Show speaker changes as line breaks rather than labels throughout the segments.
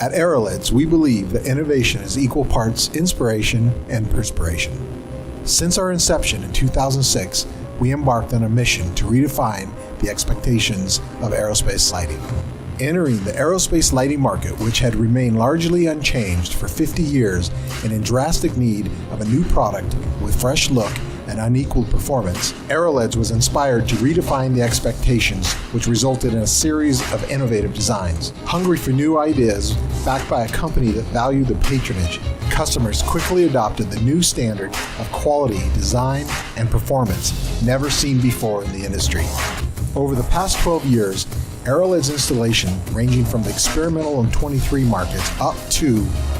At AeroLEDs, we believe that innovation is equal parts inspiration and perspiration. Since our inception in 2006, we embarked on a mission to redefine the expectations of aerospace lighting. Entering the aerospace lighting market, which had remained largely unchanged for 50 years and in drastic need of a new product with fresh look and unequaled performance, AeroLEDs was inspired to redefine the expectations, which resulted in a series of innovative designs. Hungry for new ideas, backed by a company that valued the patronage, customers quickly adopted the new standard of quality, design, and performance never seen before in the industry. Over the past 12 years, AeroLEDs installation, ranging from the experimental and 23 markets up to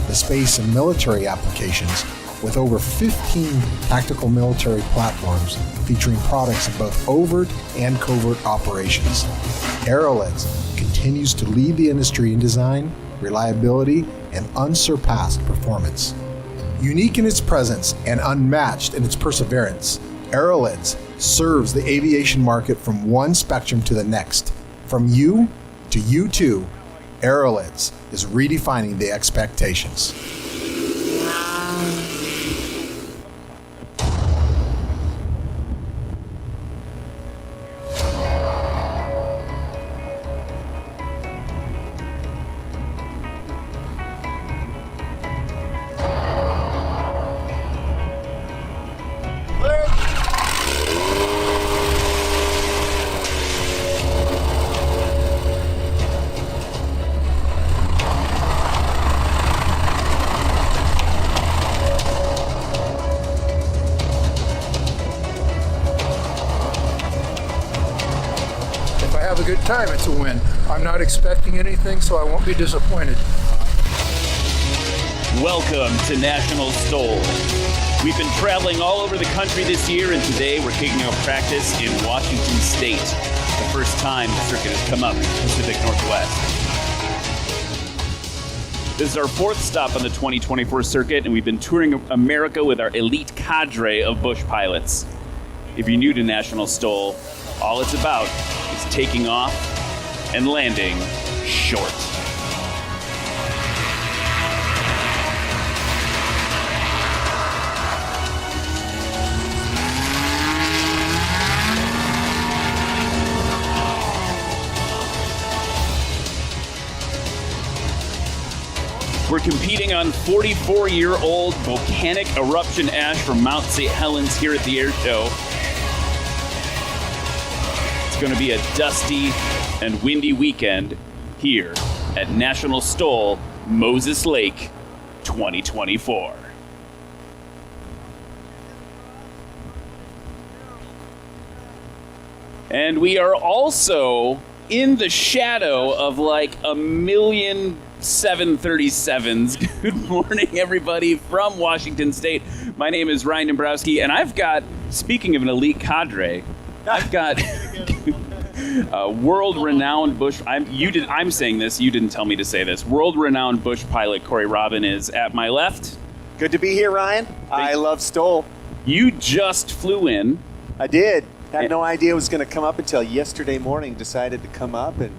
the space and military applications, with over 15 tactical military platforms featuring products in both overt and covert operations. AeroLEDs continues to lead the industry in design, reliability, and unsurpassed performance. Unique in its presence and unmatched in its perseverance, AeroLEDs serves the aviation market from one spectrum to the next. From you to you too, AeroLEDs is redefining the expectations.
Have a good time, it's a win. I'm not expecting anything, so I won't be disappointed.
Welcome to National STOL. We've been traveling all over the country this year, and today we're kicking off practice in Washington State. The first time the circuit has come up in the Pacific Northwest. This is our fourth stop on the 2024 circuit, and we've been touring America with our elite cadre of Bush pilots. If you're new to National STOL, all it's about is taking off and landing short. We're competing on 44-year-old volcanic eruption ash from Mount St. Helens here at the Airshow. It's going to be a dusty and windy weekend here at National STOL, Moses Lake 2024. And we are also in the shadow of like 1,000,000 737s. Good morning, everybody, from Washington State. My name is Ryan Dombrowski, and I've got, speaking of an elite cadre, I've got world-renowned Bush. I'm saying this. You didn't tell me to say this. World-renowned Bush pilot Corey Robin is at my left.
Good to be here, Ryan. I love STOL.
You just flew in.
I did. Had no idea it was going to come up until yesterday morning. Decided to come up and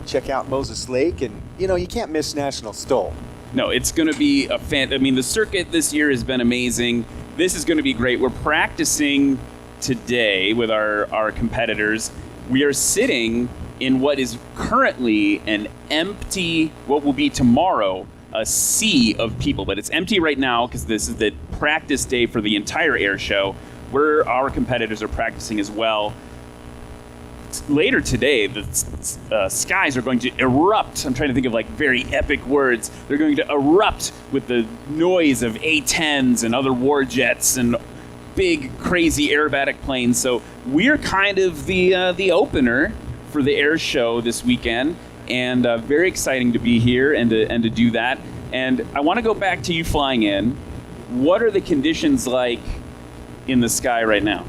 check out Moses Lake, and you can't miss National STOL.
No, it's going to be a the circuit this year has been amazing. This is going to be great. We're practicing today with our competitors. We are sitting in what is currently an empty, what will be tomorrow, a sea of people, but it's empty right now because this is the practice day for the entire air show, where our competitors are practicing as well. Later today, the skies are going to erupt. I'm trying to think of very epic words. They're going to erupt with the noise of A-10s and other war jets and big, crazy aerobatic planes. So we're kind of the opener for the air show this weekend, and very exciting to be here and to do that. And I want to go back to you flying in. What are the conditions like in the sky right now?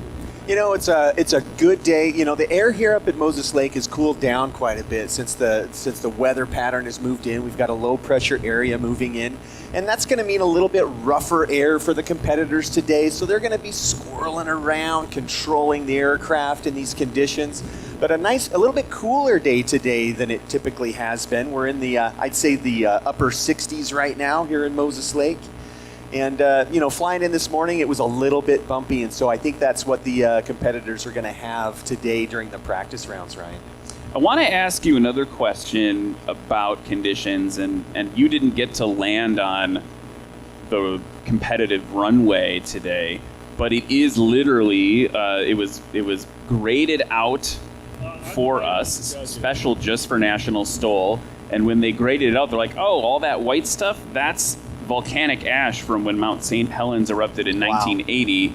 You know, it's a good day. You know, the air here up at Moses Lake has cooled down quite a bit since the weather pattern has moved in. We've got a low pressure area moving in, and that's going to mean a little bit rougher air for the competitors today. So they're going to be swirling around, controlling the aircraft in these conditions. But a little bit cooler day today than it typically has been. We're in the I'd say the upper 60s right now here in Moses Lake. And, you know, flying in this morning, it was a little bit bumpy, and so I think that's what the competitors are going to have today during the practice rounds, Ryan.
I want to ask you another question about conditions, and you didn't get to land on the competitive runway today, but it is literally, it was graded out for us, special just for National STOL, and when they graded it out, they're like, oh, all that white stuff, that's volcanic ash from when Mount St. Helens erupted in 1980.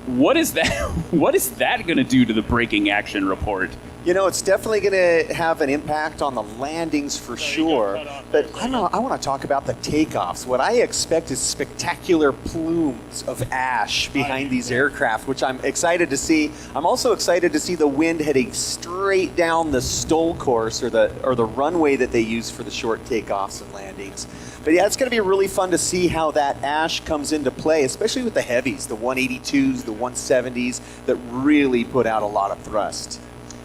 What is that? What is that going to do to the braking action report?
You know, it's definitely going to have an impact on the landings for sure. But I want to talk about the takeoffs. What I expect is spectacular plumes of ash behind these aircraft, which I'm excited to see. I'm also excited to see the wind heading straight down the STOL course or the runway that they use for the short takeoffs and landings. But yeah, it's going to be really fun to see how that ash comes into play, especially with the heavies, the 182s, the 170s, that really put out a lot of thrust.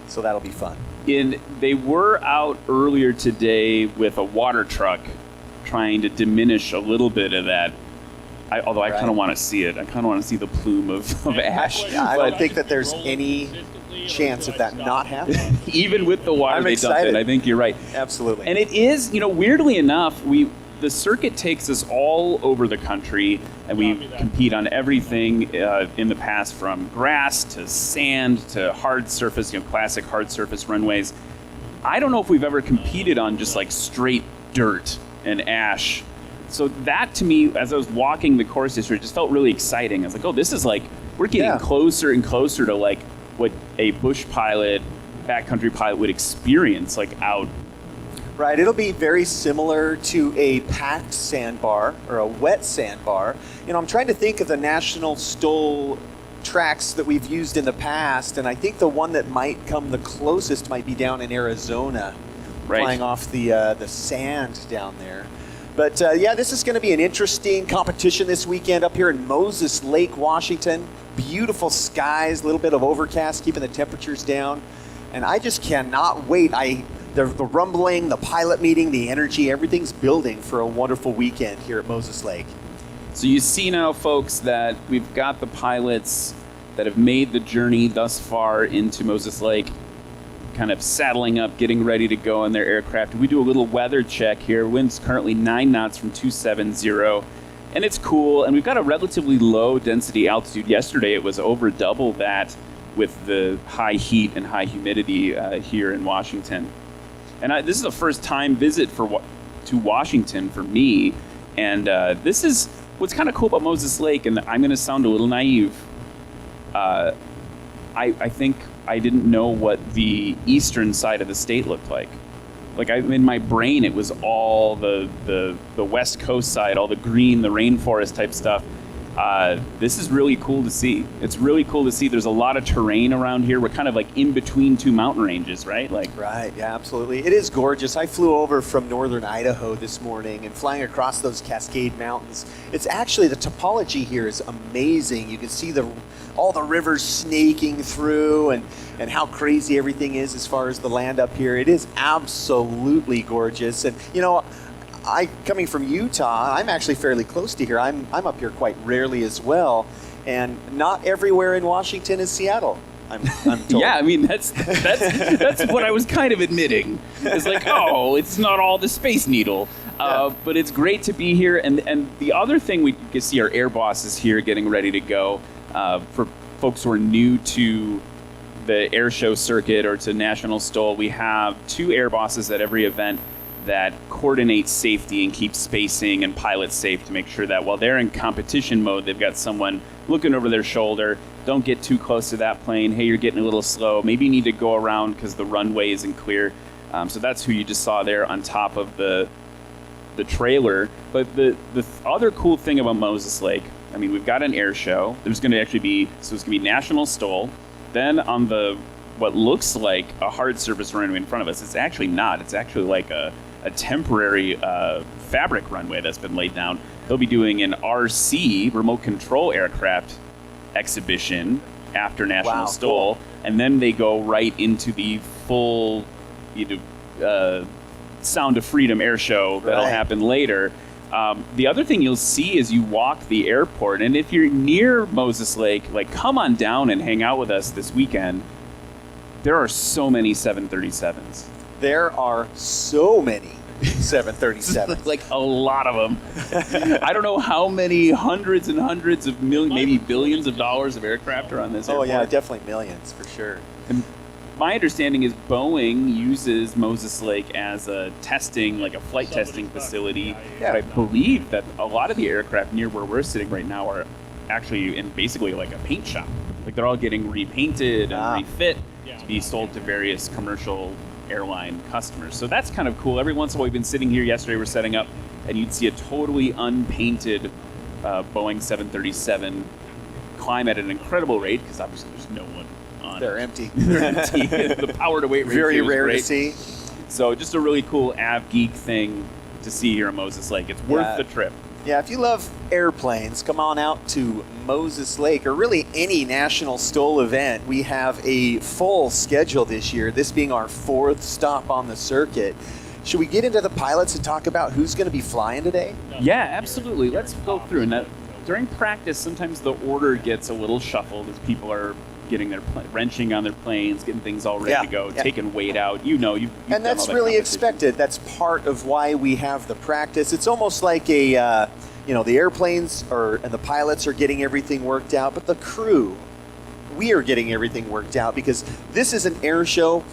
So that'll be fun.
They were out earlier today with a water truck trying to diminish a little bit of that. Although I kind of want to see it. I kind of want to see the plume of ash.
Yeah, I don't think that there's any chance of that not happening.
Even with the water they dumped in, I think you're right.
Absolutely.
And it is, you know, weirdly enough, the circuit takes us all over the country, and we compete on everything in the past, from grass to sand to hard surface, you know, classic hard surface runways. I don't know if we've ever competed on just like straight dirt and ash. So that, to me, as I was walking the course this year, it just felt really exciting. I was like, oh, this is like, we're getting closer and closer to like what a bush pilot, backcountry pilot would experience like out.
Right, it'll be very similar to a packed sandbar or a wet sandbar. You know, I'm trying to think of the National STOL tracks that we've used in the past, and I think the one that might come the closest might be down in Arizona, flying off the sand down there. But yeah, this is going to be an interesting competition this weekend up here in Moses Lake, Washington. Beautiful skies, a little bit of overcast, keeping the temperatures down, and I just cannot wait. The rumbling, the pilot meeting, the energy, everything's building for a wonderful weekend here at Moses Lake.
So you see now, folks, that we've got the pilots that have made the journey thus far into Moses Lake, kind of saddling up, getting ready to go in their aircraft. We do a little weather check here. Wind's currently 9 knots from 270, and it's cool. And we've got a relatively low density altitude. Yesterday it was over double that with the high heat and high humidity here in Washington. And this is a first-time visit to Washington for me, and this is what's kind of cool about Moses Lake, and I'm going to sound a little naive. I think I didn't know what the eastern side of the state looked like. Like, in my brain, it was all the west coast side, all the green, the rainforest type stuff. This is really cool to see. It's really cool to see. There's a lot of terrain around here. We're kind of like in between two mountain ranges, right?
Right, yeah, absolutely. It is gorgeous. I flew over from northern Idaho this morning and flying across those Cascade Mountains. It's actually, the topology here is amazing. You can see all the rivers snaking through and how crazy everything is as far as the land up here. It is absolutely gorgeous. And, you know, coming from Utah, I'm actually fairly close to here. I'm up here quite rarely as well, and not everywhere in Washington is Seattle. I'm told.
Yeah, I mean that's what I was kind of admitting. It's like, oh, it's not all the Space Needle, but it's great to be here. And the other thing, we can see our air bosses here getting ready to go. For folks who are new to the Airshow circuit or to National STOL, we have 2 air bosses at every event that coordinate safety and keep spacing and pilots safe to make sure that while they're in competition mode, they've got someone looking over their shoulder. Don't get too close to that plane. Hey, you're getting a little slow. Maybe you need to go around because the runway isn't clear. So that's who you just saw there on top of the trailer. But the other cool thing about Moses Lake I mean, we've got an air show. There's going to actually be, so it's going to be National STOL. Then on the, what looks like a hard surface runway in front of us, it's actually not. It's actually like a temporary fabric runway that's been laid down. They'll be doing an RC, remote control aircraft exhibition after National STOL.
Cool.
And then they go right into the full, Sound of Freedom air show that'll happen later. The other thing you'll see as you walk the airport, and if you're near Moses Lake, like, come on down and hang out with us this weekend. There are so many 737s.
There are so many 737s.
Like a lot of them. I don't know how many hundreds and hundreds of millions, maybe billions of dollars of aircraft are on this airport.
Oh yeah, definitely millions for sure.
And my understanding is Boeing uses Moses Lake as a testing, like a flight testing facility.
Yeah.
But I believe that a lot of the aircraft near where we're sitting right now are actually in basically like a paint shop. Like they're all getting repainted and refit to be sold to various commercial airline customers. So that's kind of cool. Every once in a while, we've been sitting here yesterday, we're setting up, and you'd see a totally unpainted Boeing 737 climb at an incredible rate, because obviously there's no one on
They're empty.
They're empty. The power to weight ratio
Very
is
rare
great.
to see.
So just a really cool av geek thing to see here in Moses Lake. It's worth the trip.
Yeah, if you love airplanes, come on out to Moses Lake, or really any National STOL event. We have a full schedule this year, this being our 4th stop on the circuit. Should we get into the pilots and talk about who's going to be flying today?
Yeah, absolutely. Let's go through. And during practice, sometimes the order gets a little shuffled as people are getting their wrenching on their planes, getting things all ready to go, taking weight out. You've
and that's really expected. That's part of why we have the practice. It's almost like a, the airplanes and the pilots are getting everything worked out, but the crew, we are getting everything worked out, because this is an air show.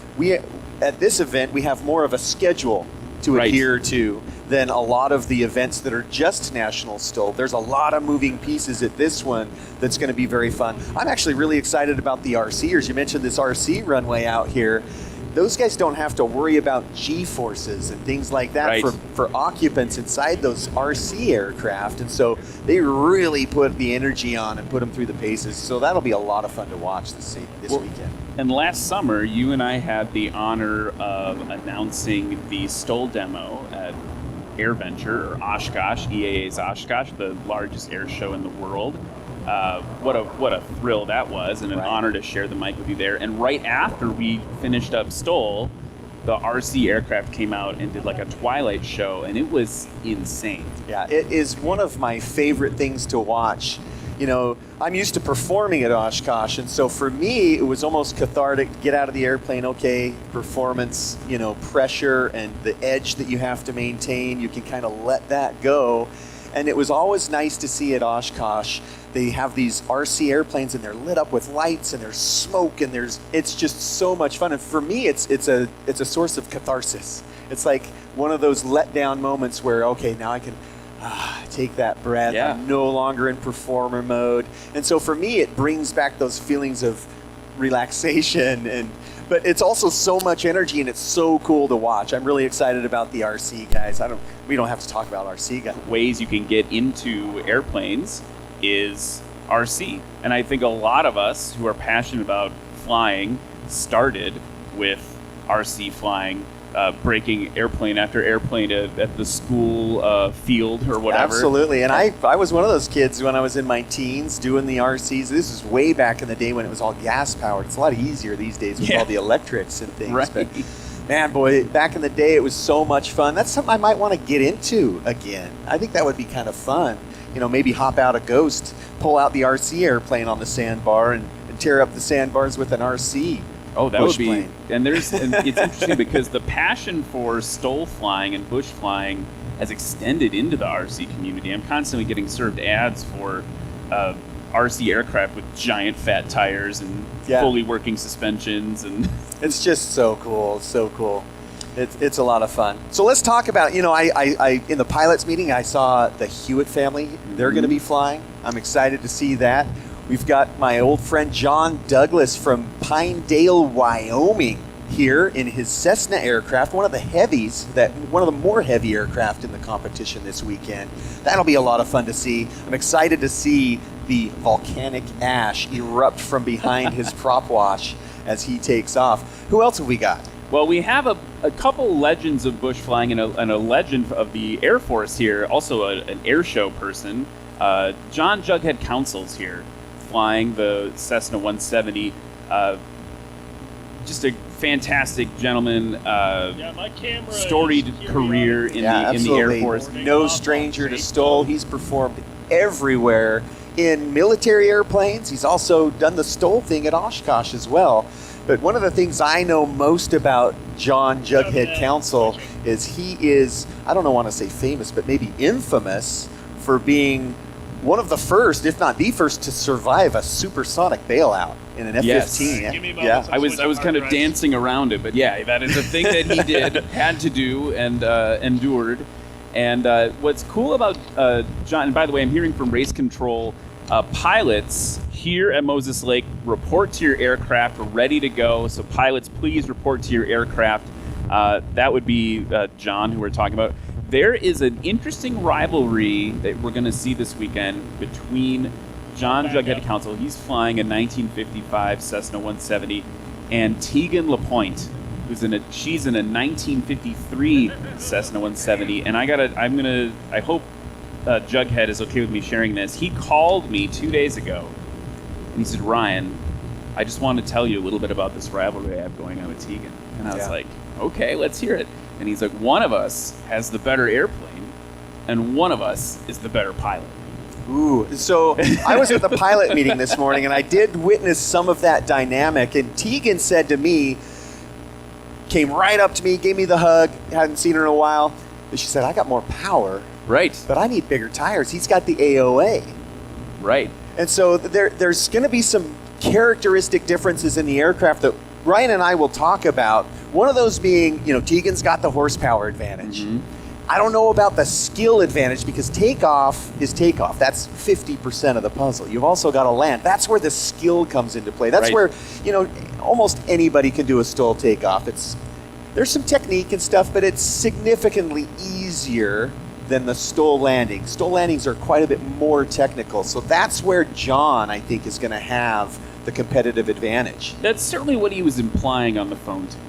At this event, we have more of a schedule to adhere to than a lot of the events that are just National STOL. There's a lot of moving pieces at this one that's going to be very fun. I'm actually really excited about the RCers. You mentioned this RC runway out here. Those guys don't have to worry about G-forces and things like that for occupants inside those RC aircraft. And so they really put the energy on and put them through the paces. So that'll be a lot of fun to watch this weekend.
And last summer, you and I had the honor of announcing the STOL demo at AirVenture, or Oshkosh, EAA's Oshkosh, the largest air show in the world. What a thrill that was, and an honor to share the mic with you there. And right after we finished up STOL, the RC aircraft came out and did like a twilight show, and it was insane. Yeah,
it is one of my favorite things to watch. I'm used to performing at Oshkosh, and so for me, it was almost cathartic to get out of the airplane. Okay, performance, pressure and the edge that you have to maintain, you can kind of let that go. And it was always nice to see at Oshkosh, they have these RC airplanes and they're lit up with lights and there's smoke and it's just so much fun. And for me, it's a source of catharsis. It's like one of those letdown moments where, okay, now I can take that breath.
Yeah.
I'm no longer in performer mode. And so for me, it brings back those feelings of relaxation, but it's also so much energy, and it's so cool to watch. I'm really excited about the RC guys. We don't have to talk about RC guys.
Ways you can get into airplanes is RC. And I think a lot of us who are passionate about flying started with RC flying, breaking airplane after airplane at the school field or whatever.
Absolutely. And I was one of those kids when I was in my teens doing the RCs. This was way back in the day when it was all gas powered. It's a lot easier these days with all the electrics and things.
Right.
But man, boy, back in the day it was so much fun. That's something I might want to get into again. I think that would be kind of fun. Maybe hop out a Ghost, pull out the RC airplane on the sandbar and tear up the sandbars with an RC.
Oh, that would be,
plane.
and it's interesting because the passion for STOL flying and bush flying has extended into the RC community. I'm constantly getting served ads for RC aircraft with giant fat tires and fully working suspensions, and
it's just so cool, so cool. It's a lot of fun. So let's talk about, I in the pilots meeting, I saw the Hewitt family. They're going to be flying. I'm excited to see that. We've got my old friend John Douglas from Pinedale, Wyoming, here in his Cessna aircraft, one of the more heavy aircraft in the competition this weekend. That'll be a lot of fun to see. I'm excited to see the volcanic ash erupt from behind his prop wash as he takes off. Who else have we got?
Well, we have a couple legends of bush flying and a legend of the Air Force here, also an Airshow person. John Jughead Council's here, flying the Cessna 170. Just a fantastic gentleman.
My camera
storied career in the Air Force.
No stranger to STOL. He's performed everywhere in military airplanes. He's also done the STOL thing at Oshkosh as well. But one of the things I know most about John Jughead Council is he is, I don't want to say famous, but maybe infamous for being one of the first, if not the first, to survive a supersonic bailout in an F-15.
Yeah, I was kind of dancing around it, but yeah, that is a thing that he did, had to do, and endured. And what's cool about John, and by the way, I'm hearing from race control pilots here at Moses Lake, report to your aircraft, ready to go. So pilots, please report to your aircraft. That would be John, who we're talking about. There is an interesting rivalry that we're going to see this weekend between John Jughead Council. He's flying a 1955 Cessna 170, and Tegan LaPointe, she's in a 1953 Cessna 170. And I hope Jughead is okay with me sharing this. He called me 2 days ago, and he said, Ryan, I just want to tell you a little bit about this rivalry I have going on with Tegan. And I was like, okay, let's hear it. And he's like, one of us has the better airplane, and one of us is the better pilot.
Ooh, so I was at the pilot meeting this morning, and I did witness some of that dynamic. And Tegan said to me, came right up to me, gave me the hug, hadn't seen her in a while. But she said, I got more power.
Right.
But I need bigger tires. He's got the AOA.
Right.
And so there's going to be some characteristic differences in the aircraft that Ryan and I will talk about. One of those being, Tegan's got the horsepower advantage. Mm-hmm. I don't know about the skill advantage because takeoff is takeoff. That's 50% of the puzzle. You've also got to land. That's where the skill comes into play. That's where, almost anybody can do a STOL takeoff. There's some technique and stuff, but it's significantly easier than the STOL landings. STOL landings are quite a bit more technical. So that's where John, I think, is going to have the competitive advantage.
That's certainly what he was implying on the phone to me.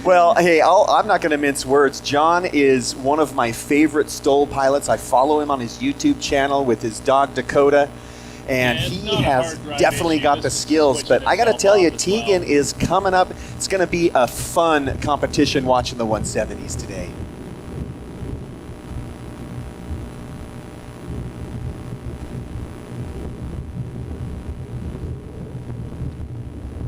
Well, hey, I'm not going to mince words. John is one of my favorite STOL pilots. I follow him on his YouTube channel with his dog Dakota, and he has definitely got the skills. But I got to tell you, Tegan is coming up. It's going to be a fun competition watching the 170s today.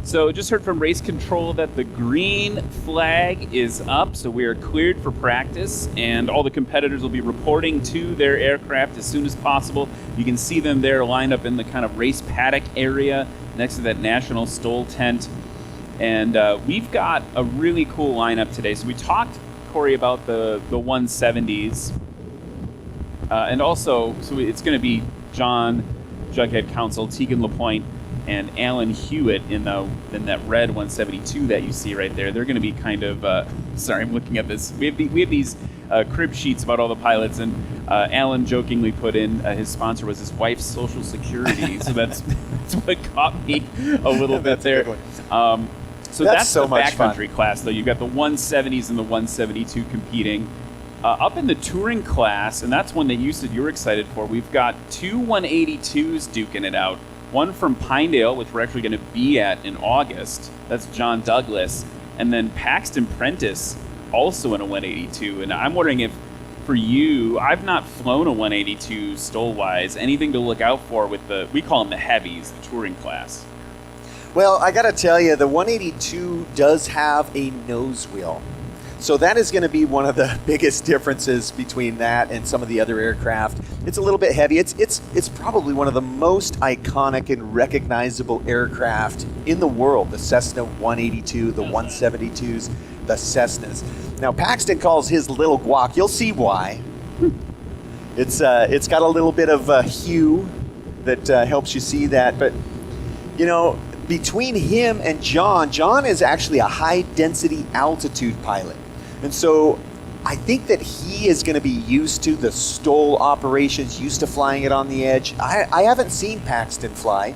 So just heard from race control that the green flag is up, so we are cleared for practice, and all the competitors will be reporting to their aircraft as soon as possible. You can see them there lined up in the kind of race paddock area next to that National STOL tent. And we've got a really cool lineup today. So we talked, Corey, about the 170s. And also, so it's going to be John Jughead Council, Tegan LaPointe, and Alan Hewitt in that red 172 that you see right there. They're going to be kind of sorry, I'm looking at this. We have these crib sheets about all the pilots, and Alan jokingly put in his sponsor was his wife's Social Security, so that's what caught me a little bit there. So that's
so
the
much
backcountry
fun.
class, though. You've got the 170s and the 172 competing. Up in the touring class, and that's one that you said you were excited for, we've got two 182s duking it out. One from Pinedale, which we're actually going to be at in August. That's John Douglas. And then Paxton Prentice, also in a 182. And I'm wondering if, for you, I've not flown a 182 STOL-wise. Anything to look out for with we call them the heavies, the touring class?
Well, I got to tell you, the 182 does have a nose wheel. So that is going to be one of the biggest differences between that and some of the other aircraft. It's a little bit heavy. It's probably one of the most iconic and recognizable aircraft in the world. The Cessna 182, the 172s, the Cessnas. Now Paxton calls his little guac. You'll see why. It's got a little bit of hue that helps you see that. But between him and John is actually a high-density altitude pilot. And so I think that he is going to be used to the STOL operations, used to flying it on the edge. I haven't seen Paxton fly,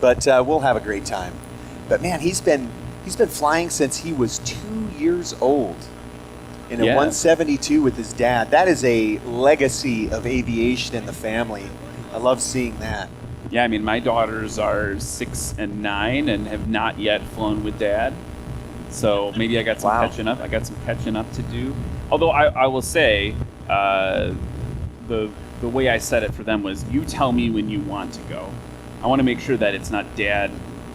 but we'll have a great time. But man, he's been flying since he was 2 years old in a 172 with his dad. That is a legacy of aviation in the family. I love seeing that.
Yeah, I mean, my daughters are 6 and 9 and have not yet flown with Dad. So maybe I got some catching up. I got some catching up to do. Although I will say, the way I said it for them was, you tell me when you want to go. I want to make sure that it's not Dad.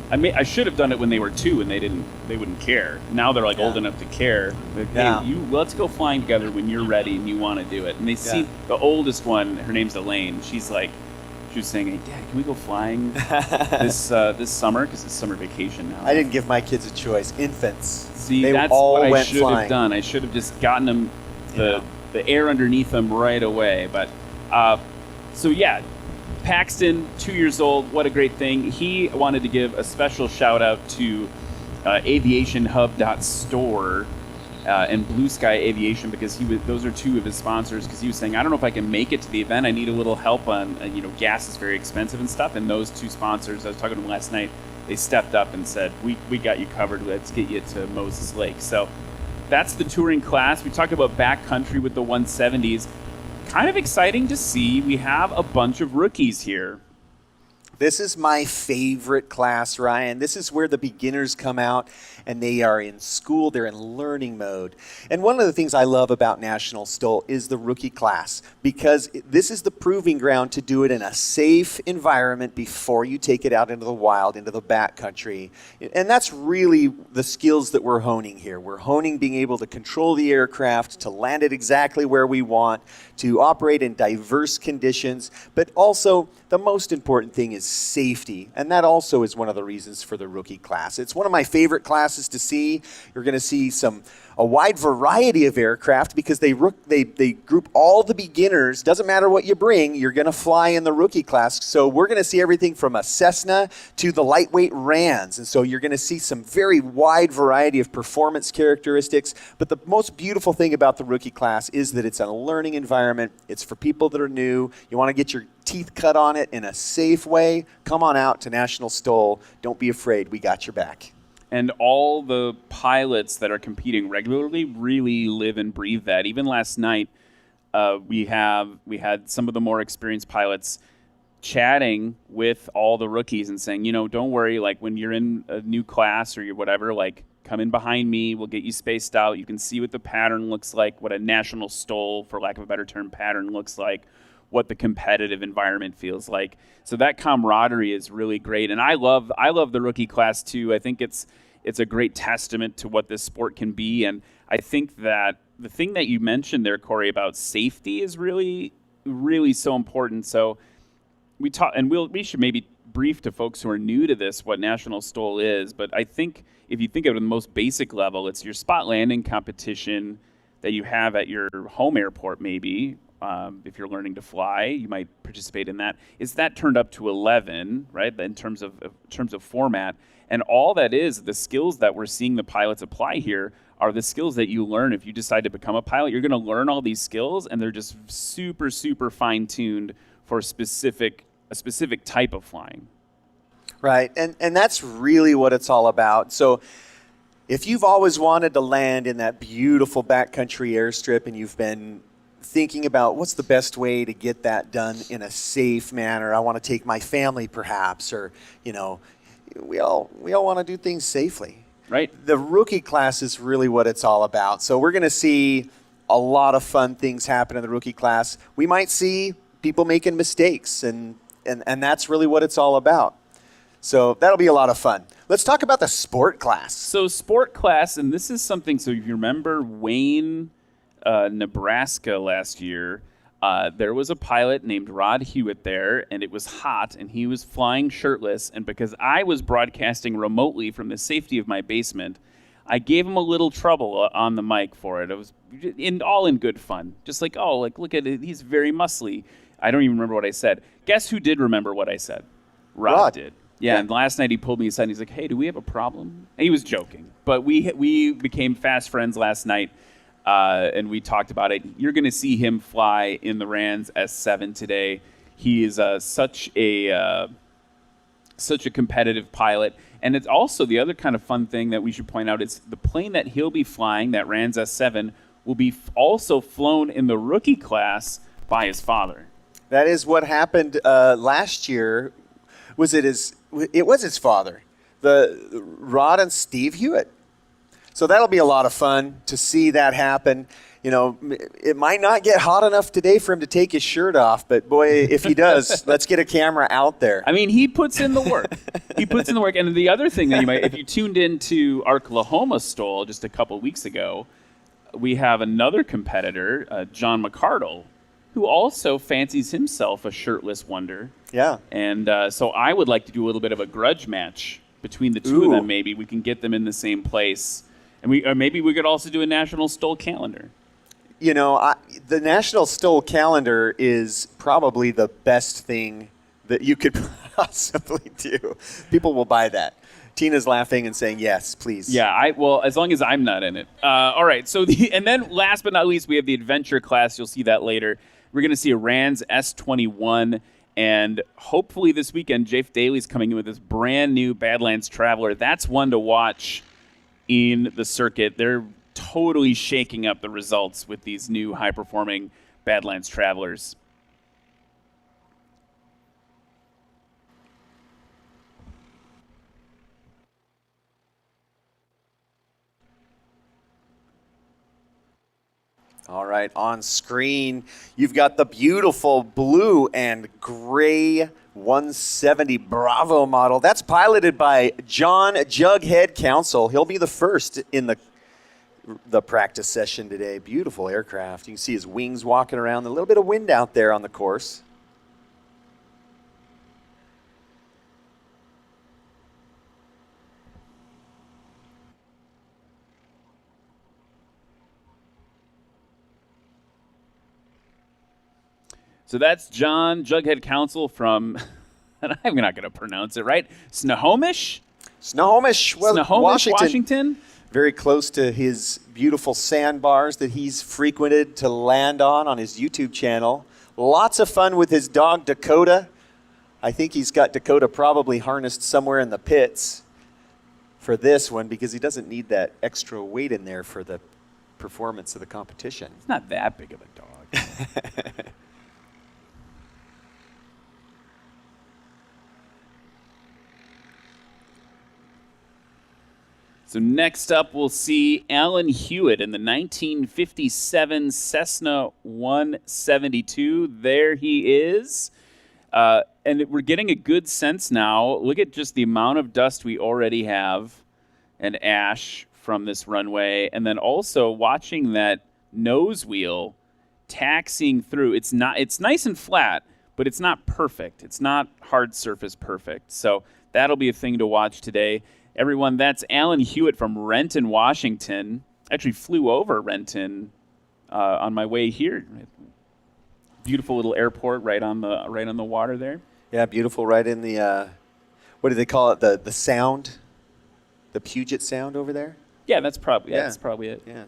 I should have done it when they were 2 and they wouldn't care. Now they're like old enough to care. Like, hey, let's go flying together when you're ready and you want to do it. And they see the oldest one. Her name's Elaine. She was saying, "Hey, Dad, can we go flying this summer? Because it's summer vacation now."
I didn't give my kids a choice. Infants.
See,
they
that's
all
what I
went
should
flying.
have done. I should have just gotten them the air underneath them right away. But so yeah, Paxton, 2 years old. What a great thing. He wanted to give a special shout out to aviationhub.store. And Blue Sky Aviation, because those are 2 of his sponsors, because he was saying, I don't know if I can make it to the event. I need a little help on, gas is very expensive and stuff. And those 2 sponsors, I was talking to them last night, they stepped up and said, we got you covered. Let's get you to Moses Lake. So that's the touring class. We talked about backcountry with the 170s. Kind of exciting to see. We have a bunch of rookies here.
This is my favorite class, Ryan. This is where the beginners come out and they are in school, they're in learning mode. And one of the things I love about National STOL is the rookie class, because this is the proving ground to do it in a safe environment before you take it out into the wild, into the backcountry. And that's really the skills that we're honing here. We're honing being able to control the aircraft, to land it exactly where we want, to operate in diverse conditions, but also the most important thing is safety. And that also is one of the reasons for the rookie class. It's one of my favorite classes to see. You're going to see a wide variety of aircraft, because they group all the beginners. Doesn't matter what you bring, you're going to fly in the rookie class. So we're going to see everything from a Cessna to the lightweight Rans. And so you're going to see some very wide variety of performance characteristics. But the most beautiful thing about the rookie class is that it's a learning environment. It's for people that are new. You want to get your teeth cut on it in a safe way. Come on out to National STOL. Don't be afraid. We got your back.
And all the pilots that are competing regularly really live and breathe that. Even last night, we had some of the more experienced pilots chatting with all the rookies and saying, don't worry, like when you're in a new class or you're whatever, like come in behind me, we'll get you spaced out. You can see what the pattern looks like, what a National STOL, for lack of a better term, pattern looks like, what the competitive environment feels like. So that camaraderie is really great. And I love the rookie class too. I think it's a great testament to what this sport can be. And I think that the thing that you mentioned there, Corey, about safety is really, really so important. So we should maybe brief to folks who are new to this what National STOL is. But I think if you think of it at the most basic level, it's your spot landing competition that you have at your home airport maybe. If you're learning to fly, you might participate in that. Is that turned up to 11, right? In terms of format, and all that is the skills that we're seeing the pilots apply here are the skills that you learn if you decide to become a pilot. You're going to learn all these skills, and they're just super, super fine-tuned for a specific type of flying.
Right, and that's really what it's all about. So if you've always wanted to land in that beautiful backcountry airstrip and you've been thinking about what's the best way to get that done in a safe manner, I want to take my family perhaps, or we all want to do things safely.
Right.
The rookie class is really what it's all about. So we're going to see a lot of fun things happen in the rookie class. We might see people making mistakes, and that's really what it's all about. So that'll be a lot of fun. Let's talk about the sport class.
So sport class, and this is something, so if you remember Wayne, Nebraska last year, there was a pilot named Rod Hewitt there, and it was hot, and he was flying shirtless, and because I was broadcasting remotely from the safety of my basement, I gave him a little trouble on the mic for it. It was all in good fun. Just like, look at it, he's very muscly. I don't even remember what I said. Guess who did remember what I said? Rod did. Yeah, and last night he pulled me aside and he's like, "Hey, do we have a problem?" And he was joking, but we became fast friends last night, and we talked about it. You're going to see him fly in the Rands S7 today. He is such a competitive pilot, and it's also the other kind of fun thing that we should point out is the plane that he'll be flying, that Rands S7, will be also flown in the rookie class by his father.
That is what happened last year. It was his father, the Rod and Steve Hewitt. So that'll be a lot of fun to see that happen. You know, it might not get hot enough today for him to take his shirt off, but boy, if he does, let's get a camera out there.
I mean, he puts in the work. And the other thing that you might, if you tuned into Arklahoma STOL just a couple weeks ago, we have another competitor, John McCardle, who also fancies himself a shirtless wonder.
Yeah.
And so I would like to do a little bit of a grudge match between the two of them. Maybe we can get them in the same place. And maybe we could also do a national STOL calendar.
You know, the National STOL calendar is probably the best thing that you could possibly do. People will buy that. Tina's laughing and saying, yes, please.
Yeah, well, as long as I'm not in it. All right, and then last but not least, we have the adventure class. You'll see that later. We're going to see a Rands S21, and hopefully this weekend, Jafe Daly's coming in with this brand new Badlands Traveler. That's one to watch in the circuit. They're totally shaking up the results with these new high-performing Badlands Travelers.
All right, on screen, you've got the beautiful blue and gray 170 Bravo model. That's piloted by John Jughead Council. He'll be the first in the practice session today. Beautiful aircraft. You can see his wings walking around. A little bit of wind out there on the course.
So that's John Jughead Council from, and I'm not going to pronounce it right, Snohomish, Washington.
Very close to his beautiful sandbars that he's frequented to land on his YouTube channel. Lots of fun with his dog, Dakota. I think he's got Dakota probably harnessed somewhere in the pits for this one because he doesn't need that extra weight in there for the performance of the competition.
It's not that big of a dog. So next up, we'll see Alan Hewitt in the 1957 Cessna 172. There he is. And we're getting a good sense now. Look at just the amount of dust we already have and ash from this runway. And then also watching that nose wheel taxiing through. It's nice and flat, but it's not perfect. It's not hard surface perfect. So that'll be a thing to watch today. Everyone, that's Alan Hewitt from Renton, Washington. Actually flew over Renton on my way here. Beautiful little airport right on the water there.
Yeah, beautiful. Right in the what do they call it? The sound, the Puget Sound over there.
Yeah, that's probably it.
Yeah.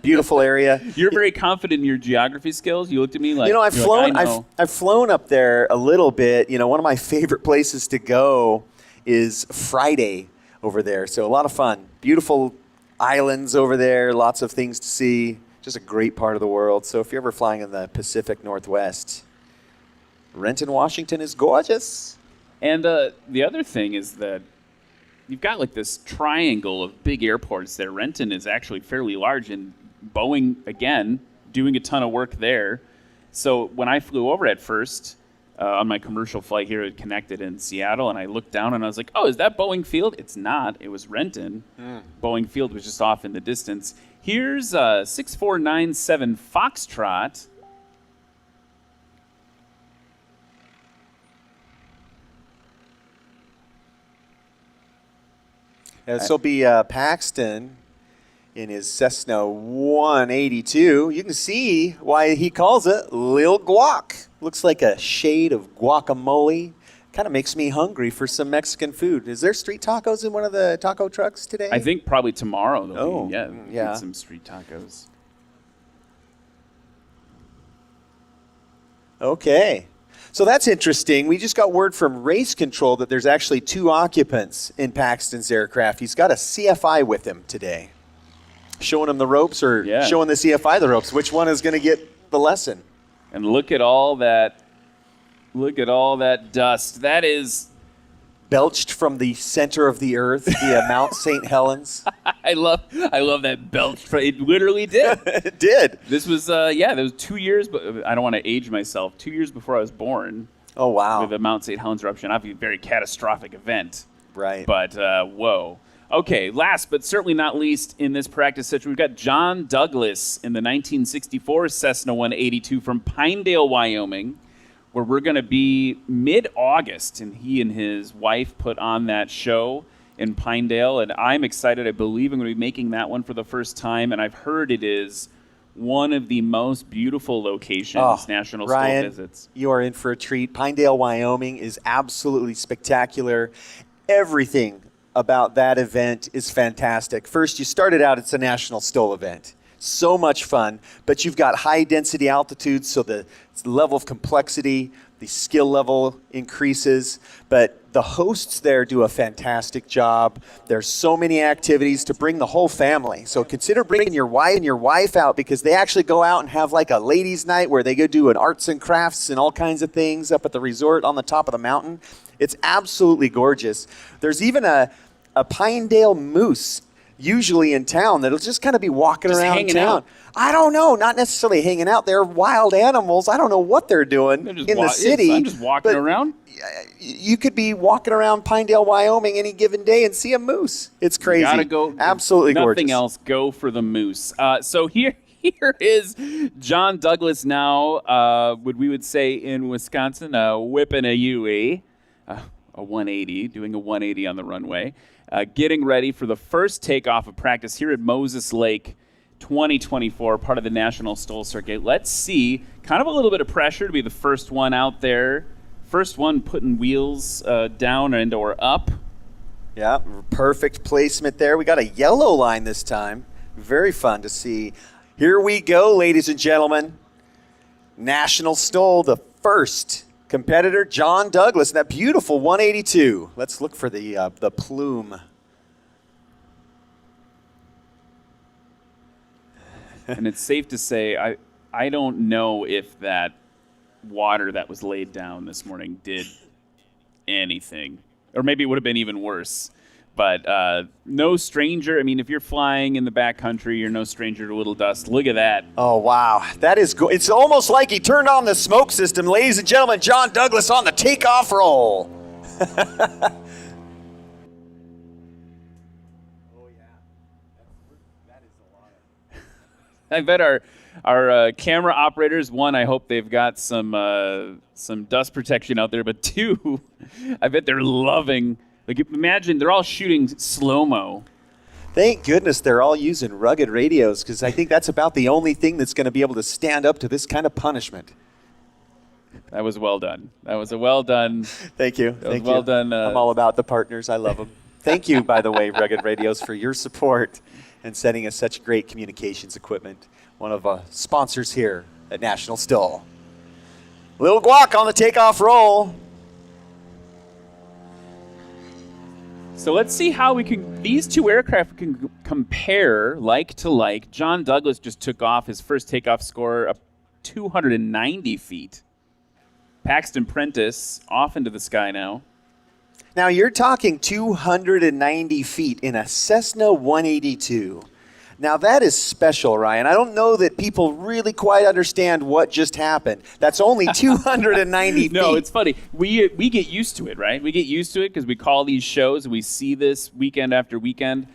Beautiful area.
You're very confident in your geography skills. You looked at me like,
I've flown up there a little bit. You know, one of my favorite places to go is Friday over there. So a lot of fun. Beautiful islands over there, lots of things to see. Just a great part of the world. So if you're ever flying in the Pacific Northwest, Renton, Washington is gorgeous.
And the other thing is that you've got like this triangle of big airports there. Renton is actually fairly large, and Boeing, again, doing a ton of work there. So when I flew over at first, on my commercial flight here, it connected in Seattle, and I looked down and I was like, oh, is that Boeing Field? It's not. It was Renton. Boeing Field was just off in the distance. Here's 6497 Foxtrot.
This will be Paxton in his Cessna 182. You can see why he calls it Lil Guac. Looks like a shade of guacamole. Kind of makes me hungry for some Mexican food. Is there street tacos in one of the taco trucks today?
I think probably tomorrow.
Oh,
yeah.
yeah.
Some street tacos.
Okay. So that's interesting. We just got word from race control that there's actually 2 occupants in Paxton's aircraft. He's got a CFI with him today. Showing him the ropes or showing the CFI the ropes. Which one is going to get the lesson?
And look at all that dust. That is
belched from the center of the earth via Mount St. Helens.
I love that belch. It literally did.
It did.
This was that was 2 years, but I don't want to age myself. 2 years before I was born.
Oh wow!
With the Mount St. Helens eruption, obviously a very catastrophic event.
Right.
But whoa. Okay, last but certainly not least in this practice session, we've got John Douglas in the 1964 Cessna 182 from Pinedale, Wyoming, where we're going to be mid-August, and he and his wife put on that show in Pinedale, and I'm excited. I believe I'm going to be making that one for the first time, and I've heard it is one of the most beautiful locations National
Ryan,
School visits.
You are in for a treat. Pinedale, Wyoming is absolutely spectacular. Everything about that event is fantastic. First, you started out, it's a National STOL event. So much fun, but you've got high density altitudes, so the level of complexity, the skill level increases, but the hosts there do a fantastic job. There's so many activities to bring the whole family. So consider bringing your wife out, because they actually go out and have like a ladies' night where they go do an arts and crafts and all kinds of things up at the resort on the top of the mountain. It's absolutely gorgeous. There's even a Pinedale moose usually in town that'll just kind of be walking
just
around
hanging
town.
out.
I don't know, not necessarily hanging out. They're wild animals. I don't know what they're doing in the city.
I'm just walking around.
You could be walking around Pinedale, Wyoming any given day and see a moose. It's crazy.
You gotta go.
Absolutely gorgeous.
Nothing else. Go for the moose. So here is John Douglas now, what we would say in Wisconsin, whipping a UE, a 180, doing a 180 on the runway. Getting ready for the first takeoff of practice here at Moses Lake 2024, part of the National STOL Circuit. Let's see, kind of a little bit of pressure to be the first one out there. First one putting wheels down and or up.
Yeah, perfect placement there. We got a yellow line this time. Very fun to see. Here we go, ladies and gentlemen. National STOL, the first competitor, John Douglas, that beautiful 182. Let's look for the plume.
And it's safe to say, I don't know if that water that was laid down this morning did anything. Or maybe it would have been even worse. But no stranger. I mean, if you're flying in the backcountry, you're no stranger to little dust. Look at that.
Oh, wow. That is good. It's almost like he turned on the smoke system. Ladies and gentlemen, John Douglas on the takeoff roll. Oh, yeah. That is a lot.
I bet our camera operators, one, I hope they've got some dust protection out there. But two, I bet they're loving. Like, imagine they're all shooting slow-mo.
Thank goodness they're all using rugged radios, because I think that's about the only thing that's going to be able to stand up to this kind of punishment.
That was well done. That was a well done.
Thank you.
That was well done.
I'm all about the partners. I love them. Thank you, by the way, Rugged Radios, for your support and sending us such great communications equipment. One of our sponsors here at National STOL. Lil Guac on the takeoff roll.
So let's see how these two aircraft can compare like to like. John Douglas just took off his first takeoff score of 290 feet. Paxton Prentice off into the sky now.
Now you're talking 290 feet in a Cessna 182. Now that is special, Ryan. I don't know that people really quite understand what just happened. That's only 290 feet.
No, it's funny. We get used to it, right? We get used to it because we call these shows and we see this weekend after weekend.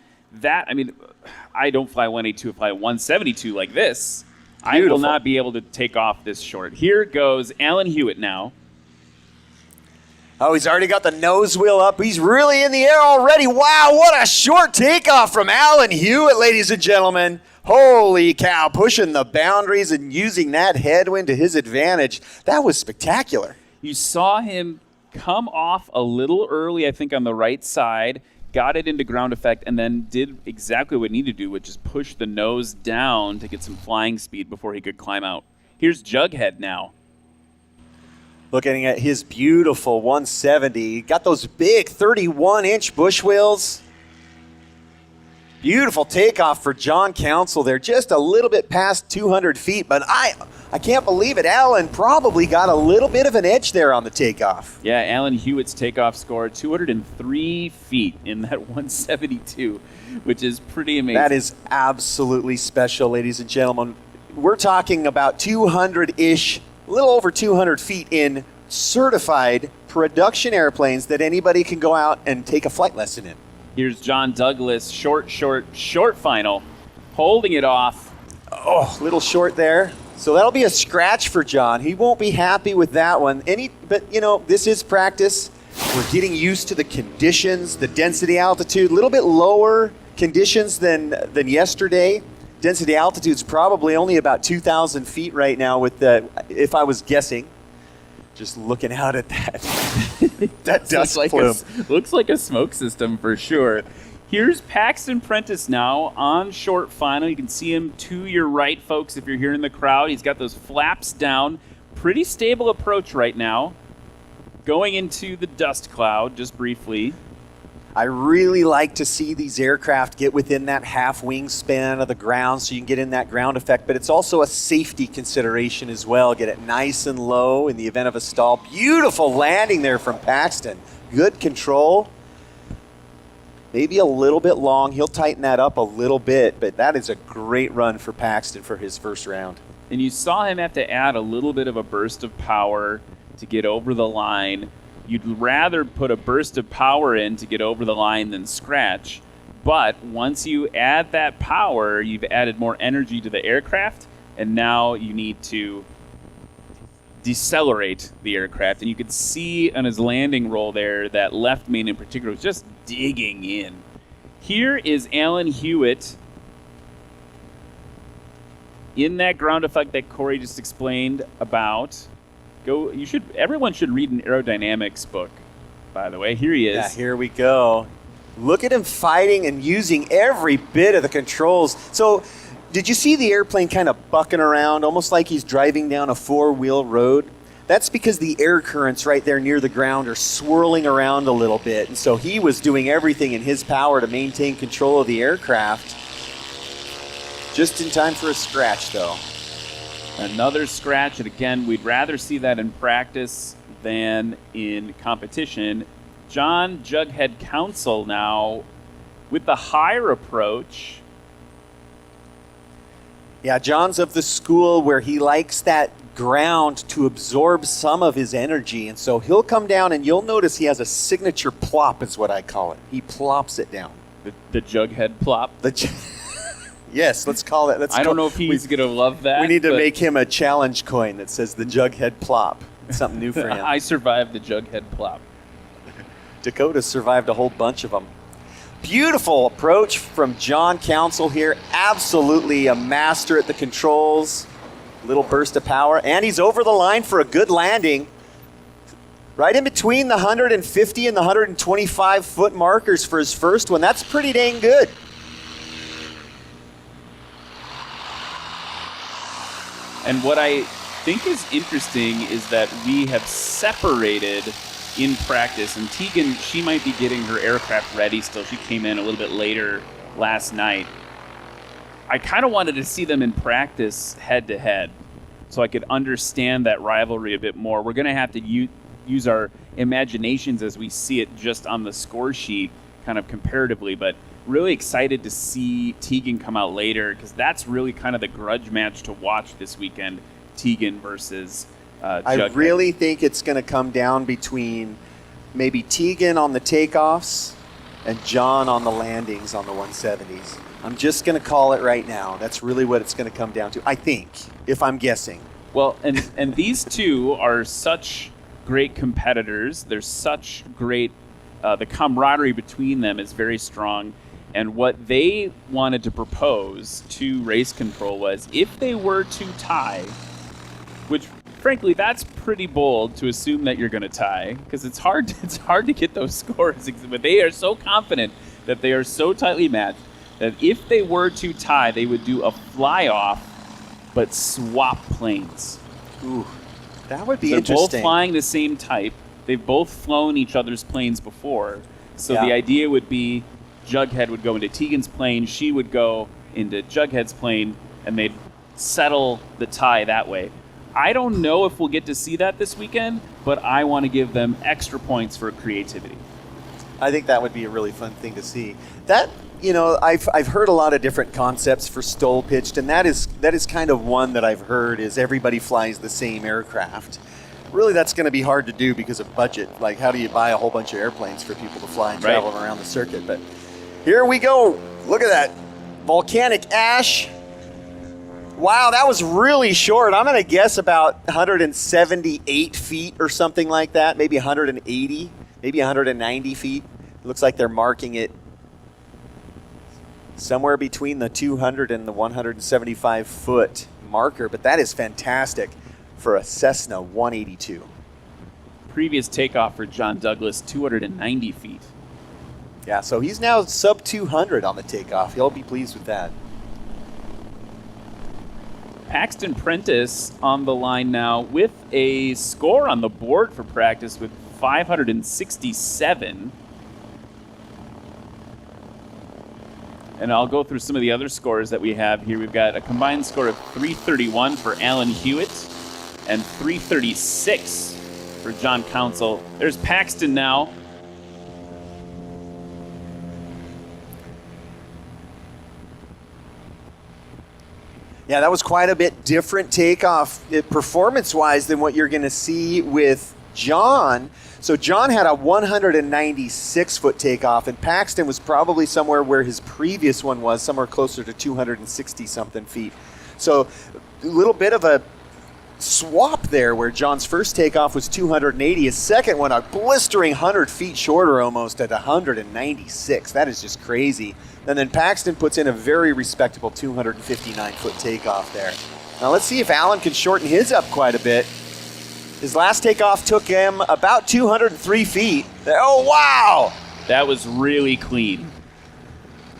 I don't fly 182, I fly 172 like this. Beautiful. I will not be able to take off this short. Here goes Alan Hewitt now.
Oh, he's already got the nose wheel up. He's really in the air already. Wow, what a short takeoff from Alan Hewitt, ladies and gentlemen. Holy cow, pushing the boundaries and using that headwind to his advantage. That was spectacular.
You saw him come off a little early, I think, on the right side, got it into ground effect, and then did exactly what he needed to do, which is push the nose down to get some flying speed before he could climb out. Here's Jughead now.
Looking at his beautiful 170. Got those big 31-inch bush wheels. Beautiful takeoff for John Council there. Just a little bit past 200 feet, but I can't believe it. Alan probably got a little bit of an edge there on the takeoff.
Yeah, Alan Hewitt's takeoff score, 203 feet in that 172, which is pretty amazing.
That is absolutely special, ladies and gentlemen. We're talking about 200-ish, a little over 200 feet in certified production airplanes that anybody can go out and take a flight lesson in.
Here's John Douglas, short final, holding it off.
Oh, little short there. So that'll be a scratch for John. He won't be happy with that one. But this is practice. We're getting used to the conditions, the density altitude, a little bit lower conditions than yesterday. Density altitude's probably only about 2,000 feet right now if I was guessing. Just looking out at that dust plume.
Looks like a smoke system for sure. Here's Paxton Prentice now on short final. You can see him to your right, folks, if you're here in the crowd. He's got those flaps down. Pretty stable approach right now. Going into the dust cloud just briefly.
I really like to see these aircraft get within that half wingspan of the ground so you can get in that ground effect, but it's also a safety consideration as well. Get it nice and low in the event of a stall. Beautiful landing there from Paxton. Good control. Maybe a little bit long. He'll tighten that up a little bit, but that is a great run for Paxton for his first round.
And you saw him have to add a little bit of a burst of power to get over the line. You'd rather put a burst of power in to get over the line than scratch. But once you add that power, you've added more energy to the aircraft, and now you need to decelerate the aircraft. And you could see on his landing roll there, that left main in particular was just digging in. Here is Alan Hewitt in that ground effect that Corey just explained about. Everyone should read an aerodynamics book, by the way. Here he is.
Yeah, here we go. Look at him fighting and using every bit of the controls. So, did you see the airplane kind of bucking around, almost like he's driving down a four-wheel road? That's because the air currents right there near the ground are swirling around a little bit. And so he was doing everything in his power to maintain control of the aircraft. Just in time for a scratch, though.
Another scratch, and again, we'd rather see that in practice than in competition. John Jughead Council now with the higher approach.
Yeah, John's of the school where he likes that ground to absorb some of his energy, and so he'll come down, and you'll notice he has a signature plop, is what I call it. He plops it down.
The Jughead plop?
Yes, let's call it.
I don't know if he's going to love that.
We need to make him a challenge coin that says the Jughead plop. It's something new for him.
I survived the Jughead plop.
Dakota survived a whole bunch of them. Beautiful approach from John Council here. Absolutely a master at the controls. Little burst of power. And he's over the line for a good landing. Right in between the 150 and the 125 foot markers for his first one. That's pretty dang good.
And what I think is interesting is that we have separated in practice. And Tegan, she might be getting her aircraft ready still. She came in a little bit later last night. I kind of wanted to see them in practice head-to-head so I could understand that rivalry a bit more. We're going to have to use our imaginations as we see it just on the score sheet kind of comparatively, but really excited to see Tegan come out later because that's really kind of the grudge match to watch this weekend, Tegan versus Jughead.
I really think it's going to come down between maybe Tegan on the takeoffs and John on the landings on the 170s. I'm just going to call it right now. That's really what it's going to come down to, I think, if I'm guessing.
Well, and these two are such great competitors. They're such great, the camaraderie between them is very strong. And what they wanted to propose to race control was if they were to tie, which frankly, that's pretty bold to assume that you're going to tie, because it's hard to get those scores. But they are so confident that they are so tightly matched that if they were to tie, they would do a fly-off, but swap planes.
Ooh, that would be
They're
interesting.
both flying the same type. They've both flown each other's planes before. So
Yeah.
the idea would be Jughead would go into Tegan's plane, she would go into Jughead's plane, and they'd settle the tie that way. I don't know if we'll get to see that this weekend, but I want to give them extra points for creativity.
I think that would be a really fun thing to see. That, I've heard a lot of different concepts for STOL pitched, and that is kind of one that I've heard is everybody flies the same aircraft. Really, that's going to be hard to do because of budget. Like, how do you buy a whole bunch of airplanes for people to fly and travel around the circuit? But here we go. Look at that. Volcanic ash. Wow, that was really short. I'm going to guess about 178 feet or something like that. Maybe 180, maybe 190 feet. It looks like they're marking it somewhere between the 200 and the 175 foot marker. But that is fantastic for a Cessna 182.
Previous takeoff for John Douglas, 290 feet.
Yeah, so he's now sub 200 on the takeoff. He'll be pleased with that.
Paxton Prentice on the line now with a score on the board for practice with 567. And I'll go through some of the other scores that we have here. We've got a combined score of 331 for Alan Hewitt and 336 for John Council. There's Paxton now.
Yeah, that was quite a bit different takeoff performance-wise than what you're going to see with John. So John had a 196-foot takeoff, and Paxton was probably somewhere where his previous one was, somewhere closer to 260-something feet. So a little bit of a swap there where John's first takeoff was 280. His second one, a blistering 100 feet shorter almost at 196. That is just crazy. And then Paxton puts in a very respectable 259-foot takeoff there. Now let's see if Alan can shorten his up quite a bit. His last takeoff took him about 203 feet. Oh, wow!
That was really clean.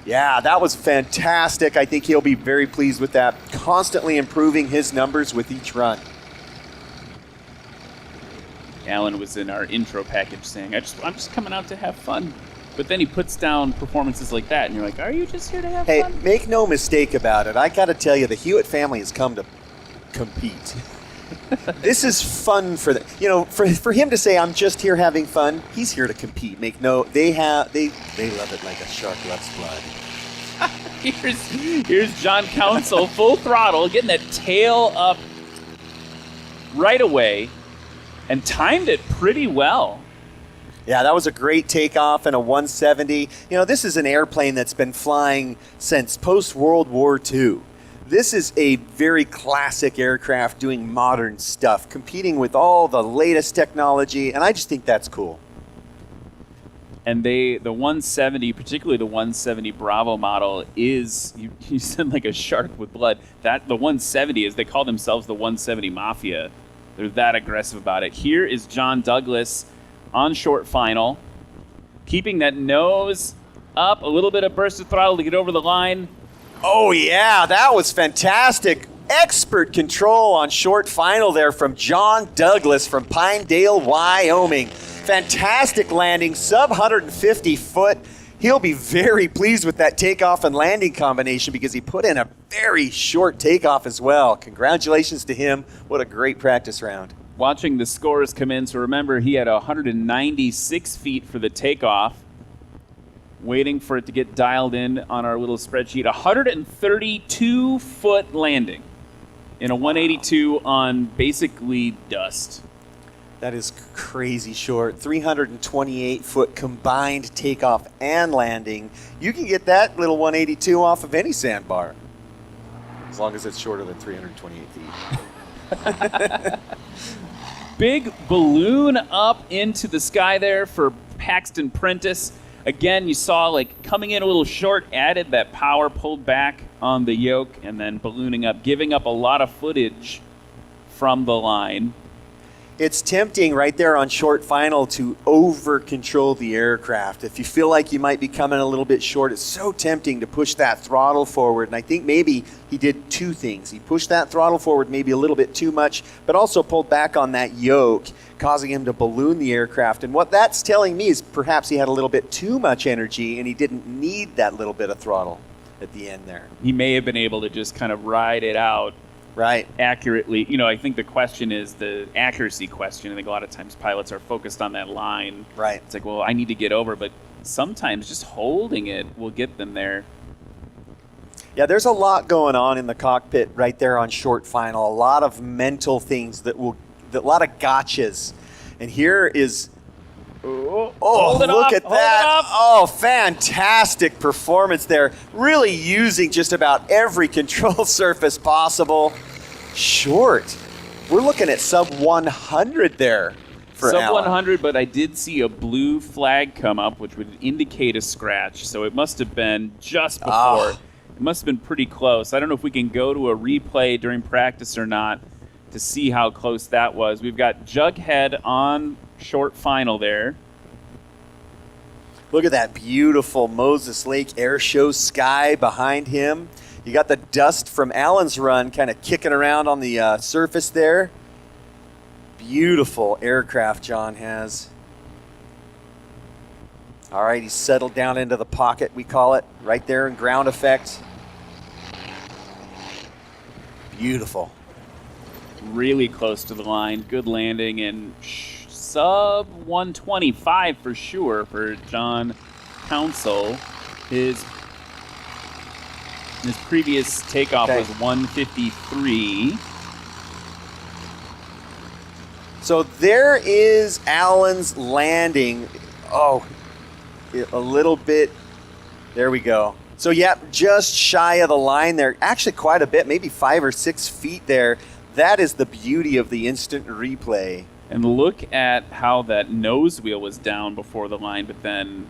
Yeah, that was fantastic. I think he'll be very pleased with that. Constantly improving his numbers with each run.
Alan was in our intro package saying, I'm just coming out to have fun. But then he puts down performances like that, and you're like, are you just here to have
Hey,
fun?
make no mistake about it. I got to tell you, the Hewitt family has come to compete. This is fun for them. You know, for him to say, I'm just here having fun, he's here to compete. They love it like a shark loves blood.
Here's John Council, full throttle, getting that tail up right away, and timed it pretty well.
Yeah, that was a great takeoff and a 170. You know, this is an airplane that's been flying since post-World War II. This is a very classic aircraft doing modern stuff, competing with all the latest technology, and I just think that's cool.
And the 170, particularly the 170 Bravo model, is, you said like a shark with blood. The 170 is, they call themselves the 170 Mafia. They're that aggressive about it. Here is John Douglas on short final, keeping that nose up, a little bit of burst of throttle to get over the line.
Oh, yeah, that was fantastic. Expert control on short final there from John Douglas from Pinedale, Wyoming. Fantastic landing, sub 150 foot. He'll be very pleased with that takeoff and landing combination because he put in a very short takeoff as well. Congratulations to him. What a great practice round.
Watching the scores come in, so remember he had 196 feet for the takeoff. Waiting for it to get dialed in on our little spreadsheet. 132-foot landing in a 182 on basically dust.
That is crazy short. 328-foot combined takeoff and landing. You can get that little 182 off of any sandbar, as long as it's shorter than 328 feet.
Big balloon up into the sky there for Paxton Prentice. Again, you saw like coming in a little short, added that power, pulled back on the yoke, and then ballooning up, giving up a lot of footage from the line.
It's tempting right there on short final to over control the aircraft. If you feel like you might be coming a little bit short, it's so tempting to push that throttle forward. And I think maybe he did two things. He pushed that throttle forward maybe a little bit too much, but also pulled back on that yoke, causing him to balloon the aircraft. And what that's telling me is perhaps he had a little bit too much energy and he didn't need that little bit of throttle at the end there.
He may have been able to just kind of ride it out
Right.
accurately. You know, I think the question is the accuracy question. I think a lot of times pilots are focused on that line.
Right.
It's like, well, I need to get over, but sometimes just holding it will get them there.
Yeah, there's a lot going on in the cockpit right there on short final. A lot of mental things a lot of gotchas. And here is, look at that. Oh, fantastic performance there. Really using just about every control surface possible. Short. We're looking at sub 100 there for
Sub
Alan.
100, but I did see a blue flag come up, which would indicate a scratch. So it must have been just before.
Oh.
It must have been pretty close. I don't know if we can go to a replay during practice or not to see how close that was. We've got Jughead on short final there.
Look at that beautiful Moses Lake Airshow sky behind him. You got the dust from Alan's run kind of kicking around on the surface there. Beautiful aircraft John has. All right, he's settled down into the pocket, we call it, right there in ground effect. Beautiful.
Really close to the line. Good landing and sub 125 for sure for John Council. His previous takeoff was 153.
So there is Alan's landing. Oh, a little bit. There we go. So yeah, just shy of the line there. Actually quite a bit, maybe 5 or 6 feet there. That is the beauty of the instant replay.
And look at how that nose wheel was down before the line, but then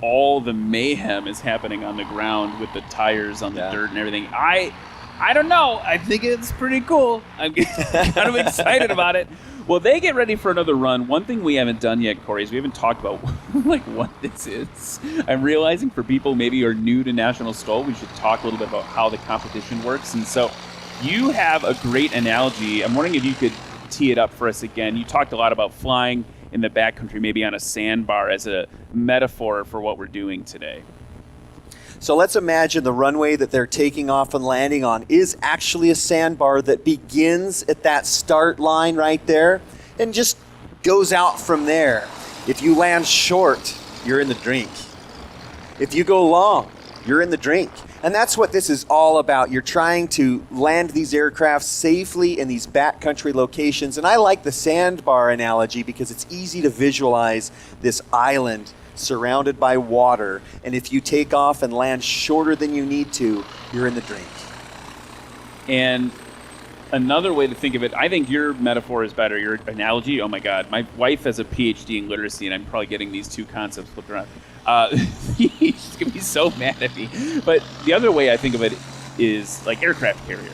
all the mayhem is happening on the ground with the tires on the dirt and everything. I don't know. I think it's pretty cool. I'm kind of excited about it. Well, they get ready for another run. One thing we haven't done yet, Corey, is we haven't talked about like what this is. I'm realizing for people maybe who are new to National STOL, we should talk a little bit about how the competition works. And so you have a great analogy. I'm wondering if you could tee it up for us again. You talked a lot about flying in the backcountry, maybe on a sandbar as a metaphor for what we're doing today.
So let's imagine the runway that they're taking off and landing on is actually a sandbar that begins at that start line right there and just goes out from there. If you land short, you're in the drink. If you go long, you're in the drink. And that's what this is all about. You're trying to land these aircraft safely in these backcountry locations. And I like the sandbar analogy because it's easy to visualize this island surrounded by water, and if you take off and land shorter than you need to, you're in the drink.
And another way to think of it, I think your metaphor is better. Your analogy, oh my God, my wife has a PhD in literacy, and I'm probably getting these two concepts flipped around. She's gonna be so mad at me. But the other way I think of it is like aircraft carrier,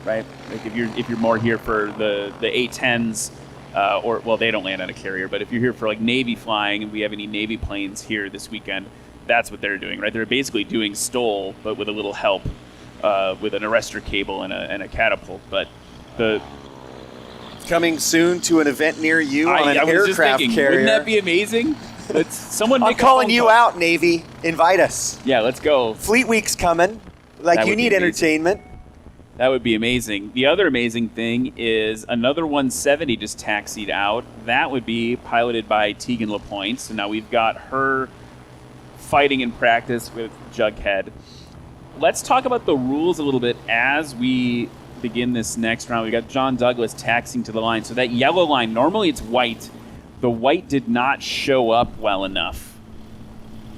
right? Like if you're more here for the A-10s. They don't land on a carrier, but if you're here for like Navy flying and we have any Navy planes here this weekend, that's what they're doing, right? They're basically doing STOL, but with a little help, with an arrestor cable and a catapult. But
coming soon to an event near you on an aircraft carrier.
Wouldn't that be amazing?
I'm calling you out, Navy. Invite us.
Yeah, let's go.
Fleet Week's coming. Like, you need entertainment.
That would be amazing. The other amazing thing is another 170 just taxied out. That would be piloted by Tegan LaPointe. So now we've got her fighting in practice with Jughead. Let's talk about the rules a little bit as we begin this next round. We got John Douglas taxiing to the line. So that yellow line, normally it's white. The white did not show up well enough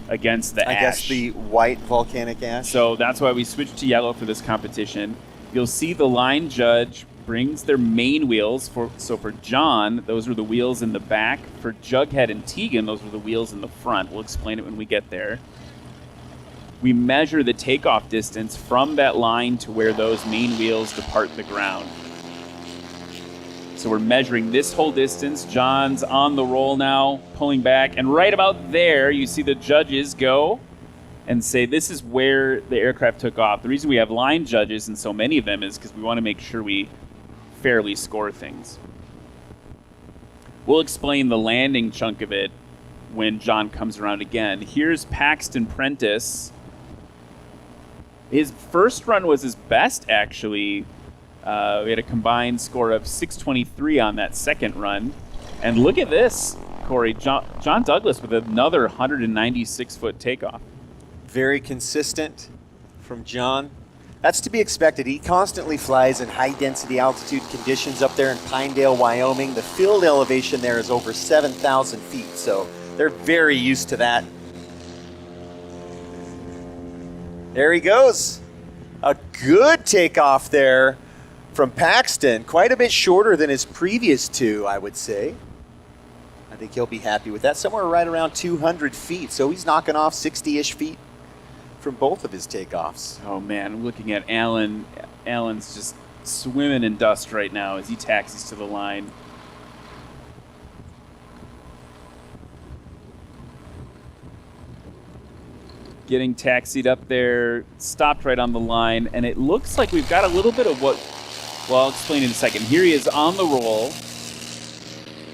against the ash.
I guess the white volcanic ash.
So that's why we switched to yellow for this competition. You'll see the line judge brings their main wheels. So for John, those are the wheels in the back. For Jughead and Tegan, those are the wheels in the front. We'll explain it when we get there. We measure the takeoff distance from that line to where those main wheels depart the ground. So we're measuring this whole distance. John's on the roll now, pulling back. And right about there, you see the judges go and say this is where the aircraft took off. The reason we have line judges and so many of them is because we want to make sure we fairly score things. We'll explain the landing chunk of it when John comes around again. Here's Paxton Prentice. His first run was his best, actually. We had a combined score of 623 on that second run. And look at this, Corey. John Douglas with another 196-foot takeoff.
Very consistent from John. That's to be expected. He constantly flies in high-density altitude conditions up there in Pinedale, Wyoming. The field elevation there is over 7,000 feet, so they're very used to that. There he goes. A good takeoff there from Paxton. Quite a bit shorter than his previous two, I would say. I think he'll be happy with that. Somewhere right around 200 feet, so he's knocking off 60-ish feet from both of his takeoffs.
Oh man, looking at Alan. Alan's just swimming in dust right now as he taxis to the line. Getting taxied up there, stopped right on the line, and it looks like we've got a little bit of what, well, I'll explain in a second. Here he is on the roll,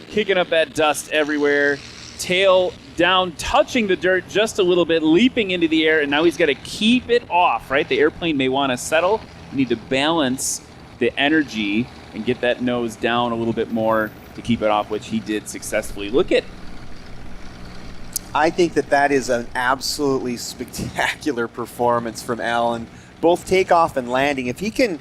kicking up that dust everywhere, tail down, touching the dirt just a little bit, leaping into the air, and now he's got to keep it off, right? The airplane may want to settle. You need to balance the energy and get that nose down a little bit more to keep it off, which he did successfully. Look at...
I think that is an absolutely spectacular performance from Alan, both takeoff and landing. If he can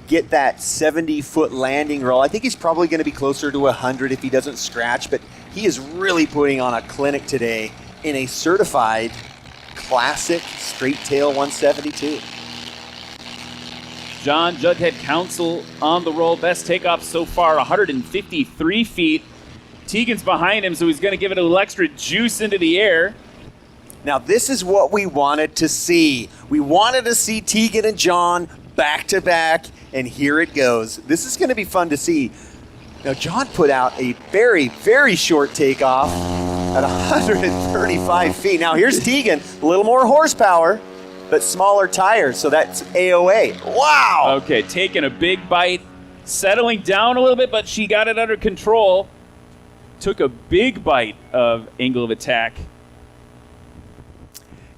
get that 70-foot landing roll, I think he's probably going to be closer to 100 if he doesn't scratch, but he is really putting on a clinic today in a certified classic straight tail 172.
John Jughead Council on the roll. Best takeoff so far, 153 feet. Tegan's behind him, so he's going to give it a little extra juice into the air.
Now, this is what we wanted to see. We wanted to see Tegan and John back to back, and here it goes. This is going to be fun to see. Now, John put out a very, very short takeoff at 135 feet. Now, here's Tegan, a little more horsepower, but smaller tires, so that's AOA. Wow!
Okay, taking a big bite, settling down a little bit, but she got it under control. Took a big bite of angle of attack.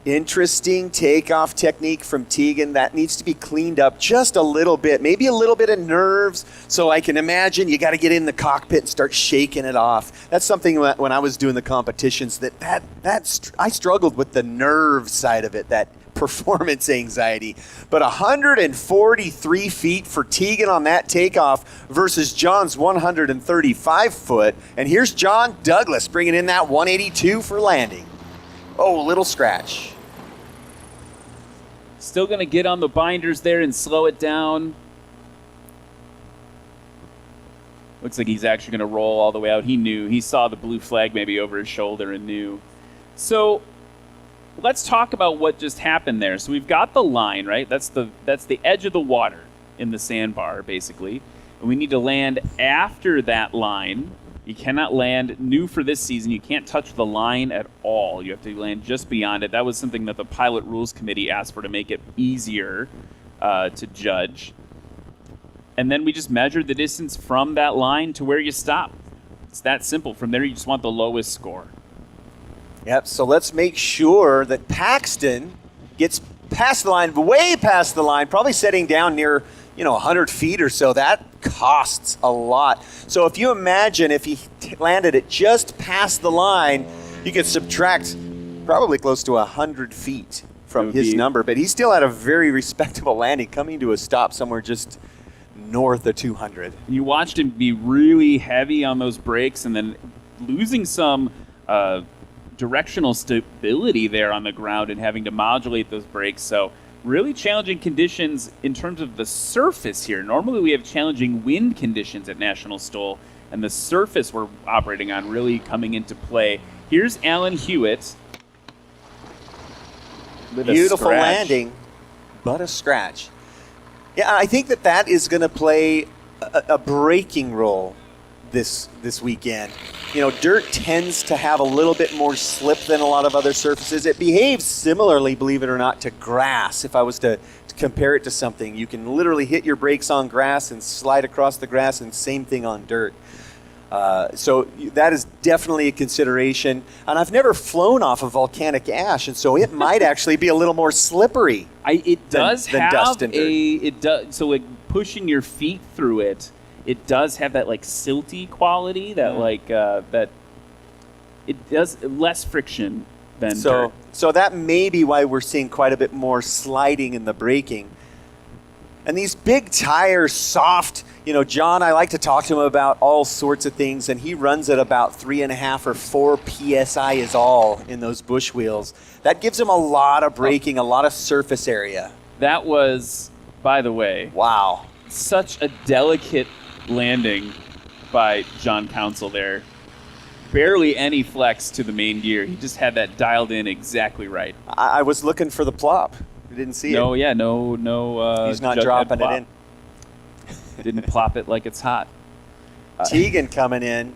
Interesting takeoff technique from Tegan. That needs to be cleaned up just a little bit. Maybe a little bit of nerves. So I can imagine you got to get in the cockpit and start shaking it off. That's something when I was doing the competitions I struggled with the nerve side of it, that performance anxiety. But 143 feet for Tegan on that takeoff versus John's 135 foot. And here's John Douglas bringing in that 182 for landing. Oh, little scratch.
Still going to get on the binders there and slow it down. Looks like he's actually going to roll all the way out. He knew. He saw the blue flag maybe over his shoulder and knew. So let's talk about what just happened there. So we've got the line, right? That's the edge of the water in the sandbar, basically. And we need to land after that line. You cannot land new for this season. You can't touch the line at all. You have to land just beyond it. That was something that the Pilot Rules Committee asked for to make it easier to judge. And then we just measured the distance from that line to where you stop. It's that simple. From there, you just want the lowest score.
Yep, so let's make sure that Paxton gets past the line, way past the line, probably setting down near 100 feet or so. That costs a lot. So if you imagine if he landed it just past the line, you could subtract probably close to 100 feet from his number. But he still had a very respectable landing, coming to a stop somewhere just north of 200.
You watched him be really heavy on those brakes and then losing some directional stability there on the ground and having to modulate those brakes. So really challenging conditions in terms of the surface here. Normally we have challenging wind conditions at National STOL, and the surface we're operating on really coming into play. Here's Alan Hewitt.
Beautiful landing, but a scratch. Yeah, I think that is going to play a braking role this weekend. You know, dirt tends to have a little bit more slip than a lot of other surfaces. It behaves similarly, believe it or not, to grass. If I was to compare it to something, you can literally hit your brakes on grass and slide across the grass, and same thing on dirt. So that is definitely a consideration. And I've never flown off of volcanic ash, and so it might actually be a little more slippery.
It does
than
have
dust and dirt.
it does, so like pushing your feet through it. It does have that like silty quality that that it does less friction than dirt.
So that may be why we're seeing quite a bit more sliding in the braking. And these big tires, soft, you know, John, I like to talk to him about all sorts of things, and he runs at about 3.5 or 4 PSI is all in those bush wheels. That gives him a lot of braking, a lot of surface area.
That was, by the way,
wow,
such a delicate landing by John Council there. Barely any flex to the main gear. He just had that dialed in exactly right.
I was looking for the plop. I didn't see it.
No.
He's not dropping it in.
Didn't plop it like it's hot.
Tegan coming in.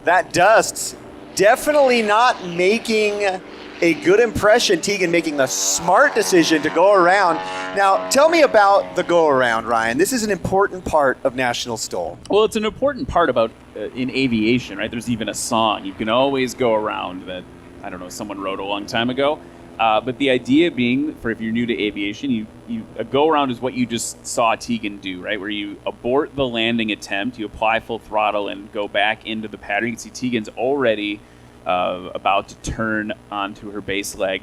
That dust definitely not making a good impression. Tegan making the smart decision to go around. Now, tell me about the go around, Ryan. This is an important part of National STOL.
Well, it's an important part about in aviation, right? There's even a song. You can always go around that, I don't know, someone wrote a long time ago. But the idea being, for if you're new to aviation, a go around is what you just saw Tegan do, right? Where you abort the landing attempt, you apply full throttle and go back into the pattern. You can see Tegan's already about to turn onto her base leg.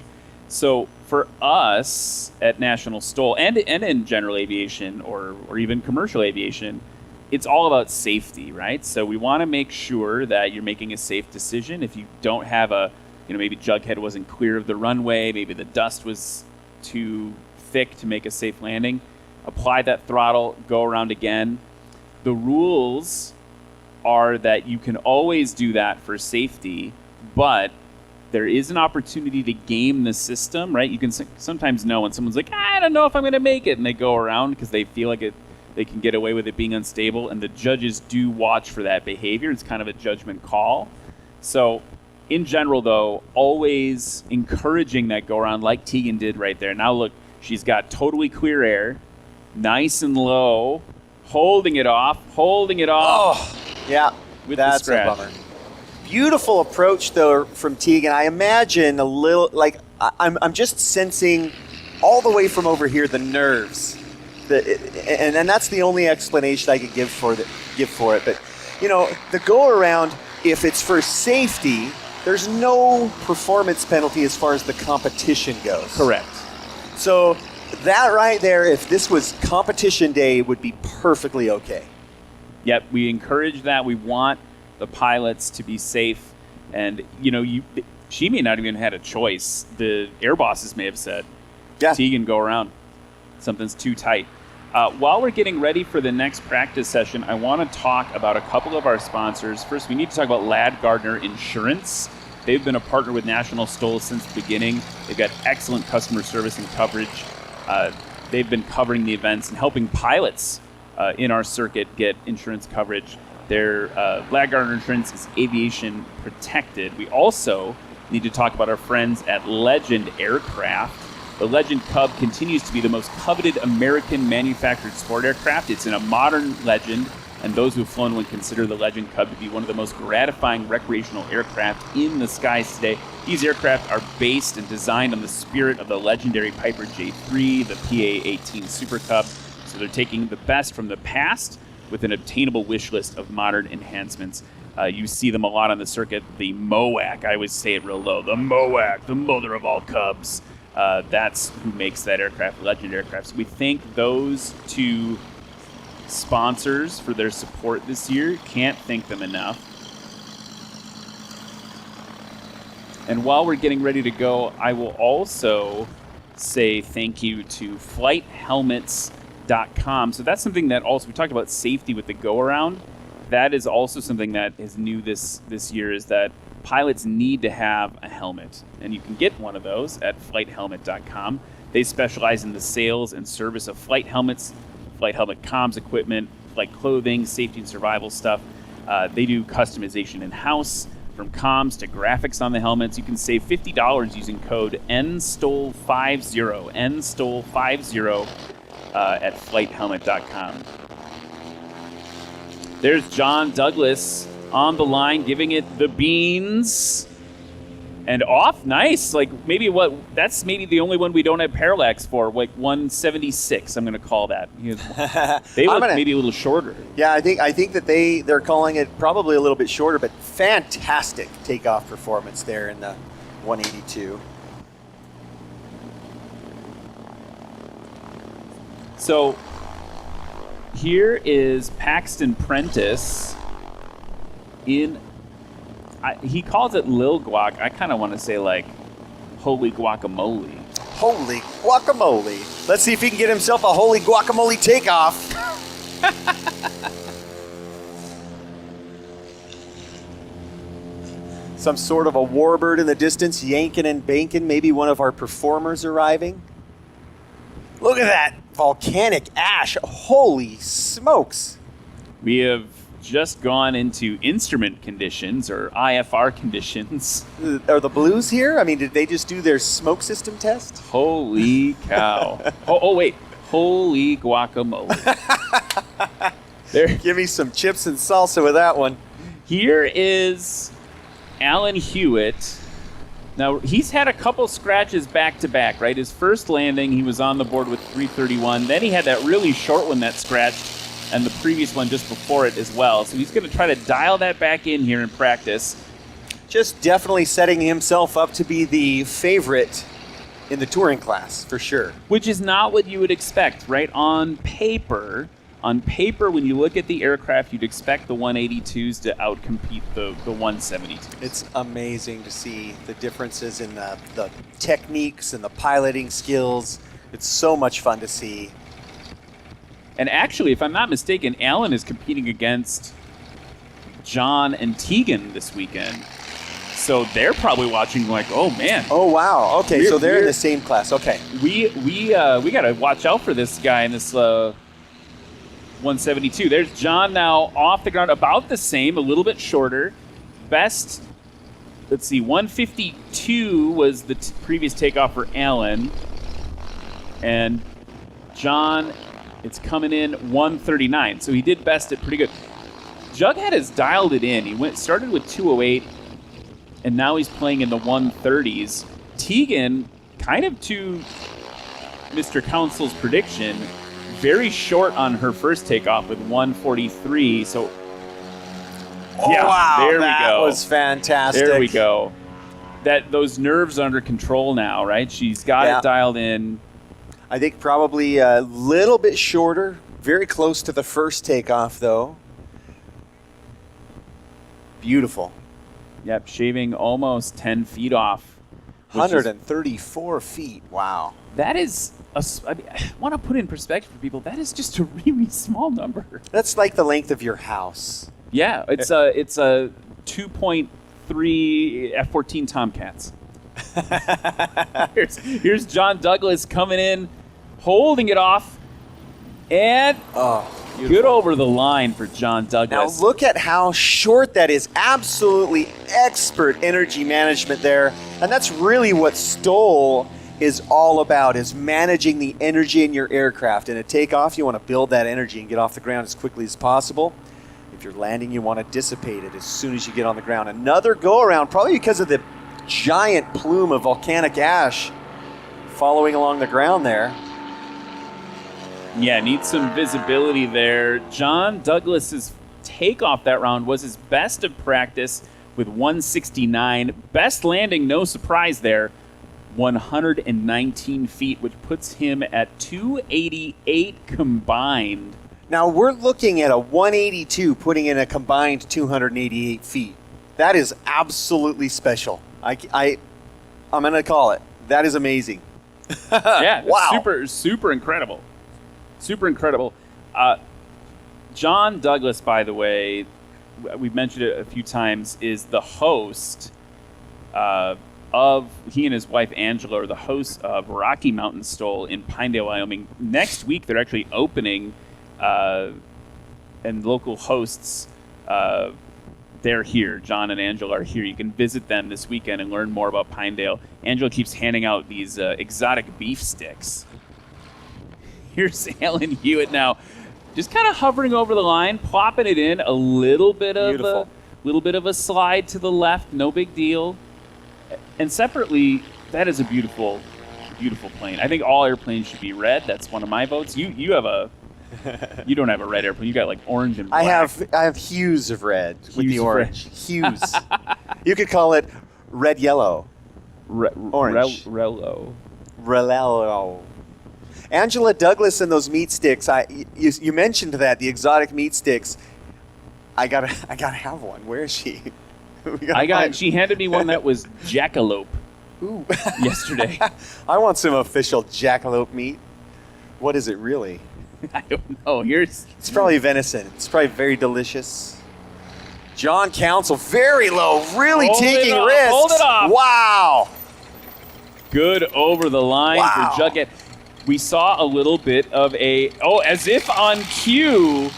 So for us at National STOL and in general aviation or even commercial aviation, it's all about safety, right? So we want to make sure that you're making a safe decision. If you don't have maybe jughead wasn't clear of the runway, maybe the dust was too thick to make a safe landing, apply that throttle, go around again. The rules are that you can always do that for safety, but there is an opportunity to game the system, right? You can sometimes know when someone's like, I don't know if I'm going to make it, and they go around because they feel like they can get away with it being unstable, and the judges do watch for that behavior. It's kind of a judgment call. So in general, though, always encouraging that go around like Tegan did right there. Now look, she's got totally clear air, nice and low, holding it off.
Oh, yeah, that's a bummer. Beautiful approach, though, from Tegan. I imagine a little, like, I'm just sensing all the way from over here the nerves. And that's the only explanation I could give for it. But, you know, the go-around, if it's for safety, there's no performance penalty as far as the competition goes.
Correct.
So that right there, if this was competition day, would be perfectly okay.
Yep, we encourage that. We want the pilots to be safe. And, she may not even have had a choice. The air bosses may have said, Tegan, go around. Something's too tight. While we're getting ready for the next practice session, I want to talk about a couple of our sponsors. First, we need to talk about Ladd Gardner Insurance. They've been a partner with National STOL since the beginning. They've got excellent customer service and coverage. They've been covering the events and helping pilots in our circuit get insurance coverage. Their Ladd Gardner Insurance is aviation protected. We also need to talk about our friends at Legend Aircraft. The Legend Cub continues to be the most coveted American manufactured sport aircraft. It's in a modern Legend, and those who have flown would consider the Legend Cub to be one of the most gratifying recreational aircraft in the skies today. These aircraft are based and designed on the spirit of the legendary Piper J3, the PA-18 Super Cub. So they're taking the best from the past with an obtainable wish list of modern enhancements. You see them a lot on the circuit. The MOAC, I always say it real low, the MOAC, the mother of all Cubs. That's who makes that aircraft, Legend Aircraft. So we thank those two sponsors for their support this year. Can't thank them enough. And while we're getting ready to go, I will also say thank you to flighthelmets.com. So that's something that also, we talked about safety with the go-around. That is also something that is new this year, is that pilots need to have a helmet, and you can get one of those at flighthelmet.com. They specialize in the sales and service of flight helmets, flight helmet comms equipment, flight clothing, safety and survival stuff. They do customization in-house, from comms to graphics on the helmets. You can save $50 using code NSTOL50, NSTOL50 at flighthelmet.com. There's John Douglas on the line, giving it the beans. And off, nice. Like that's maybe the only one we don't have parallax for, like 176. I'm going to call that. They look maybe a little shorter.
Yeah, I think that they're calling it probably a little bit shorter, but fantastic takeoff performance there in the 182.
So here is Paxton Prentice in. He calls it Lil Guac. I kind of want to say like holy guacamole.
Holy guacamole. Let's see if he can get himself a holy guacamole takeoff. Some sort of a warbird in the distance, yanking and banking. Maybe one of our performers arriving. Look at that volcanic ash. Holy smokes.
We have just gone into instrument conditions, or IFR conditions.
Are the Blues here? I mean, did they just do their smoke system test?
Holy cow. Wait. Holy guacamole. There.
Give me some chips and salsa with that one.
Here is Alan Hewitt. Now, he's had a couple scratches back-to-back, right? His first landing, he was on the board with 331. Then he had that really short one that scratched, and the previous one just before it as well. So he's going to try to dial that back in here in practice.
Just definitely setting himself up to be the favorite in the touring class, for sure.
Which is not what you would expect, right? On paper, when you look at the aircraft, you'd expect the 182s to outcompete the 172s.
It's amazing to see the differences in the techniques and the piloting skills. It's so much fun to see.
And actually, if I'm not mistaken, Alan is competing against John and Tegan this weekend. So they're probably watching like, oh, man.
Oh, wow. Okay, so they're in the same class. Okay.
We got to watch out for this guy in this 172. There's John now off the ground, about the same, a little bit shorter. Best, let's see, 152 was the previous takeoff for Alan. And John, it's coming in 139. So he did best it pretty good. Jughead has dialed it in. He started with 208, and now he's playing in the 130s. Tegan, kind of to Mr. Council's prediction, very short on her first takeoff with 143. So, yeah,
wow,
there we go.
That was fantastic.
There we go. Those nerves under control now, right? She's got it dialed in.
I think probably a little bit shorter, very close to the first takeoff, though. Beautiful.
Yep, shaving almost 10 feet off.
134 feet. Wow.
That is, I want to put in perspective for people, that is just a really small number.
That's like the length of your house.
Yeah, it's a 2.3 F-14 Tomcats. Here's John Douglas coming in, holding it off, and good over the line for John Douglas.
Now look at how short that is. Absolutely expert energy management there. And that's really what STOL is all about, is managing the energy in your aircraft. In a takeoff, you want to build that energy and get off the ground as quickly as possible. If you're landing, you want to dissipate it as soon as you get on the ground. Another go-around, probably because of the giant plume of volcanic ash following along the ground there.
Yeah, needs some visibility there. John Douglas's takeoff that round was his best of practice with 169. Best landing, no surprise there, 119 feet, which puts him at 288 combined.
Now we're looking at a 182 putting in a combined 288 feet. That is absolutely special. I'm going to call it. That is amazing.
Yeah,
wow.
Super incredible. Super incredible. John Douglas, by the way, we've mentioned it a few times, is the host he and his wife Angela are the hosts of Rocky Mountain STOL in Pinedale, Wyoming. Next week, they're actually opening, and local hosts they're here. John and Angela are here. You can visit them this weekend and learn more about Pinedale. Angela keeps handing out these exotic beef sticks. Here's Alan Hewitt now, just kind of hovering over the line, plopping it in, a little bit of a slide to the left, no big deal. And separately, that is a beautiful, beautiful plane. I think all airplanes should be red. That's one of my votes. You have a you don't have a red airplane. You got like orange and black.
I have hues of red with the
Hues of
orange. Hues. You could call it red yellow. Orange.
Rello.
Relello. Angela Douglas and those meat sticks. You mentioned that, the exotic meat sticks. I gotta have one. Where is she?
She handed me one that was jackalope.
Ooh.
Yesterday.
I want some official jackalope meat. What is it really?
I don't know.
It's probably venison. It's probably very delicious. John Council, very low, really taking risks.
Hold it off.
Wow.
Good over the line for Jughead. We saw a little bit of as if on cue,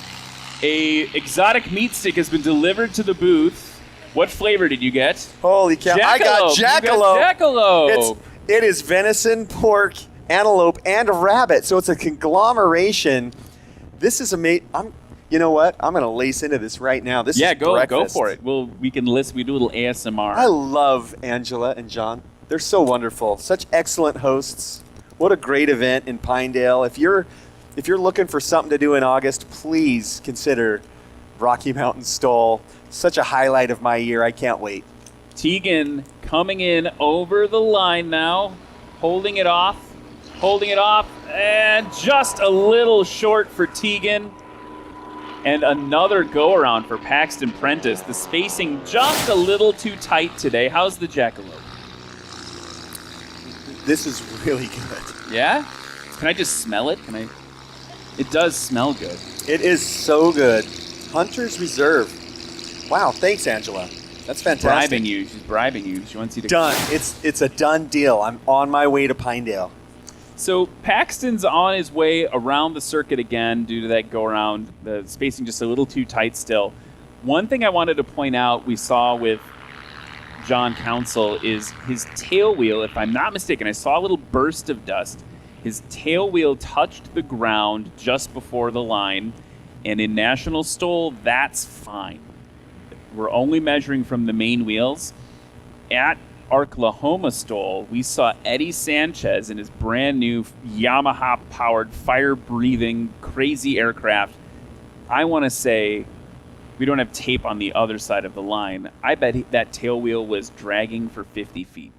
a exotic meat stick has been delivered to the booth. What flavor did you get?
Holy cow. I got jackalope.
You got jackalope.
It is venison, pork, antelope, and a rabbit. So it's a conglomeration. This is amazing. You know what? I'm going to lace into this right now. This is
go
breakfast.
for it. We can listen. We do a little ASMR.
I love Angela and John. They're so wonderful. Such excellent hosts. What a great event in Pinedale. If you're looking for something to do in August, please consider Rocky Mountain STOL. Such a highlight of my year. I can't wait.
Tegan coming in over the line now, holding it off, and just a little short for Tegan. And another go-around for Paxton Prentice. The spacing just a little too tight today. How's the jackalope?
This is really good.
Yeah? Can I just smell it? It does smell good.
It is so good. Hunter's Reserve. Wow, thanks, Angela. That's fantastic.
She's bribing you. She wants you to...
Done. It's a done deal. I'm on my way to Pinedale.
So Paxton's on his way around the circuit again due to that go-around. The spacing just a little too tight still. One thing I wanted to point out we saw with John Council is his tail wheel, if I'm not mistaken, I saw a little burst of dust. His tail wheel touched the ground just before the line, and in National STOL, that's fine. We're only measuring from the main wheels. At Oklahoma STOL, we saw Eddie Sanchez in his brand new Yamaha-powered, fire-breathing, crazy aircraft. I want to say, we don't have tape on the other side of the line. I bet that tail wheel was dragging for 50 feet.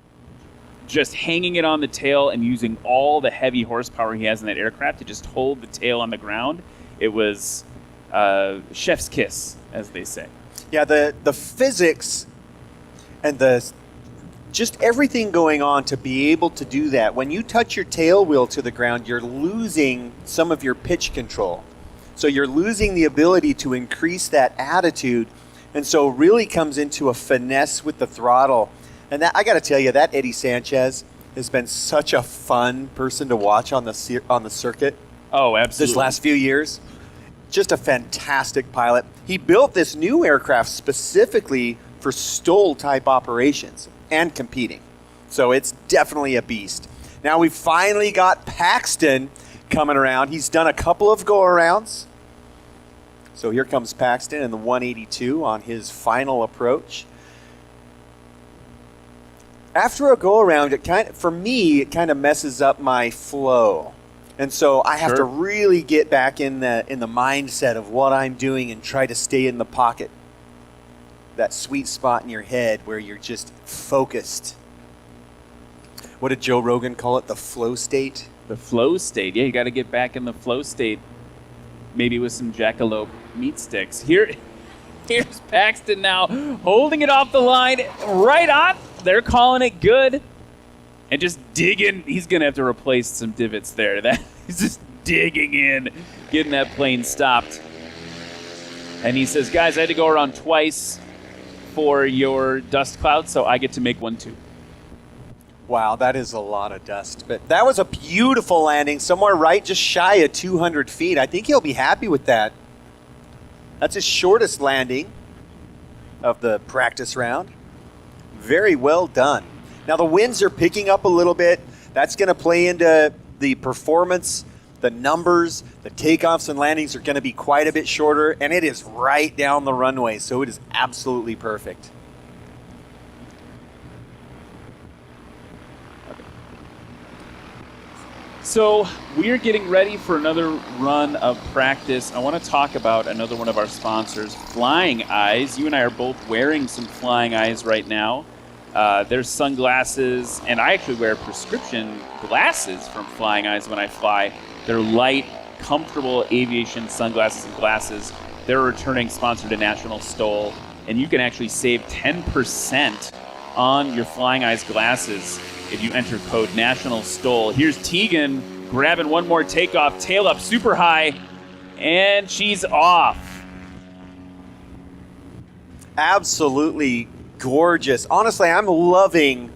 Just hanging it on the tail and using all the heavy horsepower he has in that aircraft to just hold the tail on the ground. It was chef's kiss, as they say.
Yeah, the physics and just everything going on to be able to do that. When you touch your tail wheel to the ground, you're losing some of your pitch control. So you're losing the ability to increase that attitude. And so it really comes into a finesse with the throttle. And that, I got to tell you, that Eddie Sanchez has been such a fun person to watch on the circuit.
Oh, absolutely.
This last few years. Just a fantastic pilot. He built this new aircraft specifically for STOL-type operations and competing. So it's definitely a beast. Now we've finally got Paxton coming around. He's done a couple of go-arounds. So here comes Paxton in the 182 on his final approach. After a go-around, it kind of messes up my flow. And so I have to really get back in the mindset of what I'm doing and try to stay in the pocket. That sweet spot in your head where you're just focused. What did Joe Rogan call it? The flow state?
The flow state. Yeah, you got to get back in the flow state. Maybe with some jackalope meat sticks. Here's Paxton now holding it off the line. Right on. They're calling it good. And just digging. He's going to have to replace some divots there. He's just digging in, getting that plane stopped. And he says, guys, I had to go around twice for your dust cloud, so I get to make one too.
Wow, that is a lot of dust. But that was a beautiful landing, somewhere right just shy of 200 feet. I think he'll be happy with that. That's his shortest landing of the practice round. Very well done. Now the winds are picking up a little bit. That's going to play into the performance, the numbers. The takeoffs and landings are going to be quite a bit shorter, and it is right down the runway, so it is absolutely perfect.
So we are getting ready for another run of practice. I want to talk about another one of our sponsors, Flying Eyes. You and I are both wearing some Flying Eyes right now. There's sunglasses, and I actually wear prescription glasses from Flying Eyes when I fly. They're light, comfortable aviation sunglasses and glasses. They're a returning sponsor to National STOL, and you can actually save 10% on your Flying Eyes glasses if you enter code National STOL. Here's Tegan grabbing one more takeoff, tail up super high, and she's off.
Absolutely gorgeous. Honestly, I'm loving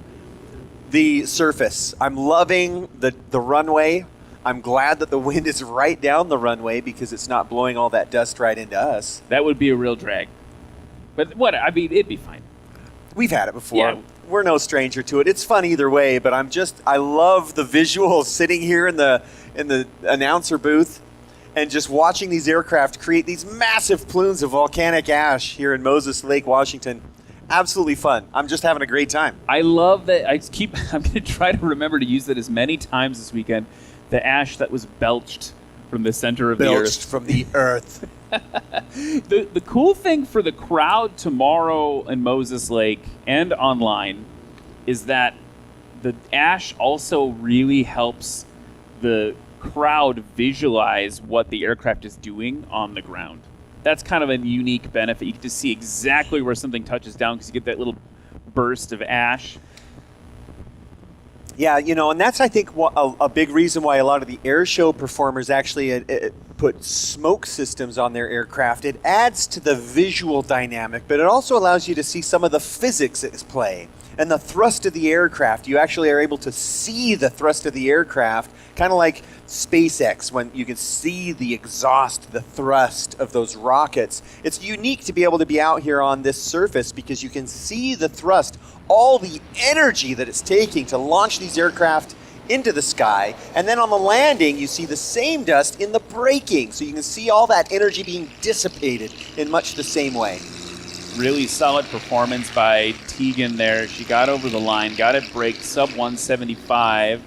the surface. I'm loving the runway. I'm glad that the wind is right down the runway because it's not blowing all that dust right into us.
That would be a real drag. But what? I mean, it'd be fine.
We've had it before.
Yeah.
We're no stranger to it. It's fun either way, but I love the visuals sitting here in the announcer booth and just watching these aircraft create these massive plumes of volcanic ash here in Moses Lake, Washington. Absolutely fun. I'm just having a great time.
I love that. I'm going to try to remember to use that as many times this weekend. The ash that was belched from the center of the earth.
Belched from the earth.
The cool thing for the crowd tomorrow in Moses Lake and online is that the ash also really helps the crowd visualize what the aircraft is doing on the ground. That's kind of a unique benefit. You get to see exactly where something touches down because you get that little burst of ash.
Yeah, and that's, I think, a big reason why a lot of the Airshow performers actually put smoke systems on their aircraft. It adds to the visual dynamic, but it also allows you to see some of the physics at play and the thrust of the aircraft. You actually are able to see the thrust of the aircraft, kind of like SpaceX, when you can see the exhaust, the thrust of those rockets. It's unique to be able to be out here on this surface because you can see the thrust, all the energy that it's taking to launch these aircraft into the sky. And then on the landing, you see the same dust in the braking. So you can see all that energy being dissipated in much the same way.
Really solid performance by Tegan there. She got over the line, got it braked sub 175.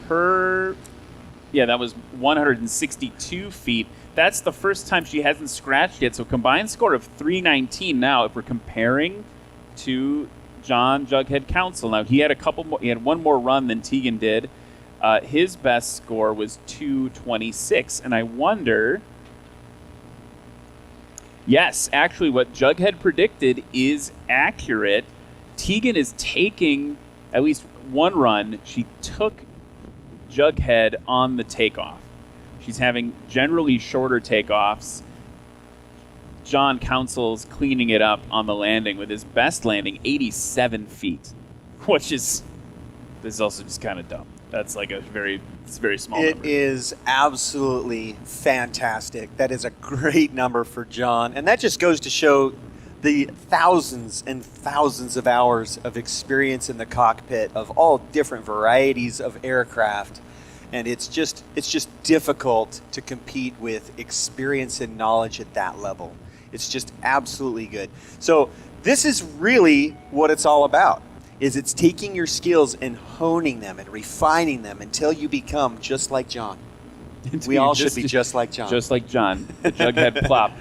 That was 162 feet. That's the first time she hasn't scratched yet. So combined score of 319 now if we're comparing to John Jughead Council. Now he had one more run than Tegan did. His best score was 226, and I wonder. Yes, actually, what Jughead predicted is accurate. Tegan is taking at least one run. She took Jughead on the takeoff. She's having generally shorter takeoffs. John Council's cleaning it up on the landing with his best landing, 87 feet, which is also just kind of dumb. That's like it's very small number.
It is absolutely fantastic. That is a great number for John. And that just goes to show the thousands and thousands of hours of experience in the cockpit of all different varieties of aircraft. And it's just difficult to compete with experience and knowledge at that level. It's just absolutely good. So this is really what it's all about. It's taking your skills and honing them and refining them until you become just like John. We all should be just like John.
Just like John, the Jughead Plop.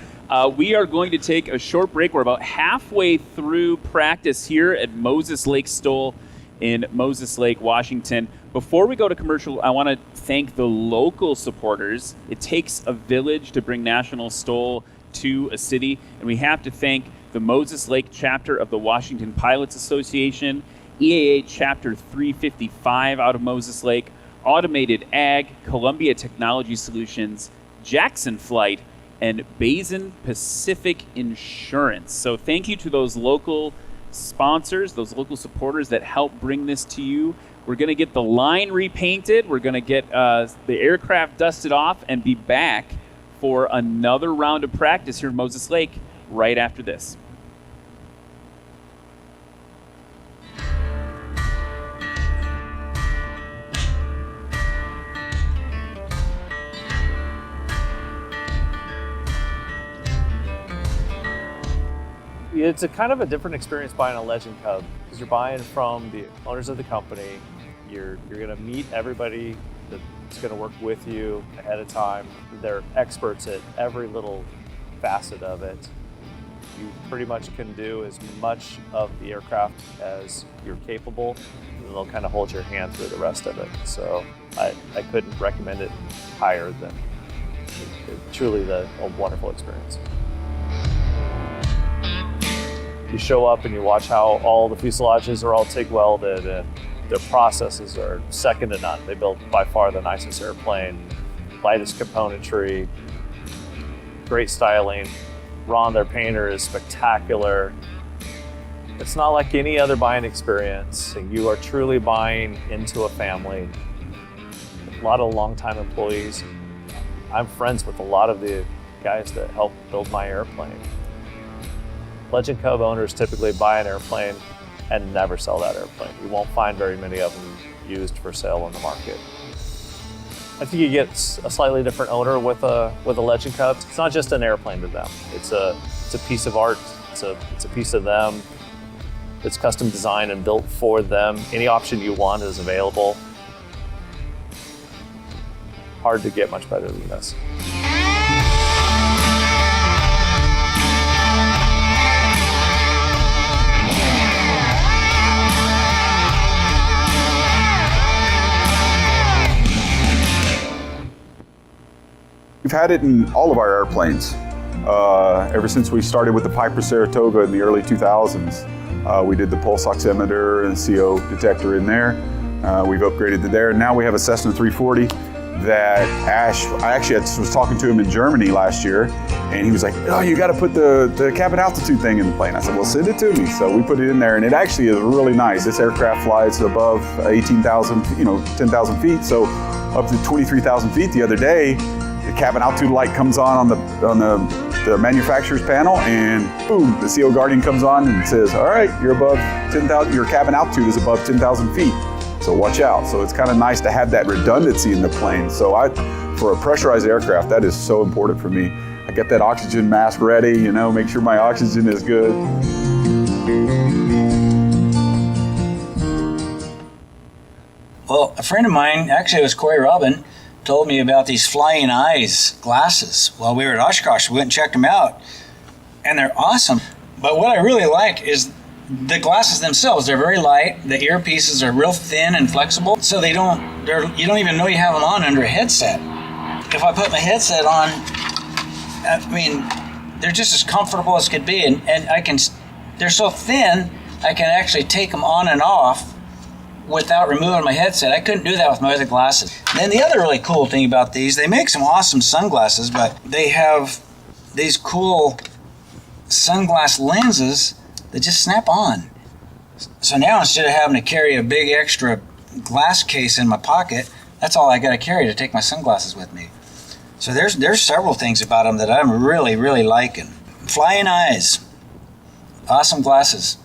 We are going to take a short break. We're about halfway through practice here at Moses Lake STOL in Moses Lake, Washington. Before we go to commercial, I want to thank the local supporters. It takes a village to bring National STOL to a city, and we have to thank the Moses Lake chapter of the Washington Pilots Association, EAA chapter 355 out of Moses Lake, Automated Ag, Columbia Technology Solutions, Jackson Flight, and Basin Pacific Insurance. So thank you to those local sponsors, those local supporters that help bring this to you. We're going to get the line repainted. We're going to get the aircraft dusted off and be back for another round of practice here at Moses Lake right after this.
It's a kind of a different experience buying a Legend Cub because you're buying from the owners of the company. You're going to meet everybody that's going to work with you ahead of time. They're experts at every little facet of it. You pretty much can do as much of the aircraft as you're capable, and they'll kind of hold your hand through the rest of it. So I couldn't recommend it higher than truly a wonderful experience. You show up and you watch how all the fuselages are all TIG welded, and their processes are second to none. They build by far the nicest airplane, lightest componentry, great styling. Ron, their painter, is spectacular. It's not like any other buying experience. You are truly buying into a family. A lot of longtime employees. I'm friends with a lot of the guys that help build my airplane. Legend Cub owners typically buy an airplane and never sell that airplane. You won't find very many of them used for sale on the market. I think you get a slightly different owner with a Legend Cub. It's not just an airplane to them. It's a piece of art. It's a piece of them. It's custom designed and built for them. Any option you want is available. Hard to get much better than this.
We've had it in all of our airplanes. Ever since we started with the Piper Saratoga in the early 2000s. We did the pulse oximeter and CO detector in there. We've upgraded to there. Now we have a Cessna 340 that I actually was talking to him in Germany last year, and he was like, oh, you got to put the cabin altitude thing in the plane. I said, well, send it to me. So we put it in there, and it actually is really nice. This aircraft flies above 18,000, 10,000 feet. So up to 23,000 feet the other day, the cabin altitude light comes on the manufacturer's panel, and boom, the CO Guardian comes on and says, all right, you're above 10,000, your cabin altitude is above 10,000 feet. So watch out. So it's kind of nice to have that redundancy in the plane. So for a pressurized aircraft, that is so important for me. I get that oxygen mask ready, make sure my oxygen is good.
Well, a friend of mine, actually it was Corey Robin, told me about these flying eyes glasses while we were at Oshkosh. We went and checked them out, and they're awesome. But what I really like is the glasses themselves. They're very light. The earpieces are real thin and flexible, so you don't even know you have them on under a headset. If I put my headset on, they're just as comfortable as could be, and they're so thin, I can actually take them on and off without removing my headset. I couldn't do that with my other glasses. And then the other really cool thing about these, they make some awesome sunglasses, but they have these cool sunglass lenses that just snap on. So now instead of having to carry a big extra glass case in my pocket, that's all I got to carry to take my sunglasses with me. So there's several things about them that I'm really, really liking. Flying eyes, awesome glasses.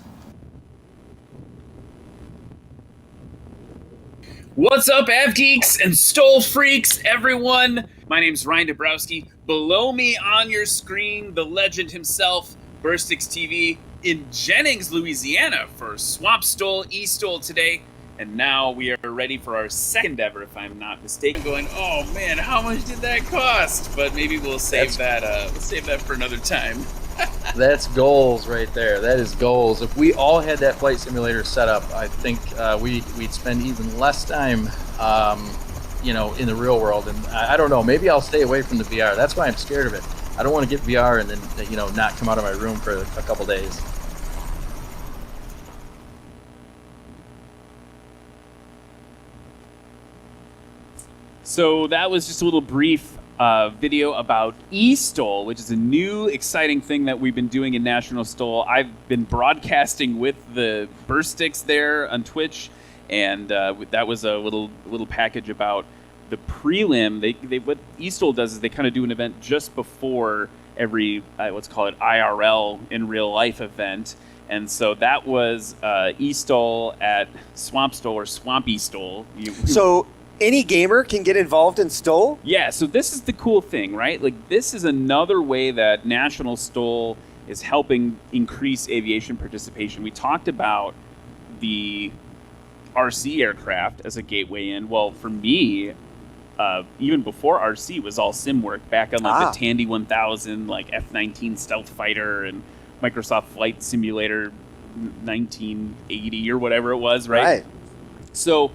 What's up, Av Geeks and STOL Freaks, everyone? My name's Ryan Dabrowski. Below me on your screen, the legend himself, Burstix TV, in Jennings, Louisiana for Swamp STOL, E-STOL today. And now we are ready for our second ever, if I'm not mistaken. Going, oh man, how much did that cost? But maybe we'll save that for another time.
That's goals right there. That is goals. If we all had that flight simulator set up, I think we'd spend even less time, in the real world. And I don't know, maybe I'll stay away from the VR. That's why I'm scared of it. I don't want to get VR and then, not come out of my room for a couple days.
So that was just a little brief video about E-STOL, which is a new exciting thing that we've been doing in National STOL. I've been broadcasting with the Burstix there on Twitch, and that was a little package about the prelim, they what E-STOL does is they kind of do an event just before every let's call it IRL in real life event. And so that was E-STOL at Swamp STOL or Swampy STOL.
So any gamer can get involved in STOL?
Yeah, so this is the cool thing, right? Like, this is another way that National STOL is helping increase aviation participation. We talked about the RC aircraft as a gateway in. Well, for me, even before RC was all sim work, back on like the Tandy 1000, like F-19 stealth fighter and Microsoft Flight Simulator 1980 or whatever it was, right? So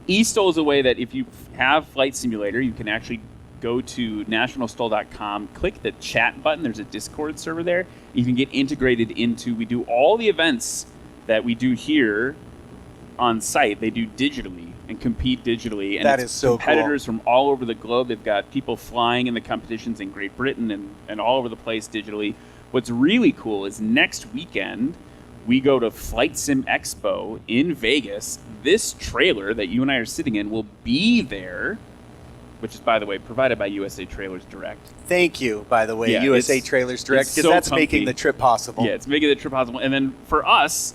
E-STOL is a way that if you have Flight Simulator, you can actually go to nationalstol.com, click the chat button. There's a Discord server there. You can get integrated into, we do all the events that we do here on site. They do digitally and compete digitally. And
that is so
competitors from all over the globe. They've got people flying in the competitions in Great Britain and all over the place digitally. What's really cool is next weekend, we go to Flight Sim Expo in Vegas. This trailer that you and I are sitting in will be there, which is, by the way, provided by USA Trailers Direct.
Thank you, by the way,
Yeah,
USA Trailers Direct, because
so
that's
comfy.
making the trip possible.
Yeah, it's making the trip possible. And then for us,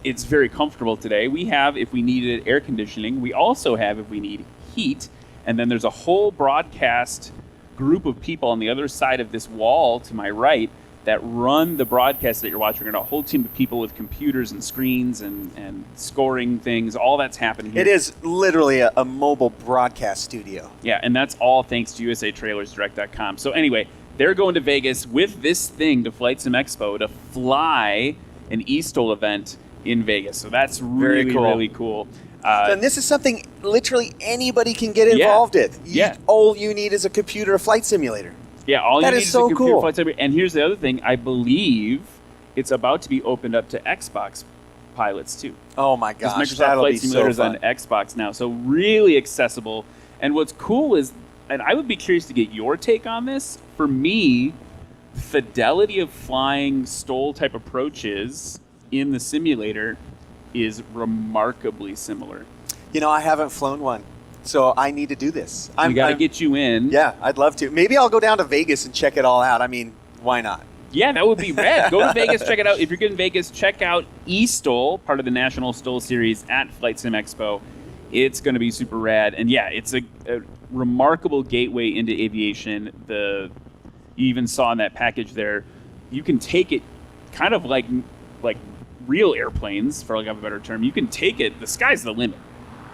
it's very comfortable today. We have, if we needed air conditioning, we also have if we need heat. And then there's a whole broadcast group of people on the other side of this wall to my right that run the broadcast that you're watching. We're going to a whole team of people with computers and screens and scoring things. All that's happening here.
It is literally a mobile broadcast studio.
Yeah, and that's all thanks to USATrailersDirect.com. So anyway, they're going to Vegas with this thing to Flight Sim Expo to fly an E-STOL event in Vegas. So that's really, really cool.
And this is something literally anybody can get involved in. All you need is a computer, a flight simulator.
Yeah, all you
That
need
is
is
so
a computer
cool.
flight simulator. And here's the other thing. I believe it's about to be opened up to Xbox pilots too.
Oh my
Because
gosh,
Microsoft
that'll
Flight
be
Simulator is
so
on
fun.
Xbox now. So really accessible. And what's cool is, and I would be curious to get your take on this, for me, fidelity of flying STOL type approaches in the simulator is remarkably similar.
You know, I haven't flown one, so I need to do this.
We got to get you in.
Yeah, I'd love to. Maybe I'll go down to Vegas and check it all out. I mean, why not?
Yeah, that would be rad. Go to Vegas, check it out. If you're good in Vegas, check out E-STOL, part of the National STOL series at Flight Sim Expo. It's going to be super rad. And yeah, it's a remarkable gateway into aviation. You even saw in that package there, you can take it kind of like real airplanes, for lack of a better term. You can take it, the sky's the limit.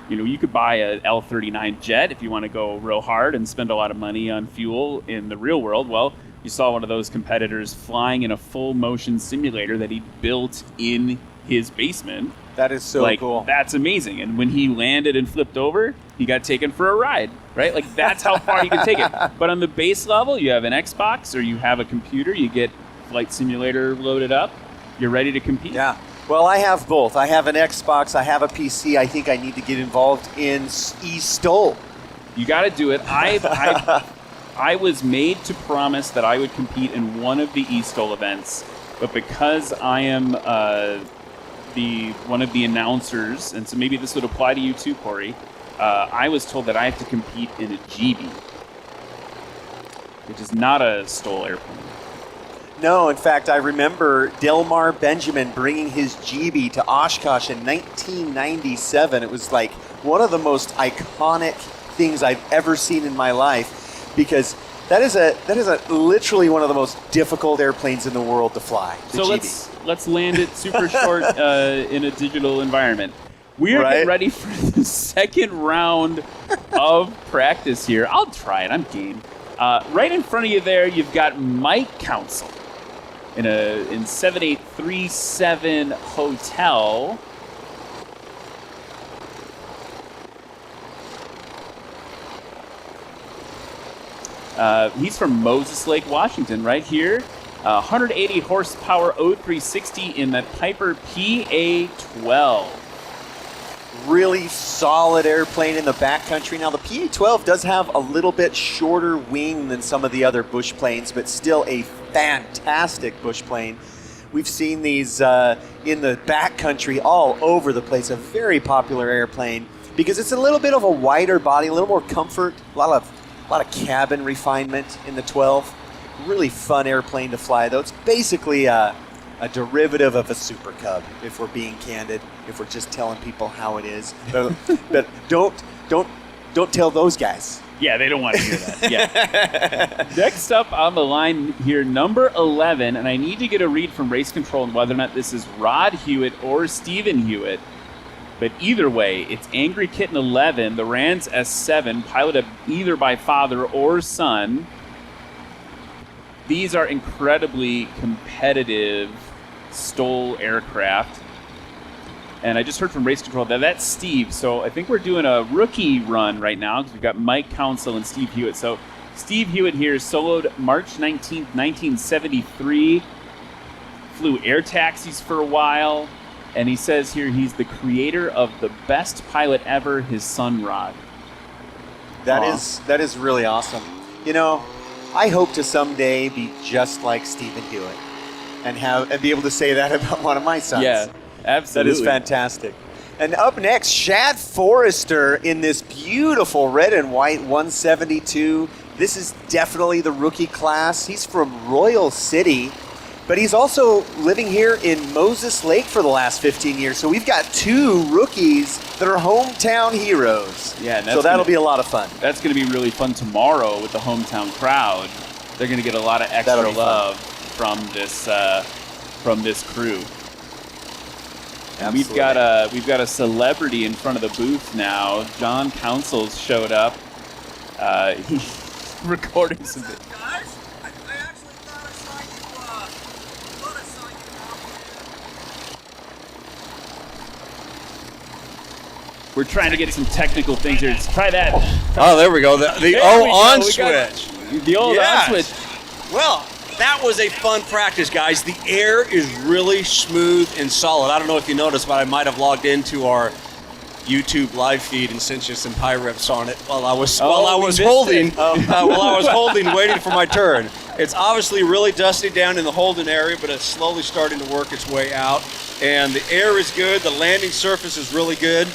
You know, you could buy a L-39 jet if you want to go real hard and spend a lot of money on fuel in the real world. Well, you saw one of those competitors flying in a full motion simulator that he built in his basement.
That is so cool.
That's amazing. And when he landed and flipped over, he got taken for a ride, right? Like, that's how far you can take it. But on the base level, you have an Xbox or you have a computer, you get Flight Simulator loaded up, you're ready to compete.
Yeah. Well, I have both. I have an Xbox, I have a PC. I think I need to get involved in E-STOL.
You got to do it. I was made to promise that I would compete in one of the E-STOL events, but because I am one of the announcers, and so maybe this would apply to you too, Corey, I was told that I have to compete in a GB, which is not a STOL airplane.
No, in fact, I remember Delmar Benjamin bringing his GB to Oshkosh in 1997. It was like one of the most iconic things I've ever seen in my life, because that is literally one of the most difficult airplanes in the world to fly. The
So
GB.
let's land it super short in a digital environment. We are getting ready for the second round of practice here. I'll try it. I'm game. Right in front of you there, you've got Mike Council in 7837 Hotel. He's from Moses Lake, Washington, right here. 180 horsepower O360 in the Piper PA-12.
Really solid airplane in the backcountry. Now, the PA-12 does have a little bit shorter wing than some of the other bush planes, but still a fantastic bush plane. We've seen these in the backcountry all over the place. A very popular airplane. because it's a little bit of a wider body, a little more comfort, a lot of cabin refinement in the 12. Really fun airplane to fly, though. It's basically a derivative of a Super Cub, if we're being candid, if we're just telling people how it is. But don't tell those guys.
Yeah, they don't want to hear that. Yeah. Next up on the line here, number 11, and I need to get a read from Race Control on whether or not this is Rod Hewitt or Stephen Hewitt. But either way, it's Angry Kitten 11, the Rans S7, piloted either by father or son. These are incredibly competitive STOL aircraft. And I just heard from Race Control that that's Steve. So I think we're doing a rookie run right now because we've got Mike Council and Steve Hewitt. So Steve Hewitt here soloed March 19th, 1973. Flew air taxis for a while. And he says here he's the creator of the best pilot ever, his son Rod.
That is really awesome. You know, I hope to someday be just like Stephen Hewitt and be able to say that about one of my sons.
Yeah, absolutely.
That is fantastic. And up next, Shad Forrester in this beautiful red and white 172. This is definitely the rookie class. He's from Royal City, but he's also living here in Moses Lake for the last 15 years. So we've got two rookies that are hometown heroes.
Yeah, and
so that'll be a lot of fun.
That's going to be really fun tomorrow with the hometown crowd. They're going to get a lot of extra love from this crew. And we've got a celebrity in front of the booth now. John Councils showed up. He's recording some.
Guys, I actually thought I saw you.
We're trying to get some technical things here. Let's try that.
Oh, there we go. The on switch.
The old on switch.
Well, that was a fun practice, guys. The air is really smooth and solid. I don't know if you noticed, but I might have logged into our YouTube live feed and sent you some high reps on it while I was holding, waiting for my turn. It's obviously really dusty down in the holding area, but it's slowly starting to work its way out. And the air is good. The landing surface is really good.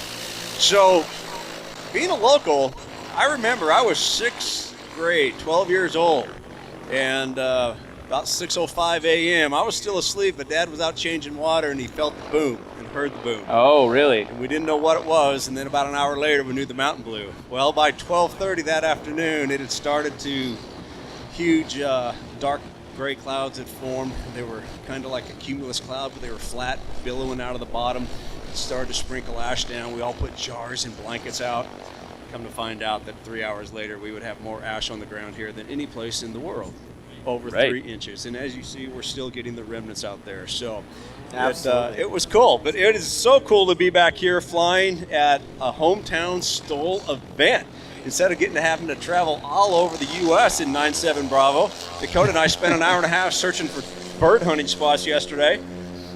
So, being a local, I remember I was 6th grade, 12 years old, and about 6:05 a.m. I was still asleep, but Dad was out changing water, and he felt the boom and heard the boom.
Oh, really?
And we didn't know what it was, and then about an hour later, we knew the mountain blew. Well, by 12:30 that afternoon, it had started to huge dark gray clouds had formed. They were kind of like a cumulus cloud, but they were flat, billowing out of the bottom. It started to sprinkle ash down. We all put jars and blankets out. Come to find out that 3 hours later, we would have more ash on the ground here than any place in the world, over 3 inches. And as you see, we're still getting the remnants out there. So it was cool. But it is so cool to be back here flying at a hometown STOL event. Instead of having to travel all over the U.S. in 97 Bravo, Dakota and I spent an hour and a half searching for bird hunting spots yesterday.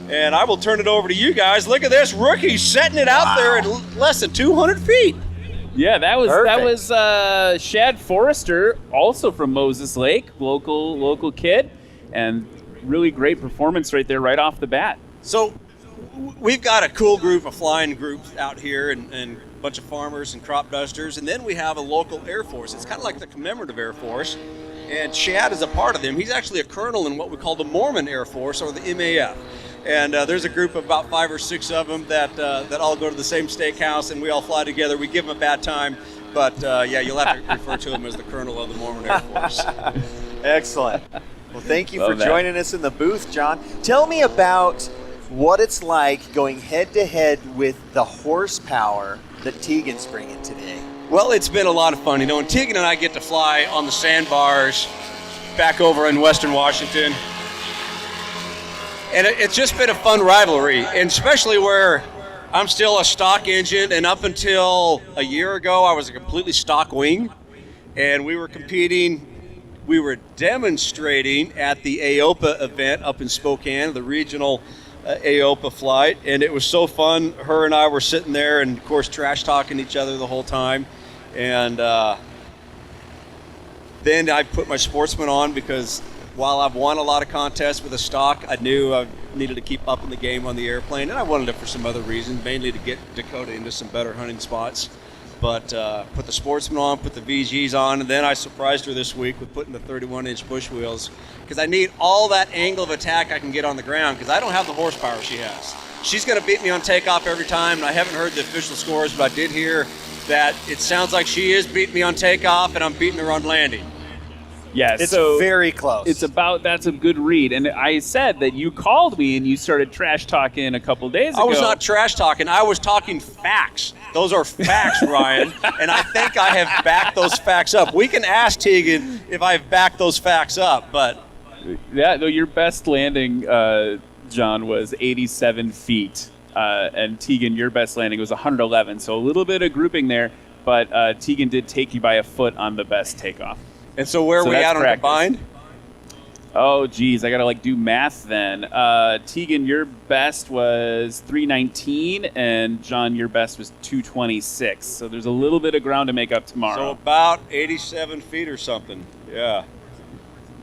And I will turn it over to you guys. Look at this rookie setting it out there at less than 200 feet.
Yeah, that was Shad Forrester, also from Moses Lake, local kid, and really great performance right there, right off the bat.
So we've got a cool group of flying groups out here, and a bunch of farmers and crop dusters, and then we have a local Air Force. It's kind of like the commemorative Air Force, and Shad is a part of them. He's actually a colonel in what we call the Mormon Air Force, or the MAF. And there's a group of about 5 or 6 of them that all go to the same steakhouse, and we all fly together. We give them a bad time, but you'll have to refer to him as the colonel of the Mormon Air Force.
Excellent. Well, thank you for joining us in the booth, John. Tell me about what it's like going head-to-head with the horsepower that Tegan's bringing today.
Well, it's been a lot of fun. You know, and Tegan and I get to fly on the sandbars back over in Western Washington. And it's just been a fun rivalry, and especially where I'm still a stock engine, and up until a year ago, I was a completely stock wing, and we were demonstrating at the AOPA event up in Spokane, the regional AOPA flight, and it was so fun. Her and I were sitting there and, of course, trash talking each other the whole time, and then I put my Sportsman on because while I've won a lot of contests with a stock, I knew needed to keep up in the game on the airplane, and I wanted it for some other reasons, mainly to get Dakota into some better hunting spots. But put the Sportsman on, put the VGs on, and then I surprised her this week with putting the 31-inch bush wheels, because I need all that angle of attack I can get on the ground, because I don't have the horsepower she has. She's going to beat me on takeoff every time, and I haven't heard the official scores, but I did hear that it sounds like she is beating me on takeoff, and I'm beating her on landing.
Yeah,
It's
so
very close.
that's a good read. And I said that you called me and you started trash talking a couple days ago.
I was not trash talking. I was talking facts. Those are facts, Ryan. And I think I have backed those facts up. We can ask Tegan if I've backed those facts up, but
Yeah, no, your best landing, John, was 87 feet. And Tegan, your best landing was 111. So a little bit of grouping there, but Tegan did take you by a foot on the best takeoff.
and so where are we
that's
at on
practice.
combined?
Oh, geez, I gotta do math then. Tegan, your best was 319, and John, your best was 226. So there's a little bit of ground to make up
So
tomorrow.
about 87 feet or something. Yeah.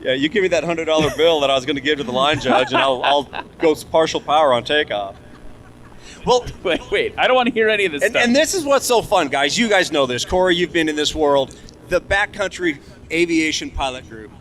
Yeah, you give me that $100 bill that I was going to give to the line judge, and I'll go partial power on takeoff. Well,
Wait, I don't want to hear any of this stuff.
and this is what's so fun, guys. You guys know this. Corey, you've been in this world. The backcountry aviation pilot group,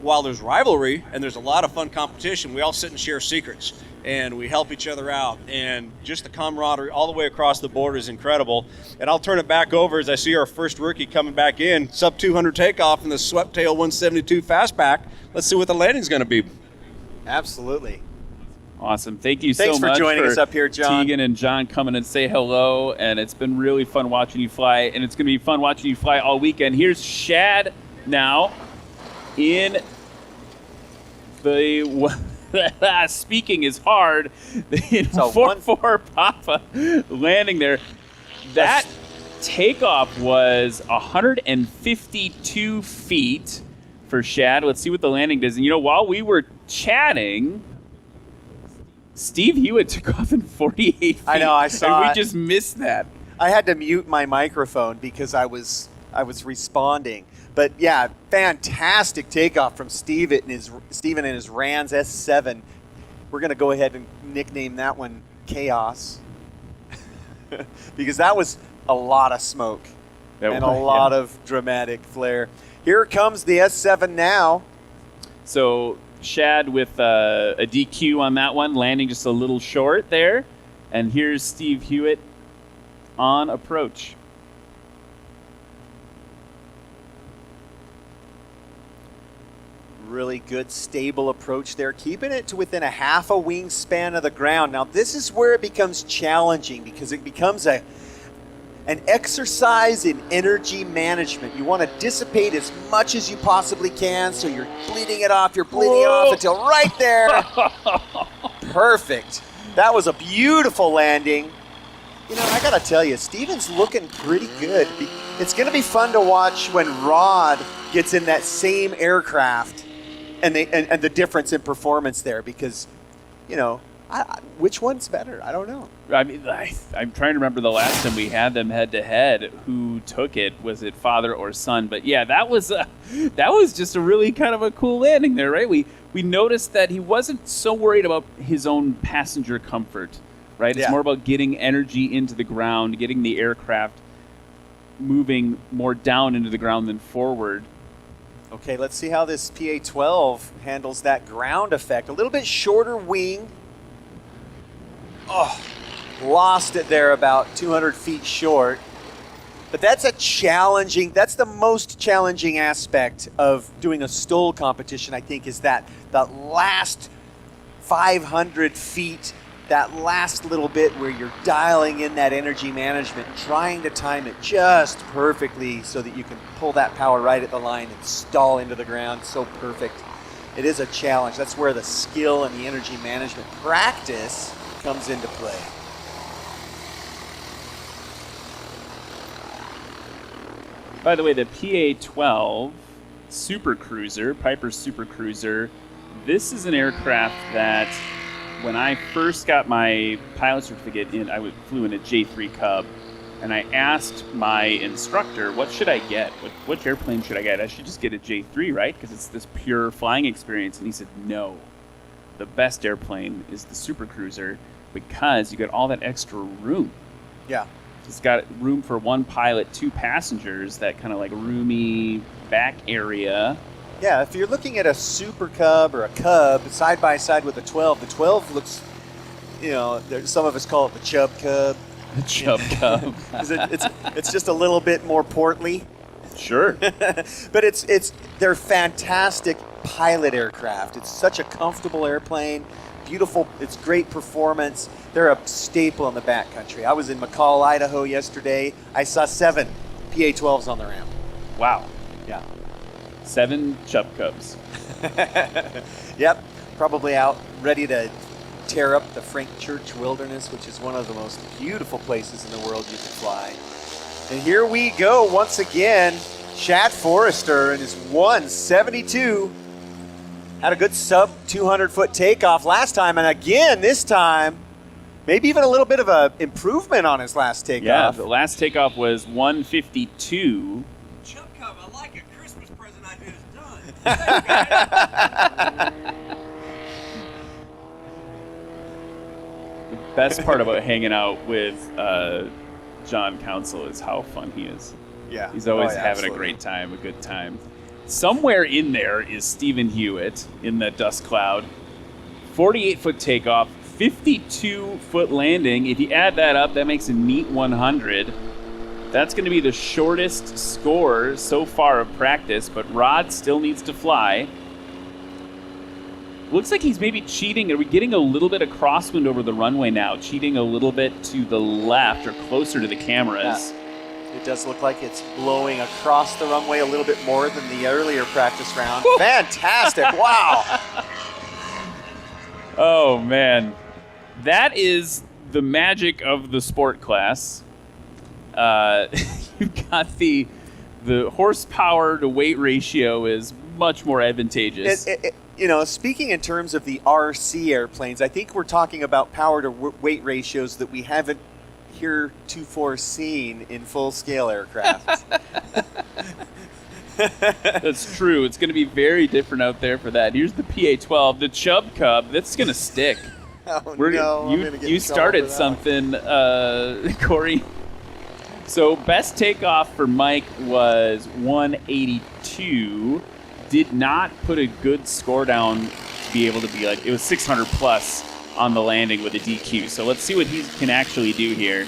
while there's rivalry and there's a lot of fun competition, we all sit and share secrets, and we help each other out, and just the camaraderie all the way across the board is incredible. And I'll turn it back over as I see our first rookie coming back in, sub 200 takeoff in the swept tail 172 fastback. Let's see what the landing's going to be.
Absolutely.
Awesome. Thank you
Thanks
so
for
much
joining us up here, John.
Tegan and John coming and say hello, and it's been really fun watching you fly, and it's going to be fun watching you fly all weekend. Here's Shad now in the speaking is hard in
So
4-4 Papa landing there. That takeoff was 152 feet for Shad. Let's see what the landing does. And while we were chatting, Steve Hewitt took off in 48 feet.
I know, I saw
and we
it.
just missed that.
I had to mute my microphone because I was responding. But yeah, fantastic takeoff from Steven and his Rans S7. We're going to go ahead and nickname that one Chaos because that was a lot of smoke and a lot of dramatic flare. Here comes the S7 now.
So Shad with a DQ on that one, landing just a little short there. And here's Steve Hewitt on approach.
Really good, stable approach there, keeping it to within a half a wingspan of the ground. Now, this is where it becomes challenging because it becomes an exercise in energy management. You want to dissipate as much as you possibly can, so you're bleeding it off. You're bleeding it off until right there. Perfect. That was a beautiful landing. I got to tell you, Steven's looking pretty good. It's going to be fun to watch when Rod gets in that same aircraft and the difference in performance there because, which one's better? I don't know.
I mean, I'm trying to remember the last time we had them head-to-head. Who took it? Was it father or son? But yeah, that was just a really kind of a cool landing there, right? We noticed that he wasn't so worried about his own passenger comfort, right? It's more about getting energy into the ground, getting the aircraft moving more down into the ground than forward.
Okay, let's see how this PA-12 handles that ground effect. A little bit shorter wing. Oh, lost it there about 200 feet short. But that's the most challenging aspect of doing a STOL competition, I think, is that last 500 feet, that last little bit where you're dialing in that energy management, trying to time it just perfectly so that you can pull that power right at the line and stall into the ground so perfect. It is a challenge. That's where the skill and the energy management practice comes into play.
By the way, the PA-12 Super Cruiser, Piper Super Cruiser, this is an aircraft that when I first got my pilot certificate I flew in a J3 Cub, and I asked my instructor, what should I get? Which airplane should I get? I should just get a J3, right? Because it's this pure flying experience. And he said, no. the best airplane is the Super Cruiser because you get all that extra room.
Yeah.
It's got room for one pilot, 2 passengers, that kind of like roomy back area.
Yeah, if you're looking at a Super Cub or a Cub side by side with the 12 looks, some of us call it the Chub Cub.
The Chub Cub.
It's just a little bit more portly.
Sure.
But they're fantastic pilot aircraft. It's such a comfortable airplane, beautiful, it's great performance. They're a staple in the backcountry. I was in McCall, Idaho yesterday. I saw 7 PA-12s on the ramp.
Wow.
Yeah.
7 Chub Cubs.
Yep, probably out ready to tear up the Frank Church Wilderness, which is one of the most beautiful places in the world you can fly. And here we go once again. Shad Forrester and his 172 had a good sub 200-foot takeoff last time, and again this time, maybe even a little bit of an improvement on his last takeoff.
Yeah, the last takeoff was 152.
Chub Cub, I like a Christmas present I just done.
The best part about hanging out with John Council is how fun he is.
Yeah.
He's always having
absolutely.
a great time, a good time. Somewhere in there is Stephen Hewitt in the dust cloud. 48-foot takeoff, 52-foot landing. If you add that up, that makes a neat 100. That's going to be the shortest score so far of practice, but Rod still needs to fly. Looks like he's maybe cheating. Are we getting a little bit of crosswind over the runway now? Cheating a little bit to the left or closer to the cameras.
Yeah. It does look like it's blowing across the runway a little bit more than the earlier practice round.
Woo!
Fantastic. Wow.
Oh, man. That is the magic of the sport class. You've got the horsepower to weight ratio is much more advantageous.
Speaking in terms of the RC airplanes, I think we're talking about power to weight ratios that we haven't heretofore seen in full-scale aircraft.
That's true. It's going to be very different out there for that. Here's the PA-12, the Chub Cub. That's going to stick.
Oh, no. I'm gonna get
You
in trouble
started
for that.
something, Corey. So best takeoff for Mike was 182. Did not put a good score down to be able to be like, it was 600 plus on the landing with a DQ. So let's see what he can actually do here.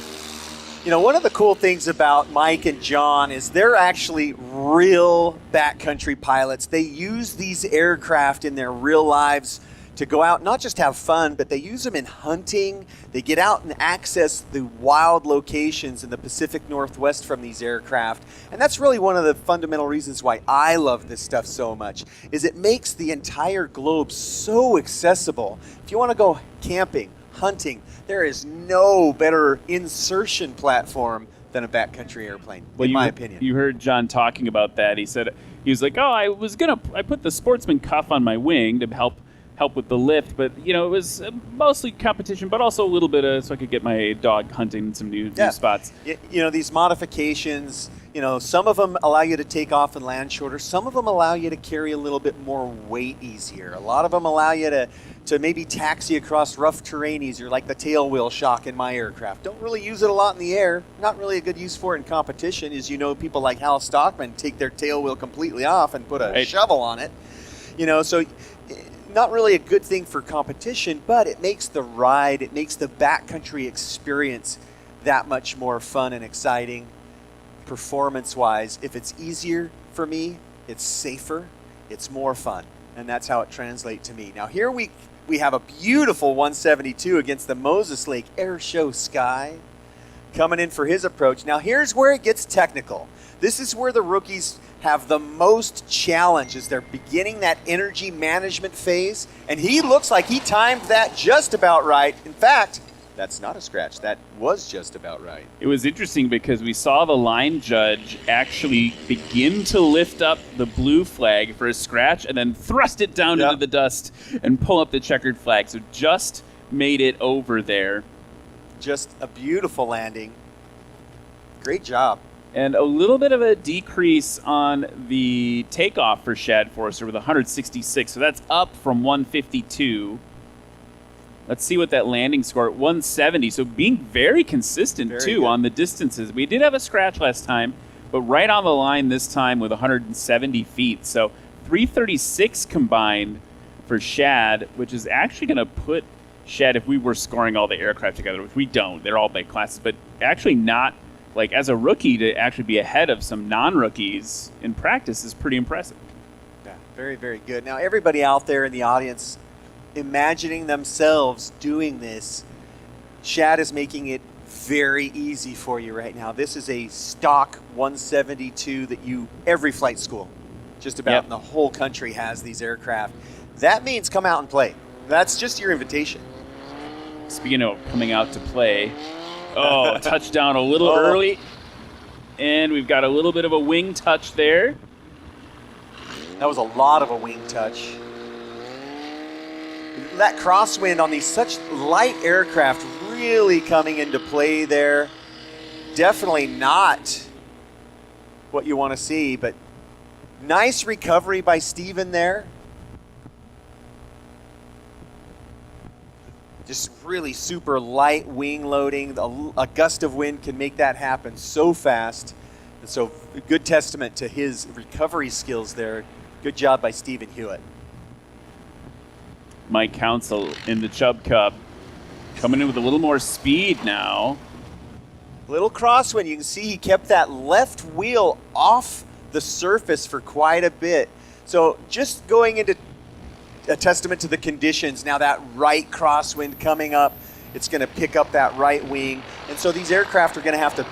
One of the cool things about Mike and John is they're actually real backcountry pilots. They use these aircraft in their real lives to go out, not just have fun, but they use them in hunting. They get out and access the wild locations in the Pacific Northwest from these aircraft. And that's really one of the fundamental reasons why I love this stuff so much, is it makes the entire globe so accessible. If you want to go camping, hunting, there is no better insertion platform than a backcountry airplane, in my opinion.
You heard John talking about that. He said, he was like, I put the sportsman cuff on my wing to help with the lift, but it was mostly competition, but also a little bit so I could get my dog hunting in some new spots.
These modifications, some of them allow you to take off and land shorter. Some of them allow you to carry a little bit more weight easier. A lot of them allow you to maybe taxi across rough terrain easier, like the tail wheel shock in my aircraft. Don't really use it a lot in the air. Not really a good use for it in competition. As people like Hal Stockman take their tail wheel completely off and put a shovel on it. So not really a good thing for competition, but it makes the ride, it makes the backcountry experience that much more fun and exciting. Performance-wise, if it's easier for me, it's safer, it's more fun, and that's how it translates to me. Now here we have a beautiful 172 against the Moses Lake Airshow Sky coming in for his approach. Now here's where it gets technical. This is where the rookies have the most challenge as they're beginning that energy management phase, and he looks like he timed that just about right. In fact, that's not a scratch. That was just about right.
It was interesting because we saw the line judge actually begin to lift up the blue flag for a scratch and then thrust it down into the dust and pull up the checkered flag. So just made it over there.
Just a beautiful landing. Great job.
And a little bit of a decrease on the takeoff for Shad Forrester with 166. So that's up from 152. Let's see what that landing score at 170. So being very consistent,
Very
too,
good.
on the distances. We did have a scratch last time, but right on the line this time with 170 feet. So 336 combined for Shad, which is actually going to put Shad, if we were scoring all the aircraft together, which we don't, they're all big classes, but actually not, like, as a rookie to actually be ahead of some non-rookies in practice is pretty impressive.
Yeah, very, very good. Now, everybody out there in the audience imagining themselves doing this, Shad is making it very easy for you right now. This is a stock 172 that every flight school just about in the whole country has these aircraft. That means come out and play. That's just your invitation.
Speaking of coming out to play, touchdown a little early, and we've got a little bit of a wing touch there.
That was a lot of a wing touch. That crosswind on these such light aircraft really coming into play there. Definitely not what you want to see, but nice recovery by Steven there. Just really super light wing loading. A gust of wind can make that happen so fast. And so a good testament to his recovery skills there. Good job by Stephen Hewitt.
Mike Council in the Chub Cub coming in with a little more speed now.
Little crosswind. You can see he kept that left wheel off the surface for quite a bit. So just going into a testament to the conditions. Now that right crosswind coming up, it's going to pick up that right wing. And so these aircraft are going to have to,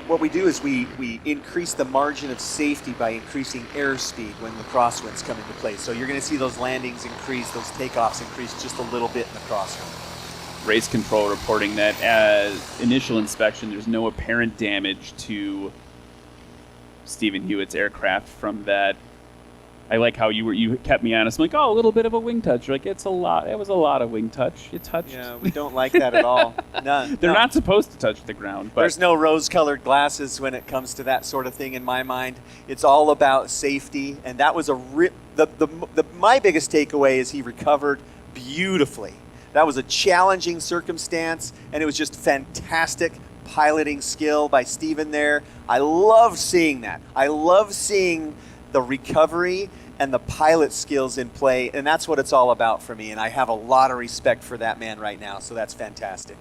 what we do is we increase the margin of safety by increasing airspeed when the crosswinds come into play. So you're going to see those landings increase, those takeoffs increase just a little bit in the crosswind.
Race control reporting that as initial inspection, there's no apparent damage to Stephen Hewitt's aircraft from that. I like how you kept me honest. I'm like, a little bit of a wing touch. You're like, it's a lot. It was a lot of wing touch. You touched.
Yeah, we don't like that at all. No,
They're not supposed to touch the ground. But
there's no rose-colored glasses when it comes to that sort of thing in my mind. It's all about safety, and that was my biggest takeaway is he recovered beautifully. That was a challenging circumstance, and it was just fantastic piloting skill by Stephen there. I love seeing that. I love seeing the recovery and the pilot skills in play, and that's what it's all about for me, and I have a lot of respect for that man right now, so that's fantastic.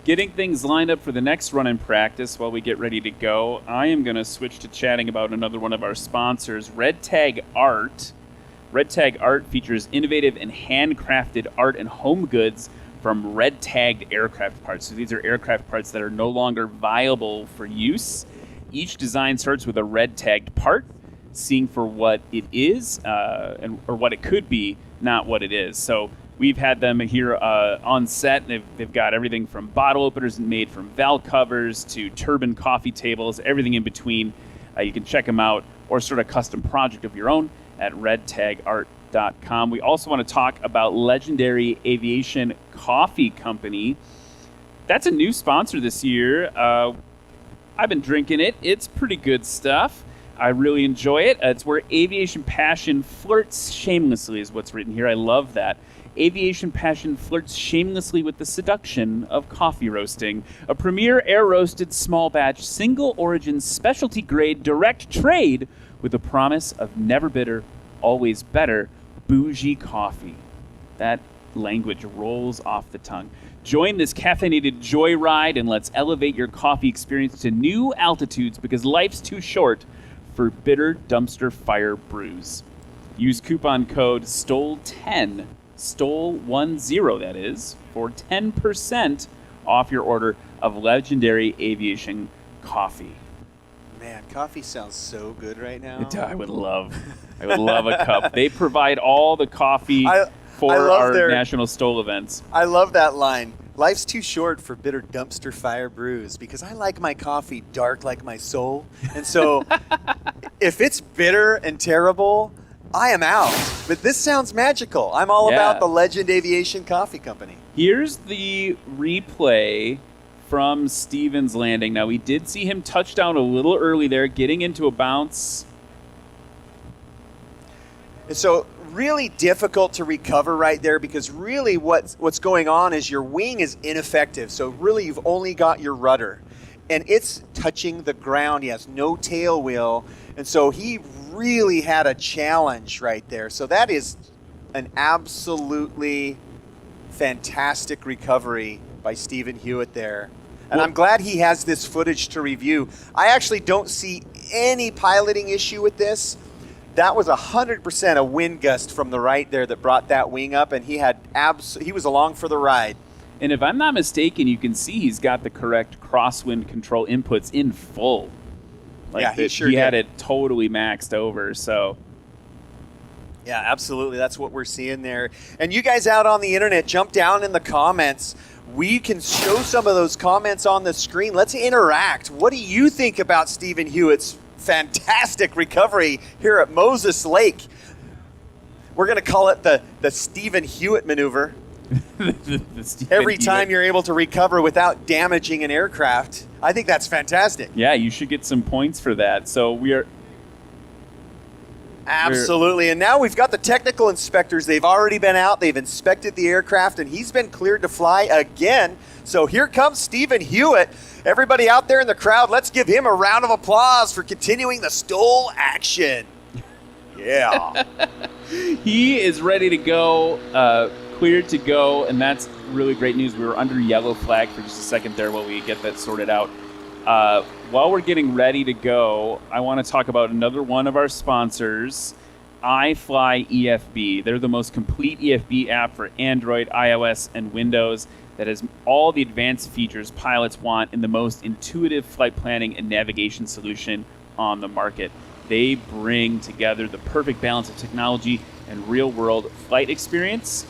Getting things lined up for the next run in practice while we get ready to go, I am going to switch to chatting about another one of our sponsors, Red Tag Art. Red Tag Art features innovative and handcrafted art and home goods from red-tagged aircraft parts. So these are aircraft parts that are no longer viable for use. Each design starts with a red-tagged part, seeing for what it is or what it could be, not what it is. So we've had them here on set. They've got everything from bottle openers made from valve covers to turbine coffee tables, everything in between. You can check them out or start a custom project of your own at redtagart.com. We also want to talk about Legendary Aviation Coffee Company. That's a new sponsor this year. I've been drinking it. It's pretty good stuff. I really enjoy it. It's where aviation passion flirts shamelessly is what's written here. I love that. Aviation passion flirts shamelessly with the seduction of coffee roasting. A premier air-roasted, small batch, single-origin, specialty-grade, direct trade with a promise of never bitter, always better, bougie coffee. That language rolls off the tongue. Join this caffeinated joyride and let's elevate your coffee experience to new altitudes because life's too short for bitter dumpster fire brews. Use coupon code STOL10, STOL10 that is, for 10% off your order of Legendary Aviation Coffee.
Man, coffee sounds so good right now.
I would love a cup. They provide all the coffee for our national STOL events.
I love that line. Life's too short for bitter dumpster fire brews because I like my coffee dark like my soul. And so if it's bitter and terrible, I am out. But this sounds magical. I'm all about the Legend Aviation Coffee Company.
Here's the replay from Stevens landing. Now, we did see him touch down a little early there, getting into a bounce.
And so really difficult to recover right there because really what's going on is your wing is ineffective. So really you've only got your rudder and it's touching the ground. He has no tail wheel. And so he really had a challenge right there. So that is an absolutely fantastic recovery by Stephen Hewitt there. And I'm glad he has this footage to review. I actually don't see any piloting issue with this. That was 100% a wind gust from the right there that brought that wing up, and he was along for the ride.
And if I'm not mistaken, you can see he's got the correct crosswind control inputs in full.
Yeah, he sure
he
did.
had it totally maxed over, so.
Yeah, absolutely. That's what we're seeing there. And you guys out on the internet, jump down in the comments. We can show some of those comments on the screen. Let's interact. What do you think about Stephen Hewitt's fantastic recovery here at Moses Lake? We're going to call it the Stephen Hewitt maneuver. Every time you're able to recover without damaging an aircraft. I think that's fantastic.
Yeah, you should get some points for that. So
Absolutely. And now we've got the technical inspectors. They've already been out. They've inspected the aircraft, and he's been cleared to fly again. So here comes Stephen Hewitt. Everybody out there in the crowd, let's give him a round of applause for continuing the STOL action. Yeah.
He is ready to go, cleared to go, and that's really great news. We were under yellow flag for just a second there while we get that sorted out. While we're getting ready to go, I want to talk about another one of our sponsors, iFly EFB. They're the most complete EFB app for Android, iOS, and Windows that has all the advanced features pilots want in the most intuitive flight planning and navigation solution on the market. They bring together the perfect balance of technology and real-world flight experience,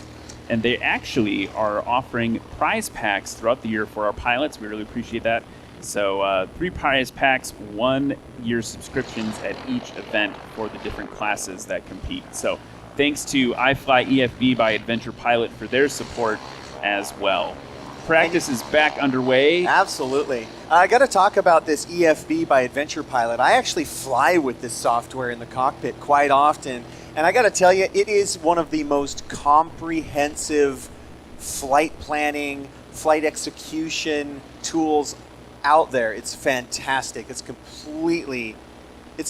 and they actually are offering prize packs throughout the year for our pilots. We really appreciate that. So 3 prize packs, 1-year subscriptions at each event for the different classes that compete. So thanks to iFly EFB by Adventure Pilot for their support as well. Practice is back underway.
Absolutely. I got to talk about this EFB by Adventure Pilot. I actually fly with this software in the cockpit quite often, and I got to tell you, it is one of the most comprehensive flight planning, flight execution tools out there. It's fantastic. It's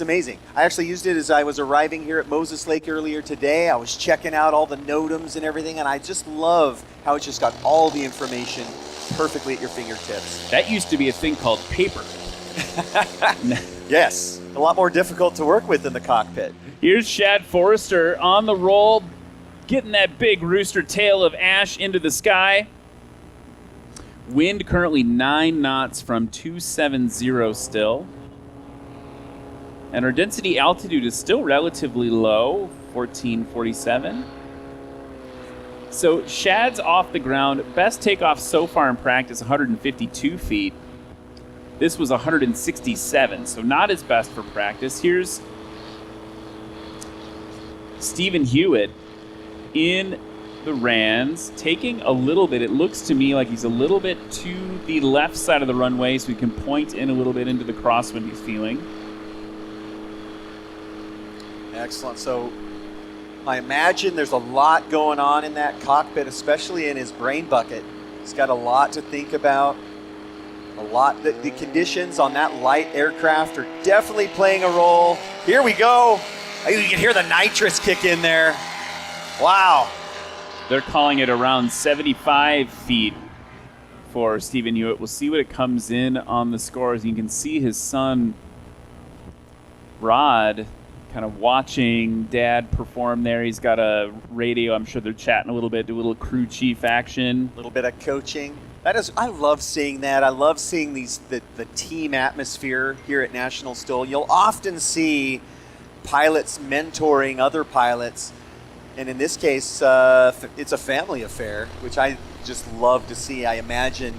amazing. I actually used it as I was arriving here at Moses Lake earlier today. I was checking out all the NOTAMs and everything, and I just love how it's just got all the information perfectly at your fingertips.
That used to be a thing called paper.
Yes, a lot more difficult to work with in the cockpit.
Here's Shad Forrester on the roll, getting that big rooster tail of ash into the sky. Wind currently 9 knots from 270 still. And our density altitude is still relatively low, 1447. So Shad's off the ground. Best takeoff so far in practice, 152 feet. This was 167, so not his best for practice. Here's Stephen Hewitt in the RANs, taking a little bit. It looks to me like he's a little bit to the left side of the runway, so he can point in a little bit into the crosswind he's feeling.
Excellent. So I imagine there's a lot going on in that cockpit, especially in his brain bucket. He's got a lot to think about. The conditions on that light aircraft are definitely playing a role. Here we go. You can hear the nitrous kick in there. Wow.
They're calling it around 75 feet for Stephen Hewitt. We'll see what it comes in on the scores. You can see his son, Rod, kind of watching Dad perform there. He's got a radio. I'm sure they're chatting a little bit, do a little crew chief action.
A little bit of coaching. I love seeing that. I love seeing the team atmosphere here at National STOL. You'll often see pilots mentoring other pilots. And in this case, it's a family affair, which I just love to see. I imagine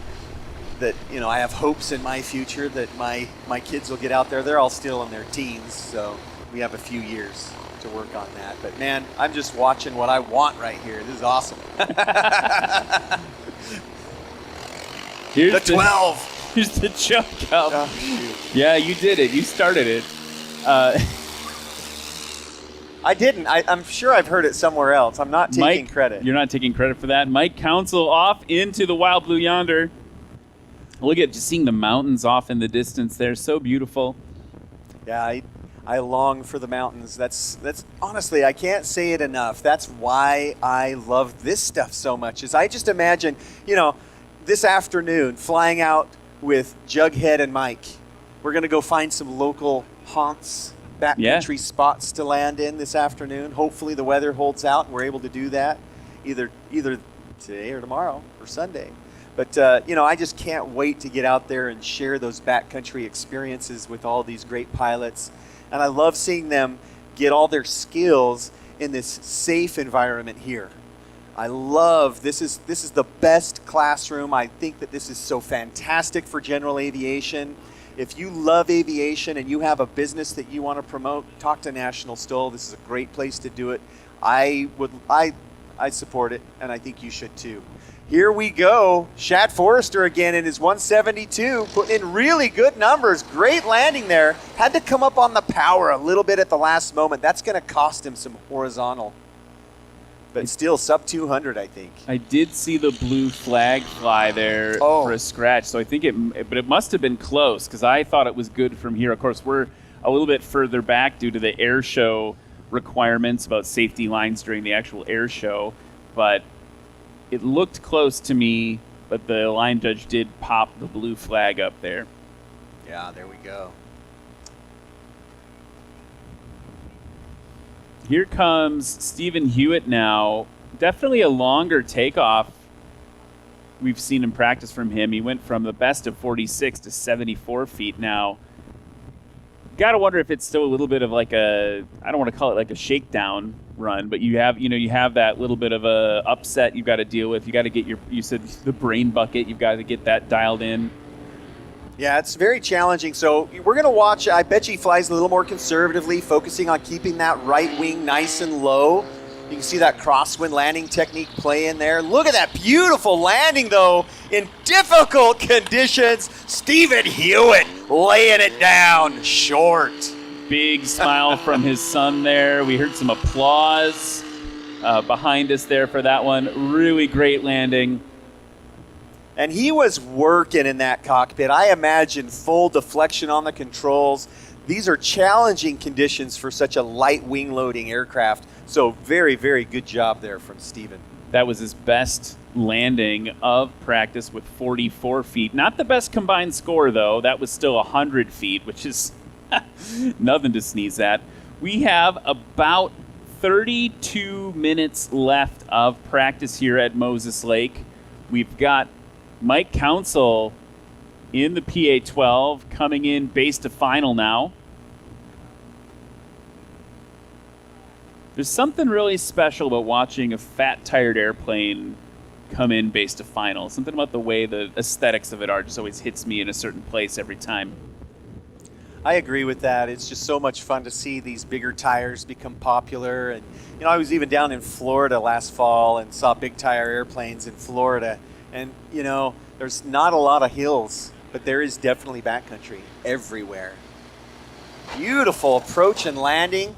that, I have hopes in my future that my kids will get out there. They're all still in their teens, so we have a few years to work on that. But man, I'm just watching what I want right here. This is awesome.
Here's
the 12.
Here's the jump up.
Oh,
yeah, you did it. You started it.
I didn't. I'm sure I've heard it somewhere else. I'm not taking
Mike,
credit.
You're not taking credit for that. Mike Council off into the wild blue yonder. Look at just seeing the mountains off in the distance there. So beautiful.
Yeah, I long for the mountains. That's honestly, I can't say it enough. That's why I love this stuff so much. Is I just imagine, this afternoon flying out with Jughead and Mike. We're going to go find some local haunts, backcountry spots to land in this afternoon. Hopefully the weather holds out and we're able to do that either today or tomorrow or Sunday. But, I just can't wait to get out there and share those backcountry experiences with all these great pilots. And I love seeing them get all their skills in this safe environment here. I love, this is the best classroom. I think that this is so fantastic for general aviation. If you love aviation and you have a business that you want to promote, talk to National STOL. This is a great place to do it. I support it, and I think you should too. Here we go. Shad Forrester again in his 172, putting in really good numbers. Great landing there. Had to come up on the power a little bit at the last moment. That's going to cost him some horizontal. But still sub 200, I think.
I did see the blue flag fly there for a scratch, so I think it must have been close because I thought it was good from here. Of course, we're a little bit further back due to the air show requirements about safety lines during the actual air show, but it looked close to me, but the line judge did pop the blue flag up there.
Yeah, there we go.
Here comes Stephen Hewitt now. Definitely a longer takeoff we've seen in practice from him. He went from the best of 46 to 74 feet now. Got to wonder if it's still a little bit of like I don't want to call it like a shakedown run, but you have that little bit of a upset you've got to deal with. You got to get you said the brain bucket, you've got to get that dialed in.
Yeah, it's very challenging. So we're going to watch, I bet he flies a little more conservatively, focusing on keeping that right wing nice and low. You can see that crosswind landing technique play in there. Look at that beautiful landing, though, in difficult conditions. Stephen Hewitt laying it down short.
Big smile from his son there. We heard some applause behind us there for that one. Really great landing.
And he was working in that cockpit. I imagine full deflection on the controls. These are challenging conditions for such a light wing loading aircraft. So very, very good job there from Stephen.
That was his best landing of practice with 44 feet. Not the best combined score, though. That was still 100 feet, which is nothing to sneeze at. We have about 32 minutes left of practice here at Moses Lake. We've got Mike Council in the PA-12 coming in base to final now. There's something really special about watching a fat, tired airplane come in base to final. Something about the way the aesthetics of it are just always hits me in a certain place every time.
I agree with that. It's just so much fun to see these bigger tires become popular. And I was even down in Florida last fall and saw big tire airplanes in Florida. And, there's not a lot of hills, but there is definitely backcountry everywhere. Beautiful approach and landing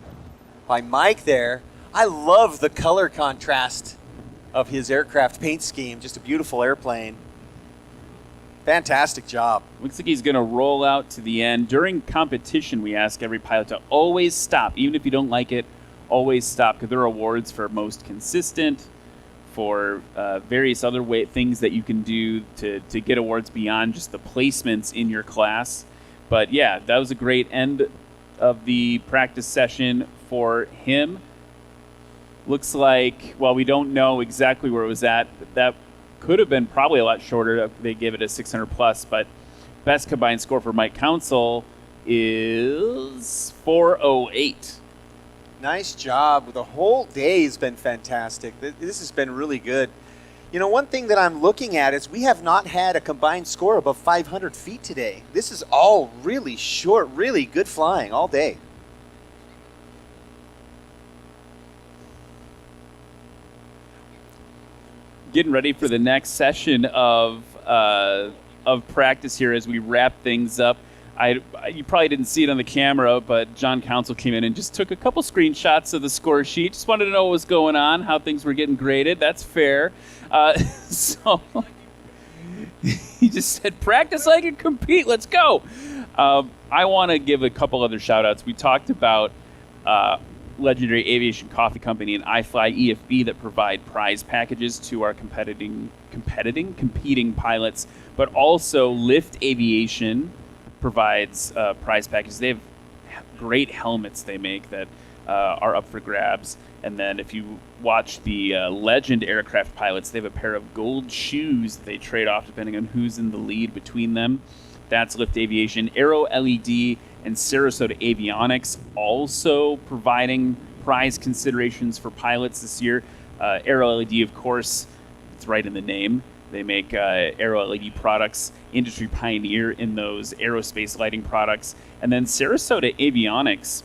by Mike there. I love the color contrast of his aircraft paint scheme. Just a beautiful airplane. Fantastic job.
Looks like he's going to roll out to the end. During competition, we ask every pilot to always stop. Even if you don't like it, always stop, because there are awards for most consistent, for various other things that you can do to get awards beyond just the placements in your class. But yeah, that was a great end of the practice session for him. Looks like, well, we don't know exactly where it was at. That could have been probably a lot shorter. They gave it a 600 plus, but best combined score for Mike Council is 408.
Nice job. The whole day has been fantastic. This has been really good. One thing that I'm looking at is we have not had a combined score above 500 feet today. This is all really short, really good flying all day.
Getting ready for the next session of practice here as we wrap things up. You probably didn't see it on the camera, but John Council came in and just took a couple screenshots of the score sheet. Just wanted to know what was going on, how things were getting graded. That's fair. So he just said, practice like you compete. Let's go. I want to give a couple other shout-outs. We talked about Legendary Aviation Coffee Company and iFly EFB that provide prize packages to our competing pilots, but also Lift Aviation provides prize packages. They have great helmets they make that are up for grabs. And then if you watch the Legend aircraft pilots, they have a pair of gold shoes that they trade off depending on who's in the lead between them. That's Lift Aviation. AeroLED and Sarasota Avionics also providing prize considerations for pilots this year. AeroLED, of course, it's right in the name. They make AeroLED products, industry pioneer in those aerospace lighting products. And then Sarasota Avionics,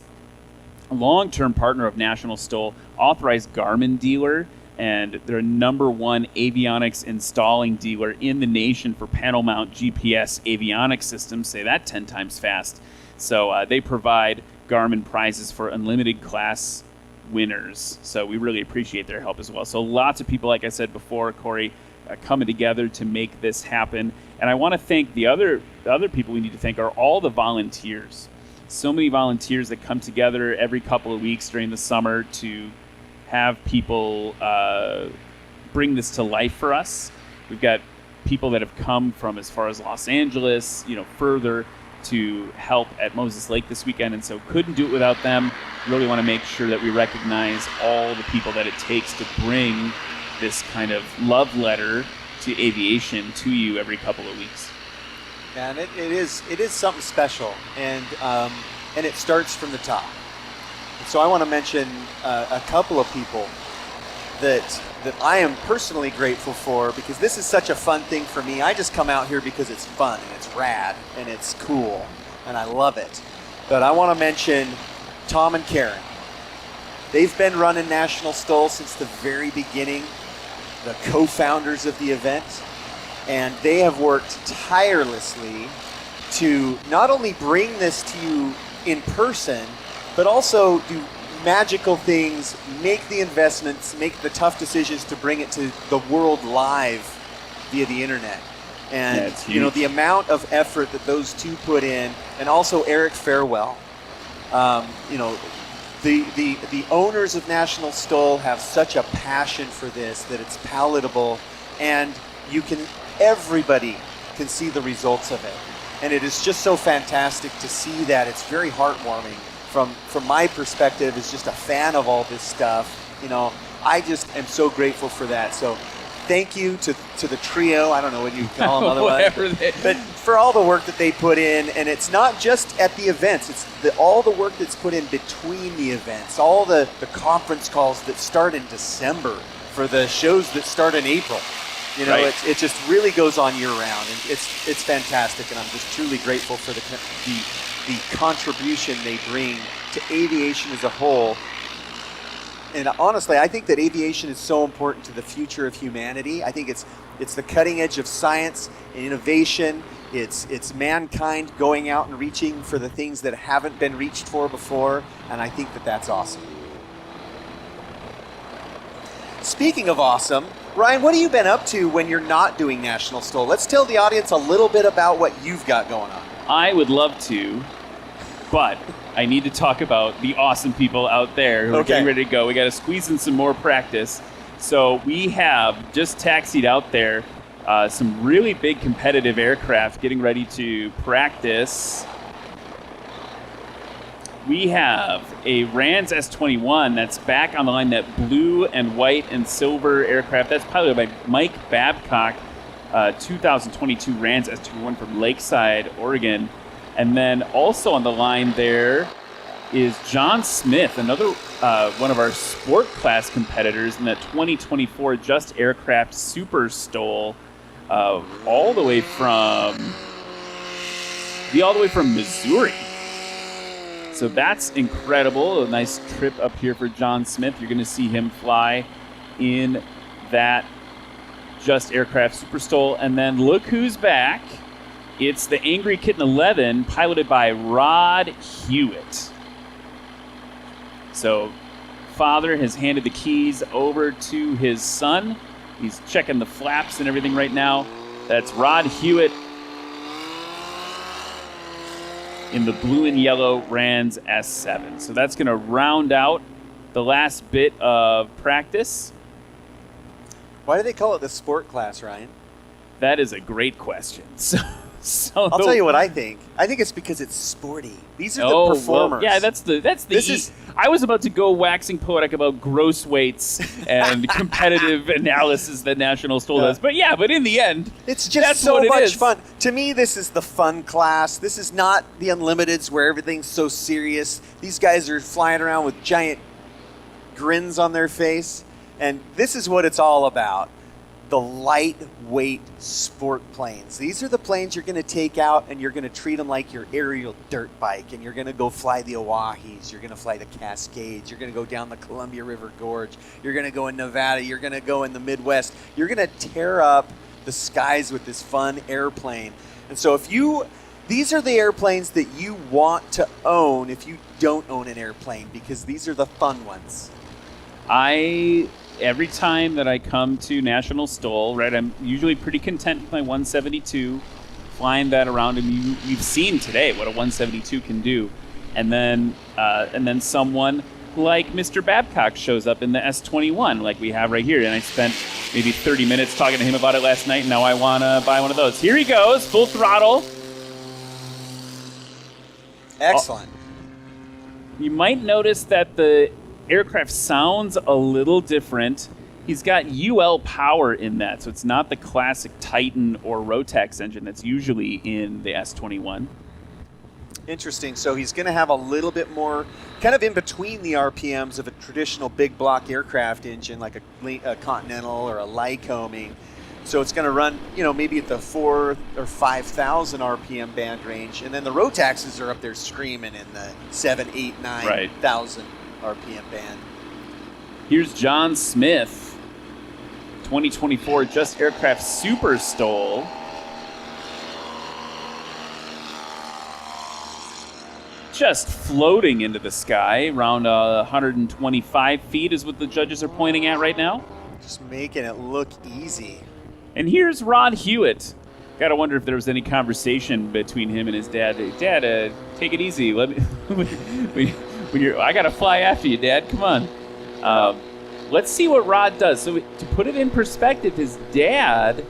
a long-term partner of National STOL, authorized Garmin dealer, and they're #1 avionics installing dealer in the nation for panel mount GPS avionics systems. Say that 10 times fast. So they provide Garmin prizes for unlimited class winners. So we really appreciate their help as well. So lots of people, like I said before, Corey, coming together to make this happen. And I want to thank the other people we need to thank are all the volunteers. So many volunteers that come together every couple of weeks during the summer to have people bring this to life for us. We've got people that have come from as far as Los Angeles, further to help at Moses Lake this weekend, and so couldn't do it without them. Really want to make sure that we recognize all the people that it takes to bring this kind of love letter to aviation to you every couple of weeks.
And it is something special, and it starts from the top. So I want to mention a couple of people that I am personally grateful for, because this is such a fun thing for me. I just come out here because it's fun and it's rad and it's cool and I love it. But I want to mention Tom and Karen. They've been running National STOL since the very beginning, the co-founders of the event, and they have worked tirelessly to not only bring this to you in person, but also do magical things, make the investments, make the tough decisions to bring it to the world live via the internet. And the amount of effort that those two put in, and also Eric Farewell, the owners of National STOL have such a passion for this that it's palatable, and everybody can see the results of it. And it is just so fantastic to see that. It's very heartwarming. From my perspective, as just a fan of all this stuff, I just am so grateful for that. So thank you to the trio. I don't know what you call them otherwise, but for all the work that they put in. And it's not just at the events, it's all the work that's put in between the events, all the conference calls that start in December for the shows that start in April.
Right.
It just really goes on year round, and it's fantastic, and I'm just truly grateful for the contribution they bring to aviation as a whole. And honestly, I think that aviation is so important to the future of humanity. I think it's the cutting edge of science and innovation. It's mankind going out and reaching for the things that haven't been reached for before, and I think that's awesome. Speaking of awesome, Ryan, what have you been up to when you're not doing National STOL? Let's tell the audience a little bit about what you've got going on.
I would love to, but I need to talk about the awesome people out there who are getting ready to go. We got to squeeze in some more practice. So we have just taxied out there some really big competitive aircraft getting ready to practice. We have a RANS S-21 that's back on the line, that blue and white and silver aircraft. That's piloted by Mike Babcock, 2022 RANS S-21 from Lakeside, Oregon. And then also on the line there is John Smith, another one of our sport class competitors in that 2024 Just Aircraft Super STOL, all the way from Missouri. So that's incredible. A nice trip up here for John Smith. You're going to see him fly in that Just Aircraft Super STOL. And then look who's back. It's the Angry Kitten 11, piloted by Rod Hewitt. So, father has handed the keys over to his son. He's checking the flaps and everything right now. That's Rod Hewitt in the blue and yellow Rands S7. So that's going to round out the last bit of practice.
Why do they call it the sport class, Ryan?
That is a great question. So
I'll tell you what I think. I think it's because it's sporty. These are the performers.
Well, yeah, that's the. I was about to go waxing poetic about gross weights and competitive analysis that National STOL does, but in the end,
it's just so much fun. To me, this is the fun class. This is not the Unlimiteds where everything's so serious. These guys are flying around with giant grins on their face, and this is what it's all about. The lightweight sport planes. These are the planes you're going to take out and you're going to treat them like your aerial dirt bike, and you're going to go fly the Oahes, you're going to fly the Cascades, you're going to go down the Columbia River Gorge, you're going to go in Nevada, you're going to go in the Midwest. You're going to tear up the skies with this fun airplane. And so these are the airplanes that you want to own if you don't own an airplane, because these are the fun ones.
Every time that I come to National STOL, right, I'm usually pretty content with my 172, flying that around, and you've seen today what a 172 can do. And then someone like Mr. Babcock shows up in the S21, like we have right here, and I spent maybe 30 minutes talking to him about it last night, and now I want to buy one of those. Here he goes, full throttle.
Excellent.
You might notice that the aircraft sounds a little different. He's got UL power in that, so it's not the classic Titan or Rotax engine that's usually in the S21.
Interesting. So he's going to have a little bit more, kind of in between the RPMs of a traditional big block aircraft engine, like a Continental or a Lycoming. So it's going to run, maybe at the 4,000 or 5,000 RPM band range, and then the Rotaxes are up there screaming in the 7,000, 8,000, 9,000 RPM band.
Here's John Smith, 2024 Just Aircraft Super STOL. Just floating into the sky, around 125 feet is what the judges are pointing at right now.
Just making it look easy.
And here's Rod Hewitt. Gotta wonder if there was any conversation between him and his dad. Dad, take it easy. Let me. I gotta fly after you, Dad. Come on. Let's see what Rod does. So to put it in perspective, his dad,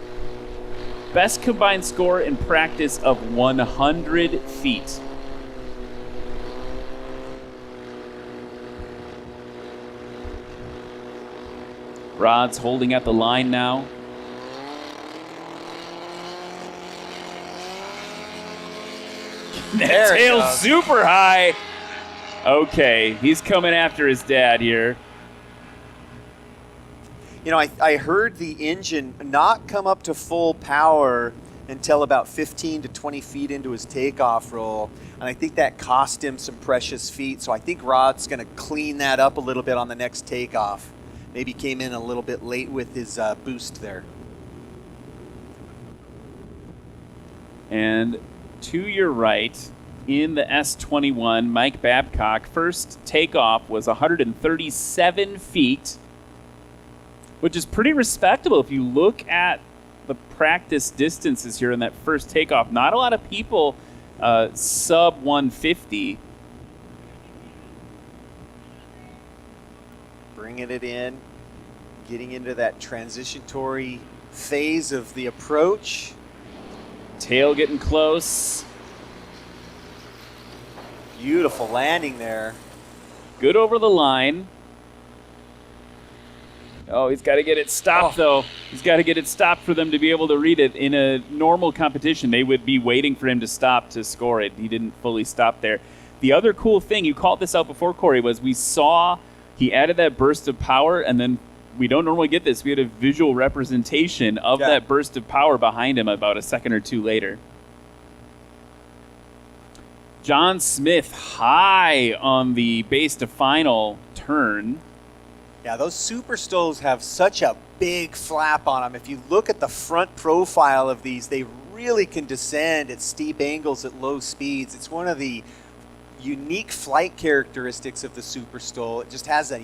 best combined score in practice of 100 feet. Rod's holding at the line now. That tail's super high. Okay, he's coming after his dad here.
I heard the engine not come up to full power until about 15 to 20 feet into his takeoff roll, and I think that cost him some precious feet, so I think Rod's going to clean that up a little bit on the next takeoff. Maybe came in a little bit late with his boost there.
And to your right, in the S21, Mike Babcock, first takeoff was 137 feet, which is pretty respectable. If you look at the practice distances here in that first takeoff, not a lot of people sub 150.
Bringing it in, getting into that transitory phase of the approach.
Tail getting close.
Beautiful landing there.
Good over the line. Oh, he's got to get it stopped, though. He's got to get it stopped for them to be able to read it. In a normal competition, they would be waiting for him to stop to score it. He didn't fully stop there. The other cool thing, you called this out before, Corey, was we saw he added that burst of power, and then we don't normally get this. We had a visual representation of that burst of power behind him about a second or two later. John Smith high on the base to final turn.
Yeah, those Super STOLs have such a big flap on them. If you look at the front profile of these, they really can descend at steep angles at low speeds. It's one of the unique flight characteristics of the Super STOL. It just has a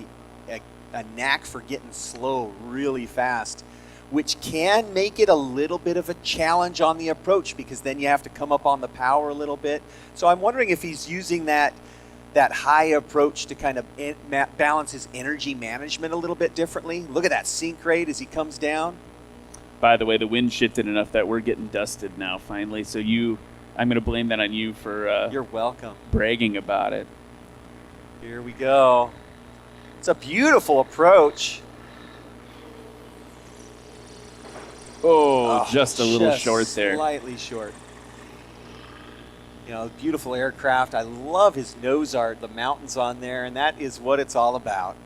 knack for getting slow really fast, which can make it a little bit of a challenge on the approach, because then you have to come up on the power a little bit. So I'm wondering if he's using that high approach to kind of balance his energy management a little bit differently. Look at that sink rate as he comes down.
By the way, the wind shifted enough that we're getting dusted now finally. So I'm going to blame that on you for
You're welcome.
bragging about it.
Here we go. It's a beautiful approach.
Oh, just a little
just
short there.
Slightly short. You know, beautiful aircraft. I love his nose art, the mountains on there, and that is what it's all about.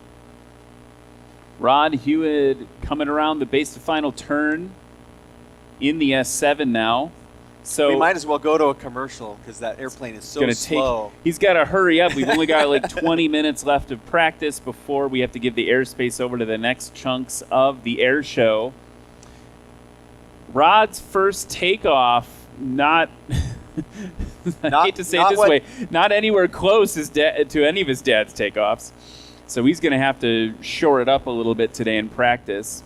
Rod Hewitt coming around the base to final turn in the S7 now. So
we might as well go to a commercial because that airplane is so slow.
He's got to hurry up. We've only got like 20 minutes left of practice before we have to give the airspace over to the next chunks of the air show. Rod's first takeoff, I hate to say it this way, not anywhere close to any of his dad's takeoffs. So he's going to have to shore it up a little bit today in practice.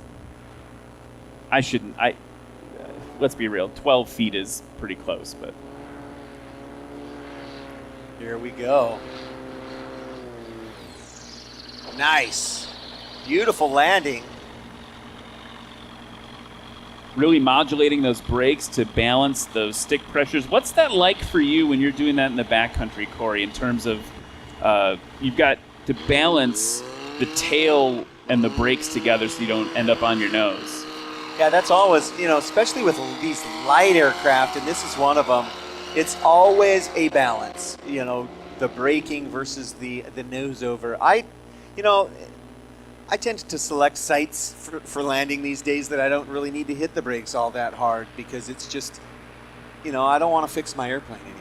Let's be real, 12 feet is pretty close, but.
Here we go. Nice. Beautiful landing.
Really modulating those brakes to balance those stick pressures. What's that like for you when you're doing that in the backcountry, Corey, in terms of you've got to balance the tail and the brakes together so you don't end up on your nose?
Yeah, that's always, especially with these light aircraft, and this is one of them, it's always a balance, the braking versus the nose over. I tend to select sites for landing these days that I don't really need to hit the brakes all that hard, because it's just, I don't want to fix my airplane anymore.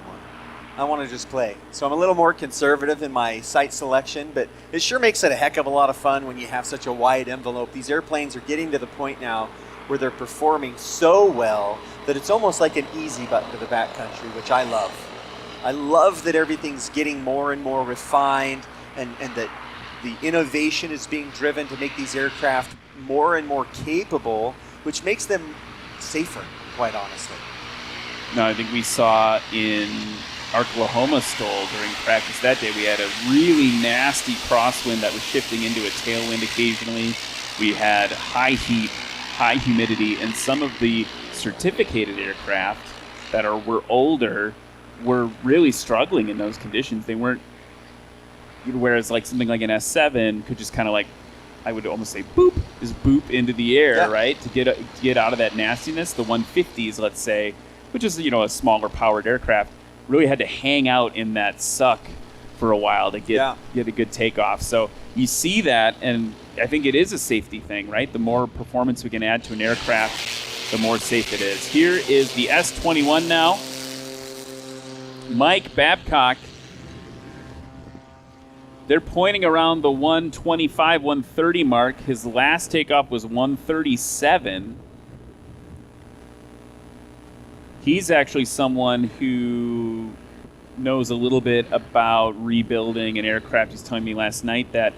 I want to just play. So I'm a little more conservative in my site selection, but it sure makes it a heck of a lot of fun when you have such a wide envelope. These airplanes are getting to the point now where they're performing so well that it's almost like an easy button to the backcountry, which I love. I love that everything's getting more and more refined, and that the innovation is being driven to make these aircraft more and more capable, which makes them safer, quite honestly.
No, I think we saw in Oklahoma STOL during practice that day, we had a really nasty crosswind that was shifting into a tailwind occasionally. We had high heat, high humidity, and some of the certificated aircraft that were older were really struggling in those conditions. They weren't, whereas like something like an S7 could just kind of like, I would almost say boop, just boop into the air, right? To get out of that nastiness. The 150s, let's say, which is, a smaller powered aircraft, really had to hang out in that suck for a while to get a good takeoff. So you see that, and I think it is a safety thing, right? The more performance we can add to an aircraft, the more safe it is. Here is the S21 now. Mike Babcock. They're pointing around the 125, 130 mark. His last takeoff was 137. He's actually someone who knows a little bit about rebuilding an aircraft. He's telling me last night that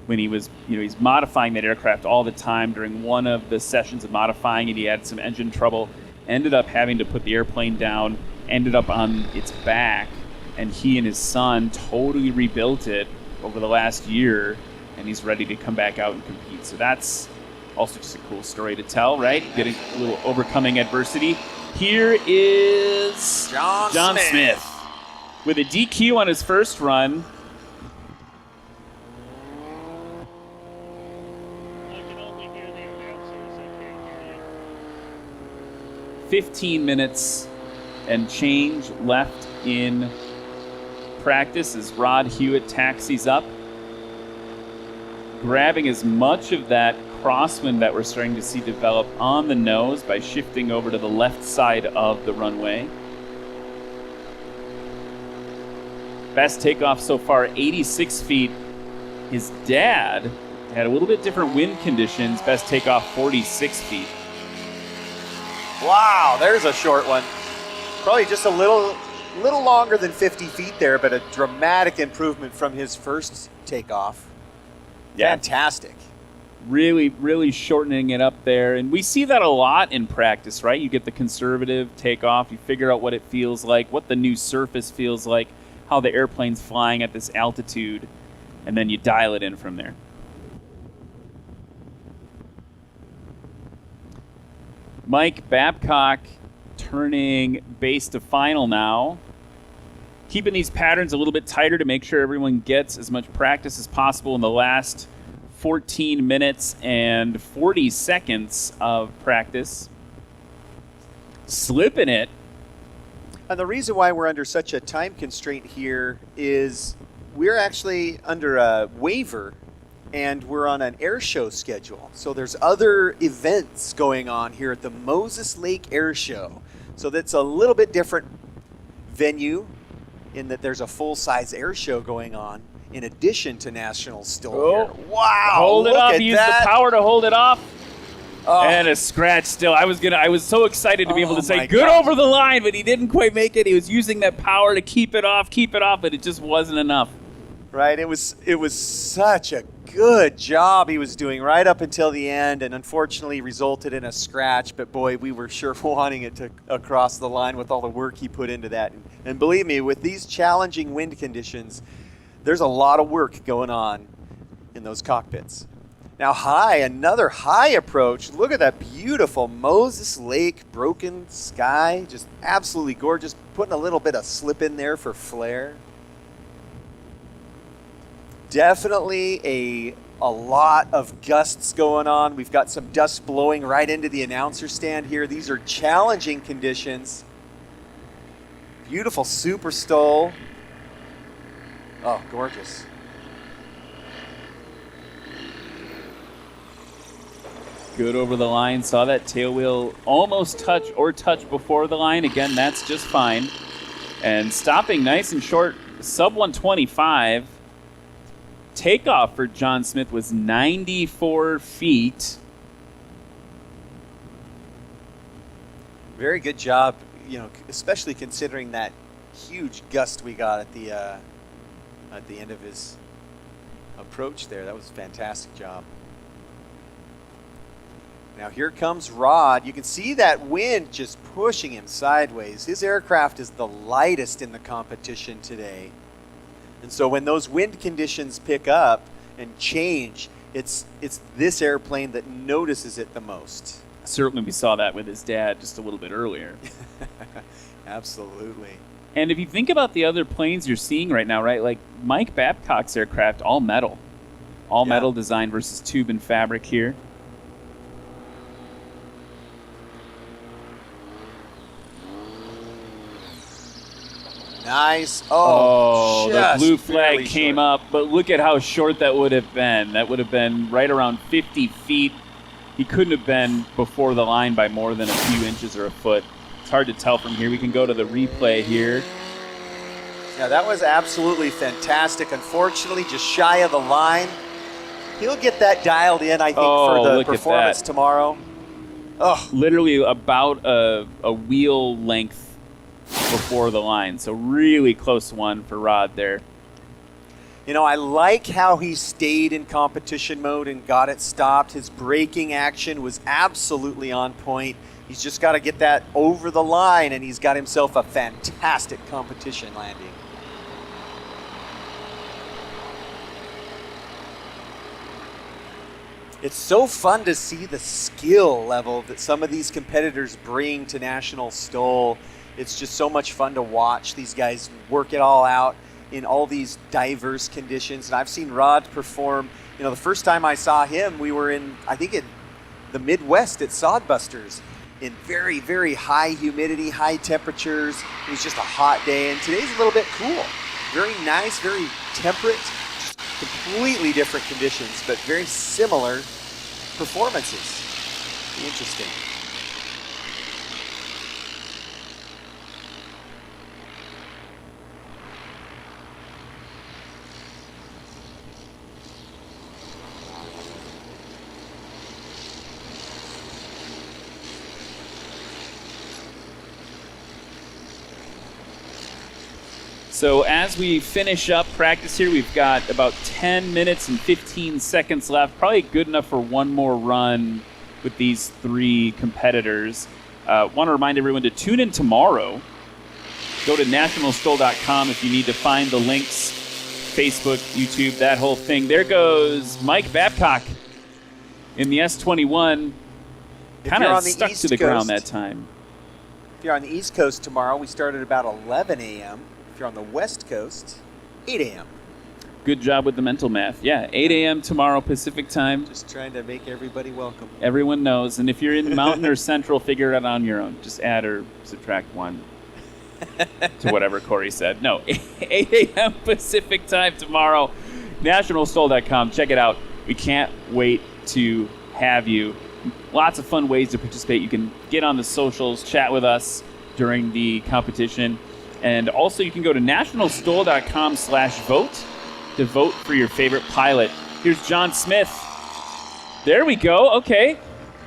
when he was, he's modifying that aircraft all the time. During one of the sessions of modifying it, he had some engine trouble, ended up having to put the airplane down, ended up on its back, and he and his son totally rebuilt it over the last year, and he's ready to come back out and compete. So that's also just a cool story to tell, right? Getting a little overcoming adversity. Here is John Smith with a DQ on his first run. I can only hear the announcers. I can't hear you. 15 minutes and change left in practice as Rod Hewitt taxis up, grabbing as much of that crosswind that we're starting to see develop on the nose by shifting over to the left side of the runway. Best takeoff so far, 86 feet. His dad had a little bit different wind conditions. Best takeoff, 46 feet.
Wow, there's a short one. Probably just a little longer than 50 feet there, but a dramatic improvement from his first takeoff.
Yeah.
Fantastic.
Really, really shortening it up there. And we see that a lot in practice, right? You get the conservative takeoff, you figure out what it feels like, what the new surface feels like, how the airplane's flying at this altitude, and then you dial it in from there. Mike Babcock turning base to final now. Keeping these patterns a little bit tighter to make sure everyone gets as much practice as possible in the last 14 minutes and 40 seconds of practice. Slipping it.
And the reason why we're under such a time constraint here is we're actually under a waiver and we're on an Airshow schedule. So there's other events going on here at the Moses Lake Airshow. So that's a little bit different venue in that there's a full-size Airshow going on in addition to National STOL here. Wow!
Hold it off. Use the power to hold it off.
Oh.
And a scratch still. I was so excited to be able to say good
gosh.
over the line, but he didn't quite make it. He was using that power to keep it off, but it just wasn't enough.
Right, it was such a good job he was doing right up until the end, and unfortunately resulted in a scratch. But boy, we were sure wanting it to across the line with all the work he put into that. And believe me, with these challenging wind conditions, there's a lot of work going on in those cockpits. Now another high approach. Look at that beautiful Moses Lake broken sky, just absolutely gorgeous. Putting a little bit of slip in there for flare. Definitely a lot of gusts going on. We've got some dust blowing right into the announcer stand here. These are challenging conditions. Beautiful super STOL. Oh, gorgeous.
Good over the line. Saw that tail wheel almost touch before the line. Again, that's just fine. And stopping nice and short, sub 125. Takeoff for John Smith was 94 feet.
Very good job, especially considering that huge gust we got at the end of his approach there. That was a fantastic job. Now here comes Rod. You can see that wind just pushing him sideways. His aircraft is the lightest in the competition today. And so when those wind conditions pick up and change, it's this airplane that notices it the most.
Certainly we saw that with his dad just a little bit earlier.
Absolutely.
And if you think about the other planes you're seeing right now, right, like Mike Babcock's aircraft, all metal. All metal design versus tube and fabric here.
Nice.
The blue flag came up, but look at how short that would have been. That would have been right around 50 feet. He couldn't have been before the line by more than a few inches or a foot. It's hard to tell from here. We can go to the replay here.
Yeah, that was absolutely fantastic. Unfortunately, just shy of the line. He'll get that dialed in, I think, for the performance tomorrow. Oh,
literally about a wheel length before the line. So really close one for Rod there.
I like how he stayed in competition mode and got it stopped. His braking action was absolutely on point. He's just got to get that over the line, and he's got himself a fantastic competition landing. It's so fun to see the skill level that some of these competitors bring to National STOL. It's just so much fun to watch these guys work it all out in all these diverse conditions. And I've seen Rod perform, the first time I saw him, we were in the Midwest at Sodbusters in very, very high humidity, high temperatures. It was just a hot day, and today's a little bit cool. Very nice, very temperate, just completely different conditions, but very similar performances. Interesting.
So as we finish up practice here, we've got about 10 minutes and 15 seconds left. Probably good enough for one more run with these three competitors. Want to remind everyone to tune in tomorrow. Go to nationalstol.com if you need to find the links. Facebook, YouTube, that whole thing. There goes Mike Babcock in the S21. Kind of stuck to the ground that time.
If you're on the East Coast tomorrow, we start at about 11 a.m. If you're on the West Coast, 8 a.m.
Good job with the mental math. Yeah, 8 a.m. tomorrow Pacific time.
Just trying to make everybody welcome.
Everyone knows. And if you're in Mountain or Central, figure it out on your own. Just add or subtract 1 to whatever Corey said. No, 8 a.m. Pacific time tomorrow. NationalStol.com. Check it out. We can't wait to have you. Lots of fun ways to participate. You can get on the socials, chat with us during the competition. And also you can go to nationalstol.com/vote to vote for your favorite pilot. Here's John Smith. There we go. Okay.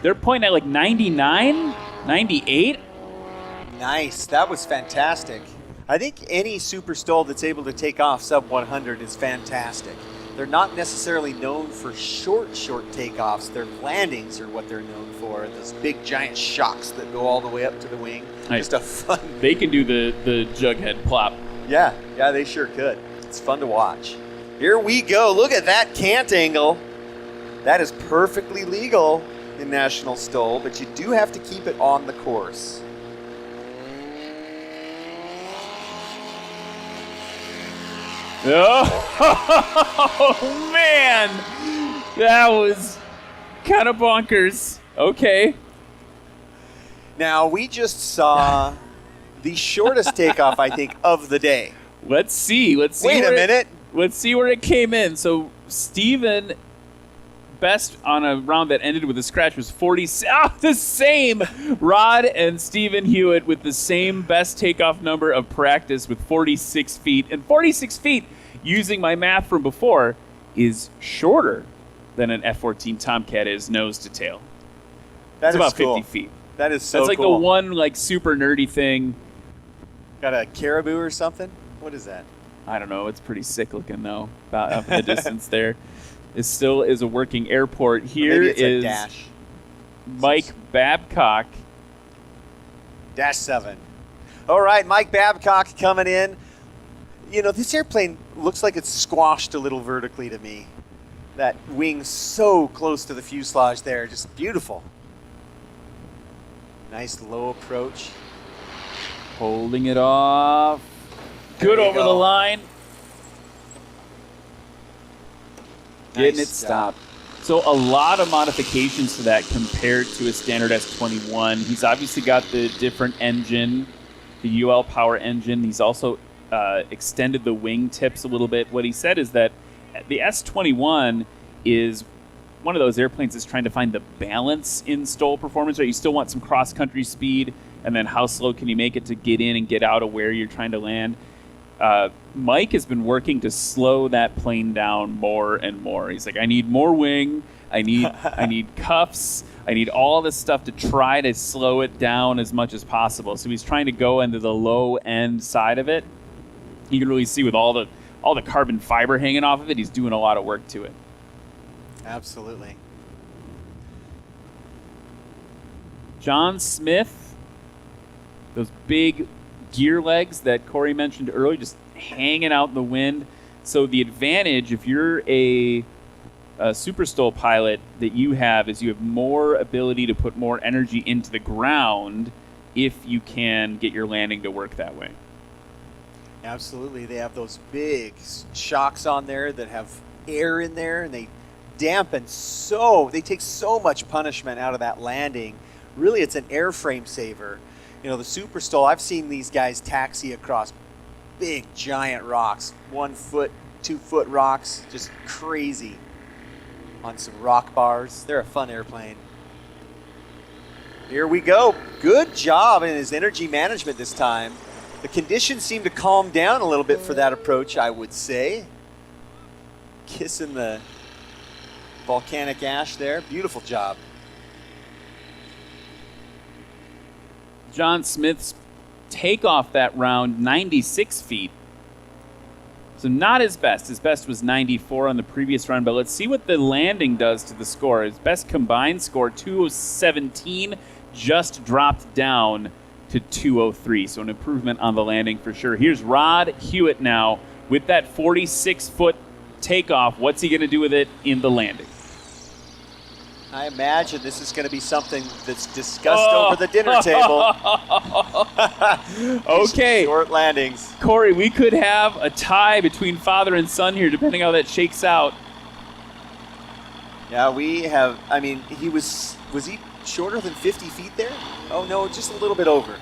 They're pointing at like 99, 98.
Nice. That was fantastic. I think any Super STOL that's able to take off sub 100 is fantastic. They're not necessarily known for short takeoffs. Their landings are what they're known for. Those big giant shocks that go all the way up to the wing. Just a fun.
They can do the jughead plop.
Yeah, they sure could. It's fun to watch. Here we go. Look at that cant angle. That is perfectly legal in National STOL, but you do have to keep it on the course.
Oh, man. That was kind of bonkers. Okay.
Now, we just saw the shortest takeoff, I think, of the day.
Let's see. Wait
a minute.
Let's see where it came in. So, Steven, best on a round that ended with a scratch was 40. The same. Rod and Stephen Hewitt with the same best takeoff number of practice with 46 feet. And 46 feet, using my math from before, is shorter than an F-14 Tomcat is nose to tail. That's about
cool.
50 feet.
That is so cool.
That's like the one like super nerdy thing.
Got a caribou or something? What is that?
I don't know. It's pretty sick looking though. About up in the distance there. It still is a working airport. Here
maybe it's
is
a dash.
Mike Babcock.
Dash 7. All right, Mike Babcock coming in. You know, this airplane looks like it's squashed a little vertically to me. That wing so close to the fuselage there, just beautiful. Nice low approach.
Holding it off. Good over the line. Getting it stopped. So a lot of modifications to that compared to a standard S21. He's obviously got the different engine, the UL power engine. He's also extended the wing tips a little bit. What he said is that the S21 is one of those airplanes that's trying to find the balance in STOL performance. Right? You still want some cross-country speed, and then how slow can you make it to get in and get out of where you're trying to land? Mike has been working to slow that plane down more and more. He's like, I need more wing. I need cuffs. I need all this stuff to try to slow it down as much as possible. So he's trying to go into the low end side of it. You can really see with all the carbon fiber hanging off of it, he's doing a lot of work to it.
Absolutely.
John Smith, those big gear legs that Corey mentioned earlier, just hanging out in the wind. So the advantage, if you're a Super STOL pilot, that you have is you have more ability to put more energy into the ground if you can get your landing to work that way.
Absolutely. They have those big shocks on there that have air in there, and they dampen they take so much punishment out of that landing. Really, it's an airframe saver. You know, the Super STOL, I've seen these guys taxi across big, giant rocks, 1 foot, 2 foot rocks, just crazy on some rock bars. They're a fun airplane. Here we go. Good job in his energy management this time. The conditions seem to calm down a little bit for that approach, I would say. Kissing the volcanic ash there. Beautiful job.
John Smith's takeoff that round, 96 feet. So not his best. His best was 94 on the previous run, but let's see what the landing does to the score. His best combined score, 217, just dropped down to 203. So an improvement on the landing for sure. Here's Rod Hewitt now with that 46-foot takeoff. What's he going to do with it in the landing?
I imagine this is going to be something that's discussed over the dinner table.
Okay.
Short landings.
Corey, we could have a tie between father and son here, depending how that shakes out.
Yeah, we have, I mean, was he shorter than 50 feet there? Oh, no, just a little bit over.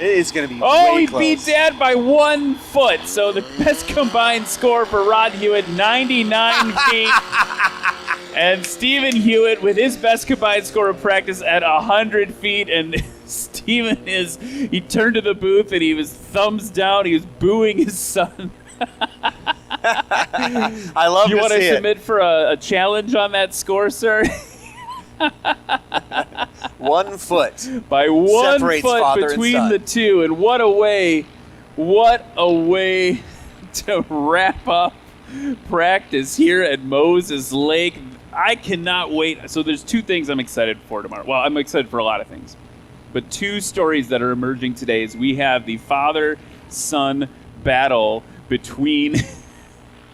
It is going to be way close.
He beat Dad by 1 foot. So the best combined score for Rod Hewitt, 99 feet. And Stephen Hewitt with his best combined score of practice at 100 feet. And Stephen he turned to the booth and he was thumbs down. He was booing his son.
I love to see it.
You want to submit for a challenge on that score, sir?
1 foot.
By 1
separates
foot
father
between
and son.
the two. And what a way to wrap up practice here at Moses Lake. I cannot wait. So there's 2 things I'm excited for tomorrow. Well, I'm excited for a lot of things. But 2 stories that are emerging today is we have the father-son battle between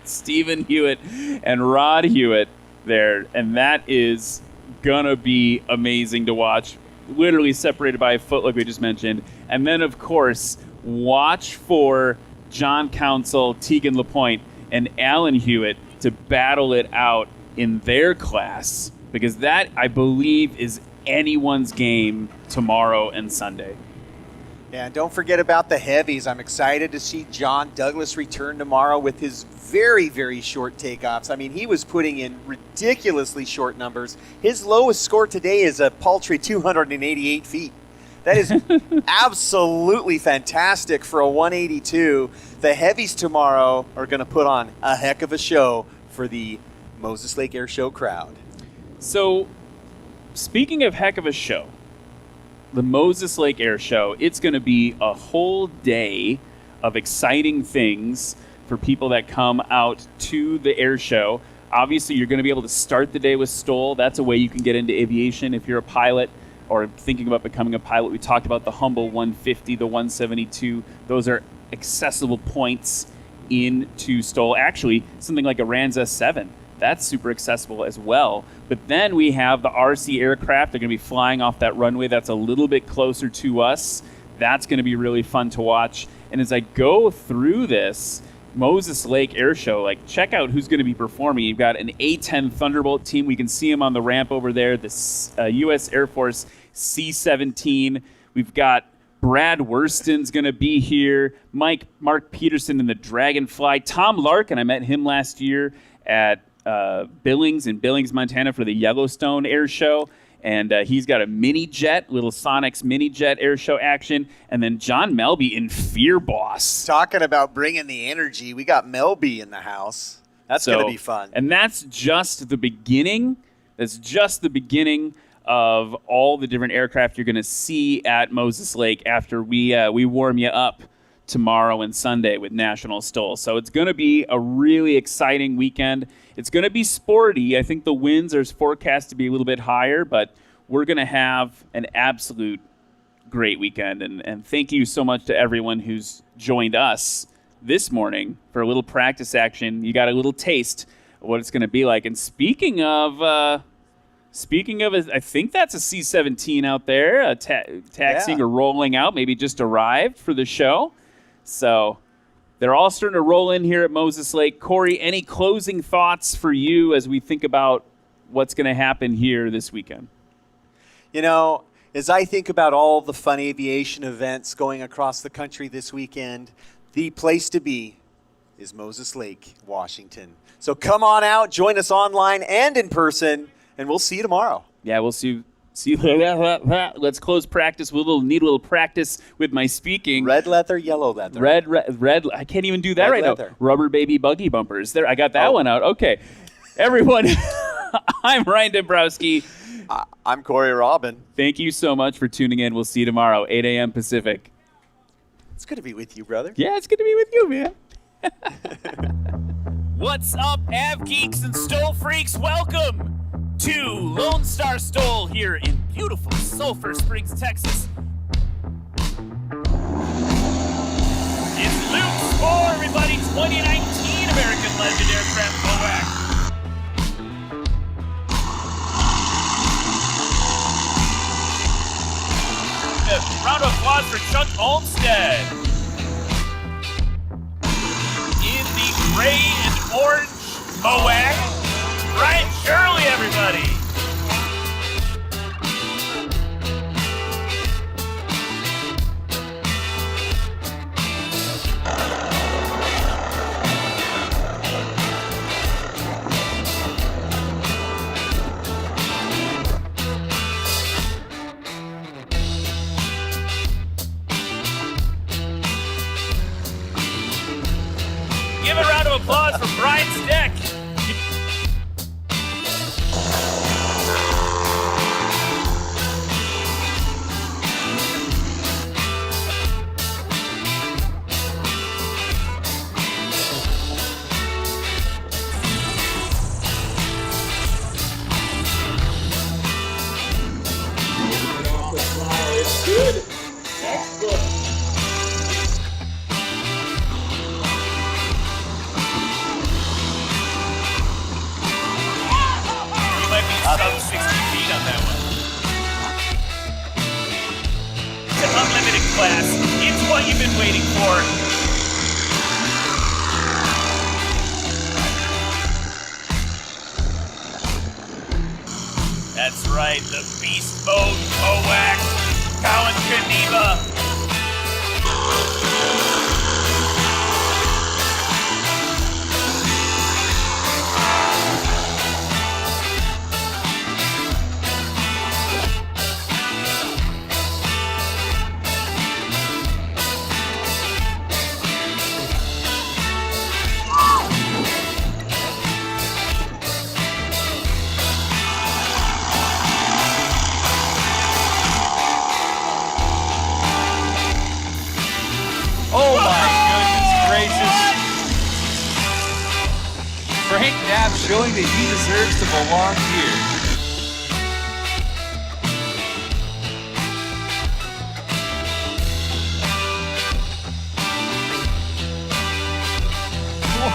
Stephen Hewitt and Rod Hewitt there. And that is going to be amazing to watch. Literally separated by a foot like we just mentioned. And then, of course, watch for John Council, Tegan LaPointe, and Alan Hewitt to battle it out in their class, because that, I believe, is anyone's game tomorrow and Sunday.
Yeah, and don't forget about the heavies. I'm excited to see John Douglas return tomorrow with his very, very short takeoffs. I mean, he was putting in ridiculously short numbers. His lowest score today is a paltry 288 feet. That is absolutely fantastic for a 182. The heavies tomorrow are going to put on a heck of a show for the Moses Lake Airshow crowd.
So, speaking of heck of a show, the Moses Lake Airshow, it's going to be a whole day of exciting things for people that come out to the Airshow. Obviously, you're going to be able to start the day with STOL. That's a way you can get into aviation if you're a pilot or thinking about becoming a pilot. We talked about the Humble 150, the 172. Those are accessible points into STOL. Actually, something like a Rans S7. That's super accessible as well. But then we have the RC aircraft. They're going to be flying off that runway that's a little bit closer to us. That's going to be really fun to watch. And as I go through this Moses Lake Airshow, check out who's going to be performing. You've got an A-10 Thunderbolt team. We can see them on the ramp over there. The U.S. Air Force C-17. We've got Brad Worston's going to be here. Mark Peterson in the Dragonfly. Tom Larkin, I met him last year at Billings in Billings, Montana for the Yellowstone Air Show. And he's got a mini jet, little Sonic's mini jet air show action. And then John Melby in Fear Boss.
Talking about bringing the energy, we got Melby in the house. That's going to be fun.
And that's just the beginning. That's just the beginning of all the different aircraft you're going to see at Moses Lake after we warm you up tomorrow and Sunday with National STOL. So it's going to be a really exciting weekend. It's going to be sporty. I think the winds are forecast to be a little bit higher, but we're going to have an absolute great weekend. And thank you so much to everyone who's joined us this morning for a little practice action. You got a little taste of what it's going to be like. And speaking of, I think that's a C-17 out there, taxiing or rolling out, maybe just arrived for the show. So they're all starting to roll in here at Moses Lake. Corey, any closing thoughts for you as we think about what's going to happen here this weekend?
You know, as I think about all the fun aviation events going across the country this weekend, the place to be is Moses Lake, Washington. So come on out, join us online and in person, and we'll see you tomorrow.
Yeah, we'll see you. Let's close practice. We'll need a little practice with my speaking.
Red leather, yellow leather.
Red. I can't even do that
red
right
leather.
now. Rubber baby buggy bumpers. There, I got that one out. Okay, everyone. I'm Ryan Dombrowski.
I'm Corey Robin.
Thank you so much for tuning in. We'll see you tomorrow, 8 a.m. Pacific.
It's good to be with you, brother.
Yeah, it's good to be with you, man. What's up, Av Geeks and Stole Freaks? Welcome to Lone Star Stole here in beautiful Sulphur Springs, Texas. It's Luke Spore, everybody, 2019 American Legend Aircraft MOAC. Round of applause for Chuck Olmstead. In the gray and orange MOAC, Brian Shirley, everybody. Give a round of applause for Brian Steck.
It's good. Excellent.
Sub 60 feet on that one. It's an unlimited class. It's what you've been waiting for. That's right, the Beast Mode MOAC, Colin Geneva.
Oh my goodness gracious. Frank Knapp showing that he deserves to belong here.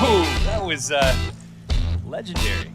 Whoa, that was legendary.